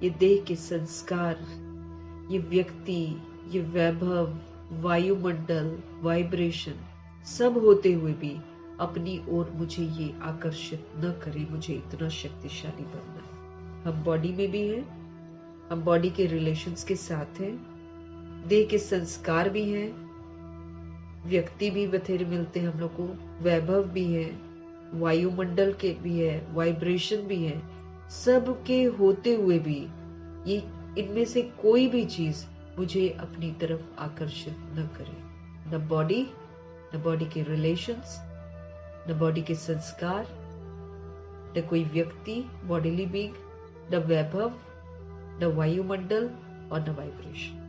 A: ये देह के संस्कार, ये व्यक्ति, ये वैभव, वायुमंडल, वाइब्रेशन सब होते हुए भी अपनी ओर मुझे ये आकर्षित न करे, मुझे इतना शक्तिशाली बनना है। हम बॉडी में भी हैं, हम बॉडी के रिलेशंस के साथ हैं, देह के संस्कार भी हैं, व्यक्ति भी बथेरे मिलते हैं हम लोग को, वैभव भी है, वायुमंडल के भी है, वाइब्रेशन भी है, सब के होते हुए भी ये इनमें से कोई भी चीज मुझे अपनी तरफ आकर्षित न करे। न बॉडी, न बॉडी के रिलेशंस, न बॉडी के संस्कार, न कोई व्यक्ति बॉडीली बीइंग, न वैभव, न वायुमंडल और न वाइब्रेशन।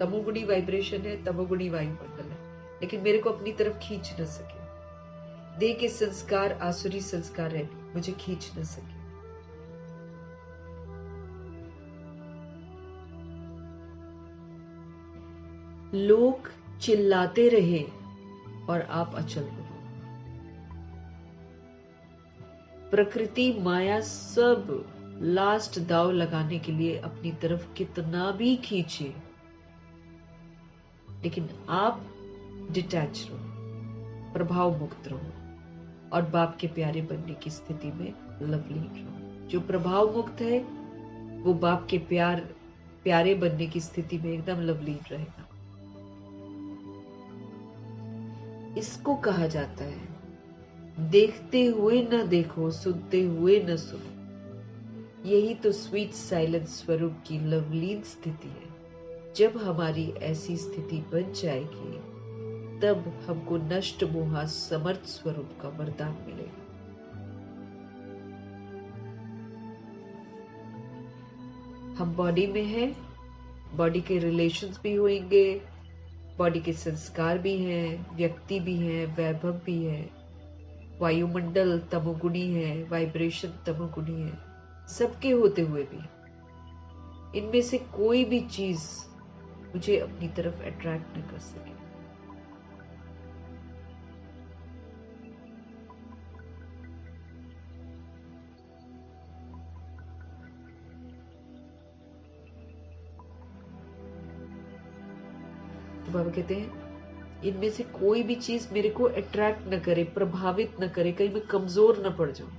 A: तमोगुणी वाइब्रेशन है, तमोगुणी वायुमंडल है, लेकिन मेरे को अपनी तरफ खींच न सके। देह के संस्कार आसुरी संस्कार है, मुझे खींच न सके। लोग चिल्लाते रहे और आप अचल बनो। प्रकृति माया सब लास्ट दाव लगाने के लिए अपनी तरफ कितना भी खींचे, लेकिन आप डिटैच रहो, प्रभाव मुक्त रहो और बाप के प्यारे बनने की स्थिति में लवलीन रहो। जो प्रभाव मुक्त है वो बाप के प्यारे बनने की स्थिति में एकदम लवलीन रहेगा। इसको कहा जाता है देखते हुए न देखो, सुनते हुए न सुनो। यही तो स्वीट साइलेंस स्वरूप की लवलीन स्थिति है। जब हमारी ऐसी स्थिति बन जाएगी तब हमको नष्ट मोहा समर्थ स्वरूप का वरदान मिलेगा। हम बॉडी में हैं, बॉडी के रिलेशंस भी होंगे, बॉडी के संस्कार भी हैं, व्यक्ति भी हैं, वैभव भी है, वायुमंडल तमोगुणी है, वाइब्रेशन तमोगुणी है, सबके होते हुए भी इनमें से कोई भी चीज मुझे अपनी तरफ अट्रैक्ट न कर सके। तो बाबा कहते हैं इनमें से कोई भी चीज मेरे को अट्रैक्ट न करे, प्रभावित न करे, कहीं मैं कमजोर न पड़ जाऊं।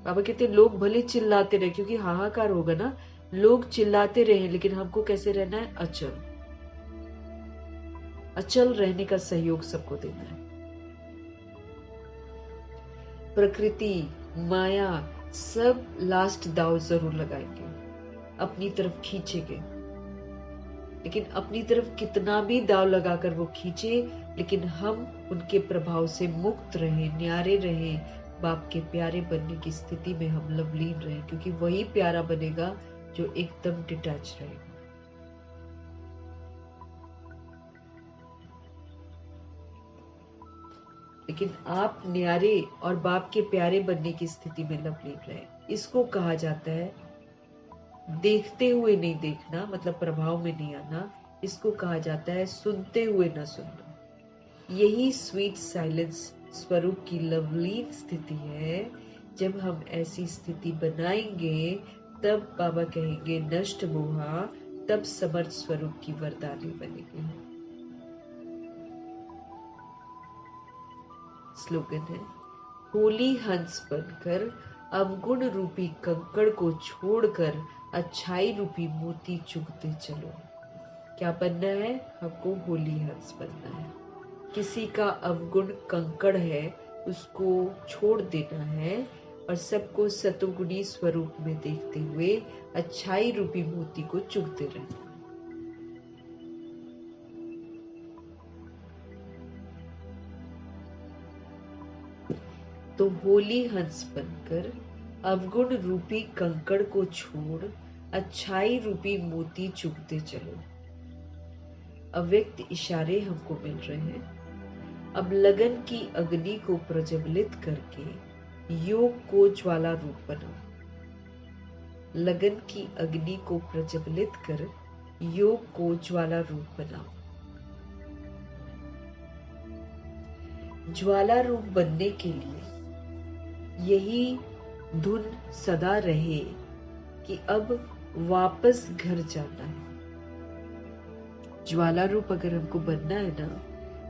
A: बाबा कहते हैं लोग भले चिल्लाते रहे, क्योंकि हाहाकार होगा ना, लोग चिल्लाते रहे, लेकिन हमको कैसे रहना है? अचल। अचल रहने का सहयोग सबको देना है। प्रकृति, माया सब लास्ट दाव जरूर लगाएंगे, अपनी तरफ खींचेंगे, लेकिन अपनी तरफ कितना भी दाव लगाकर वो खींचे, लेकिन हम उनके प्रभाव से मुक्त रहें, न्यारे रहें, बाप के प्यारे बनने की स्थिति में हम लवलीन रहें, क्योंकि वही प्यारा बनेगा जो एकदम डिटैच रहेगा। लेकिन आप न्यारे और बाप के प्यारे बनने की स्थिति में लवलीन रहे। इसको कहा जाता है देखते हुए नहीं देखना, मतलब प्रभाव में नहीं आना। इसको कहा जाता है सुनते हुए न सुनना। यही स्वीट साइलेंस स्वरूप की लवलीन स्थिति है। जब हम ऐसी स्थिति बनाएंगे तब बाबा कहेंगे नष्ट मोहा, तब समर्थ स्वरूप की वरदानी बनेगी। स्लोगन है, होली हंस बनकर अवगुण रूपी कंकड़ को छोड़कर अच्छाई रूपी मोती चुगते चलो। क्या बनना है? हमको होली हंस बनना है। किसी का अवगुण कंकड़ है उसको छोड़ देना है और सबको सतोगुणी स्वरूप में देखते हुए अच्छाई रूपी मोती को चुगते रहना। तो होली हंस बनकर अवगुण रूपी कंकड़ को छोड़ अच्छाई रूपी मोती चुगते चलो। अव्यक्त इशारे हमको मिल रहे हैं। अब लगन की अग्नि को प्रज्वलित करके योग को ज्वाला रूप बनाओ। लगन की अग्नि को प्रज्वलित कर योग को ज्वाला रूप बनाओ। ज्वाला रूप बनने के लिए यही धुन सदा रहे कि अब वापस घर जाना है। ज्वाला रूप अगर हमको बनना है ना,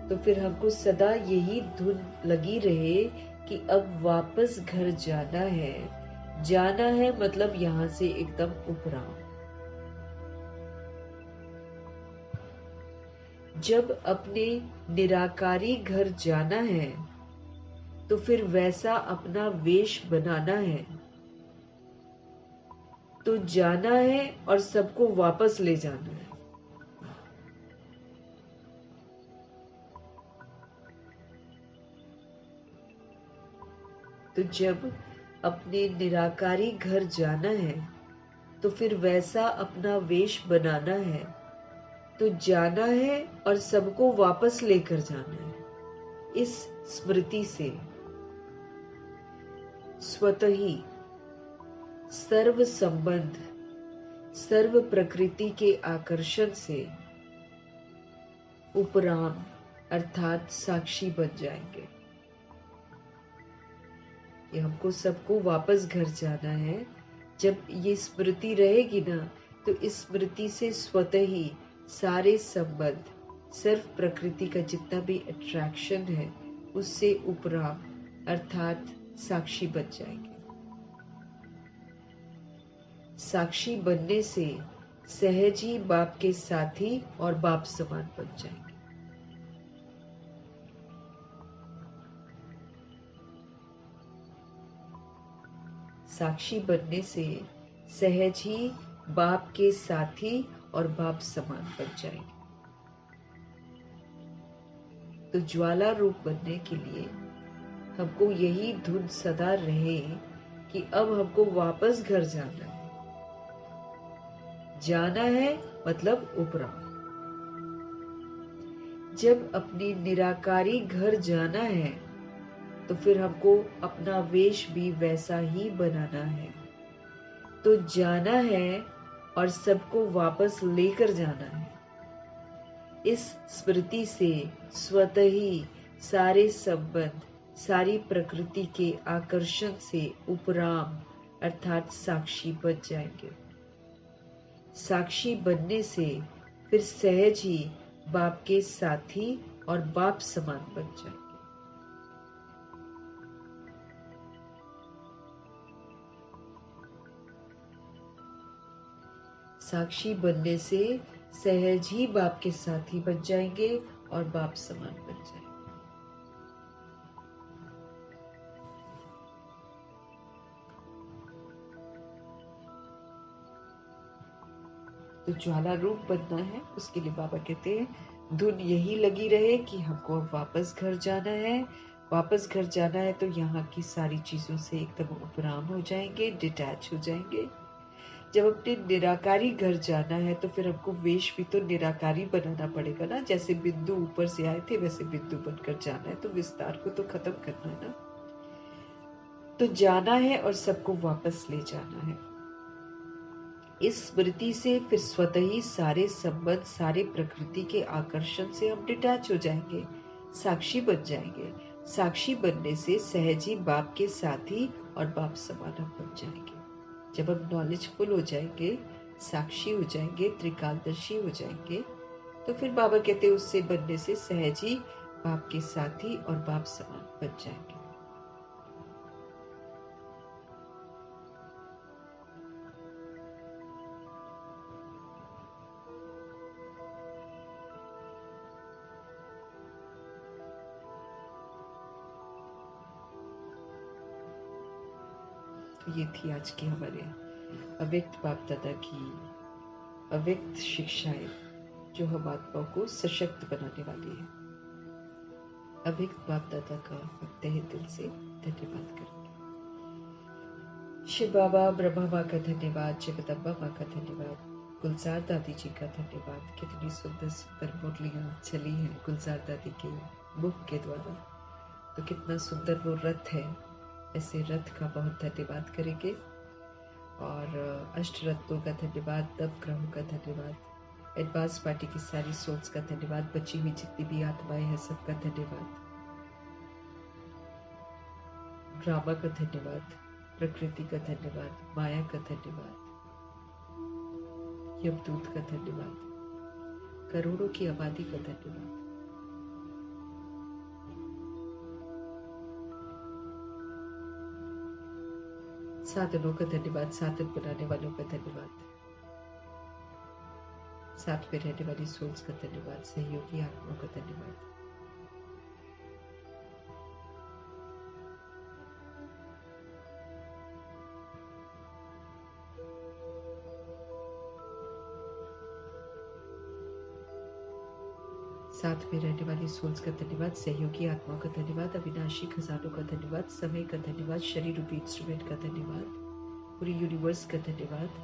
A: तो फिर हमको सदा यही धुन लगी रहे कि अब वापस घर जाना है। जाना है मतलब यहां से एकदम उपराम। जब अपने निराकारी घर जाना है तो फिर वैसा अपना वेश बनाना है। तो जाना है और सबको वापस ले जाना है। तो जब अपने निराकारी घर जाना है तो फिर वैसा अपना वेश बनाना है। तो जाना है और सबको वापस लेकर जाना है। इस स्मृति से स्वतः ही सर्व संबंध, सर्व प्रकृति के आकर्षण से उपराम अर्थात साक्षी बन जाएंगे। कि हमको सबको वापस घर जाना है। जब ये स्मृति रहेगी ना, तो इस स्मृति से स्वतः ही सारे संबंध, सर्व प्रकृति का जितना भी अट्रैक्शन है उससे उपराम अर्थात साक्षी बन जाएंगे। साक्षी बनने से सहज ही बाप के साथी और बाप समान बन जाएंगे। साक्षी बनने से सहज ही बाप के साथी और बाप समान बन जाएंगे। तो ज्वाला रूप बनने के लिए हमको यही धुन सदा रहे कि अब हमको वापस घर जाना है। जाना है मतलब उपराम। जब अपनी निराकारी घर जाना है तो फिर हमको अपना वेश भी वैसा ही बनाना है। तो जाना है और सबको वापस लेकर जाना है। इस स्मृति से स्वतः ही सारे संबंध, सारी प्रकृति के आकर्षण से उपराम अर्थात साक्षी बन जाएंगे। साक्षी बनने से फिर सहज ही बाप के साथी और बाप समान बन जाएंगे। साक्षी बनने से सहज ही बाप के साथी बन जाएंगे और बाप समान बन जाएंगे। तो ज्वाला रूप बनना है, उसके लिए बाबा कहते हैं धुन यही लगी रहे कि हमको अब वापस घर जाना है। वापस घर जाना है तो यहाँ की सारी चीजों से एकदम उपराम हो जाएंगे, डिटैच हो जाएंगे। जब अपने निराकारी घर जाना है तो फिर हमको वेश भी तो निराकारी बनाना पड़ेगा ना। जैसे बिंदु ऊपर से आए थे वैसे बिंदु बनकर जाना है, तो विस्तार को तो खत्म करना है ना। तो जाना है और सबको वापस ले जाना है। इस स्मृति से फिर स्वतः ही सारे संबंध, सारे प्रकृति के आकर्षण से हम डिटैच हो जाएंगे, साक्षी बन जाएंगे। साक्षी बनने से सहज ही बाप के साथी और बाप समान हम बन जाएंगे। जब हम नॉलेजफुल हो जाएंगे, साक्षी हो जाएंगे, त्रिकालदर्शी हो जाएंगे, तो फिर बाबा कहते हैं उससे बनने से सहज ही बाप के साथी और बाप समान बन जाएंगे। तो ये थी आज की हमारे अव्यक्त बाप दादा की अव्यक्त शिक्षाएं, जो हम आत्मा को सशक्त बनाने वाली है। अव्यक्त बाप दादा का हम तहे दिल से धन्यवाद करेंगे। शिव बाबा ब्रह्मा माँ का धन्यवाद, जगदम्बा माँ का धन्यवाद, गुलजार दादी जी का धन्यवाद। कितनी सुंदर सुंदर मुरलियां चली हैं गुलजार दादी के मुख के द्वारा। तो कितना सुंदर वो रथ है, ऐसे रथ का बहुत धन्यवाद करेंगे। और अष्ट रत्नों का धन्यवाद, नव ग्रहों का धन्यवाद, एडवांस पार्टी की सारी सोल्स का धन्यवाद, बची हुई जितनी भी आत्माएं हैं सबका धन्यवाद, ड्रामा का धन्यवाद, प्रकृति का धन्यवाद, माया का धन्यवाद, यमदूत का धन्यवाद, करोड़ों की आबादी का धन्यवाद। साधनों का धन्यवाद, साधन बनाने वालों का धन्यवाद, साथ में रहने वाली सोल्स का धन्यवाद, सहयोगी आत्माओं का धन्यवाद। साथ में रहने वाली सोल्स का धन्यवाद, सहयोगी आत्माओं का धन्यवाद, अविनाशी खजानों का धन्यवाद, समय का धन्यवाद, शरीर रूपी इंस्ट्रूमेंट का धन्यवाद, पूरी यूनिवर्स का धन्यवाद,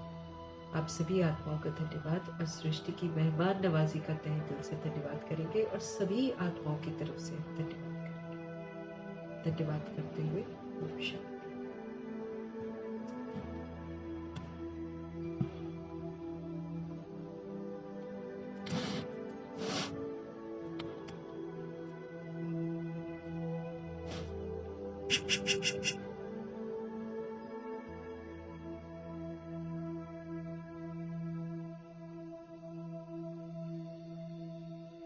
A: आप सभी आत्माओं का धन्यवाद और सृष्टि की मेहमान नवाजी का तहे दिल से धन्यवाद करेंगे और सभी आत्माओं की तरफ से धन्यवाद करेंगे। धन्यवाद करते हुए Om Shanti. Shh, shh, shh, shh, shh.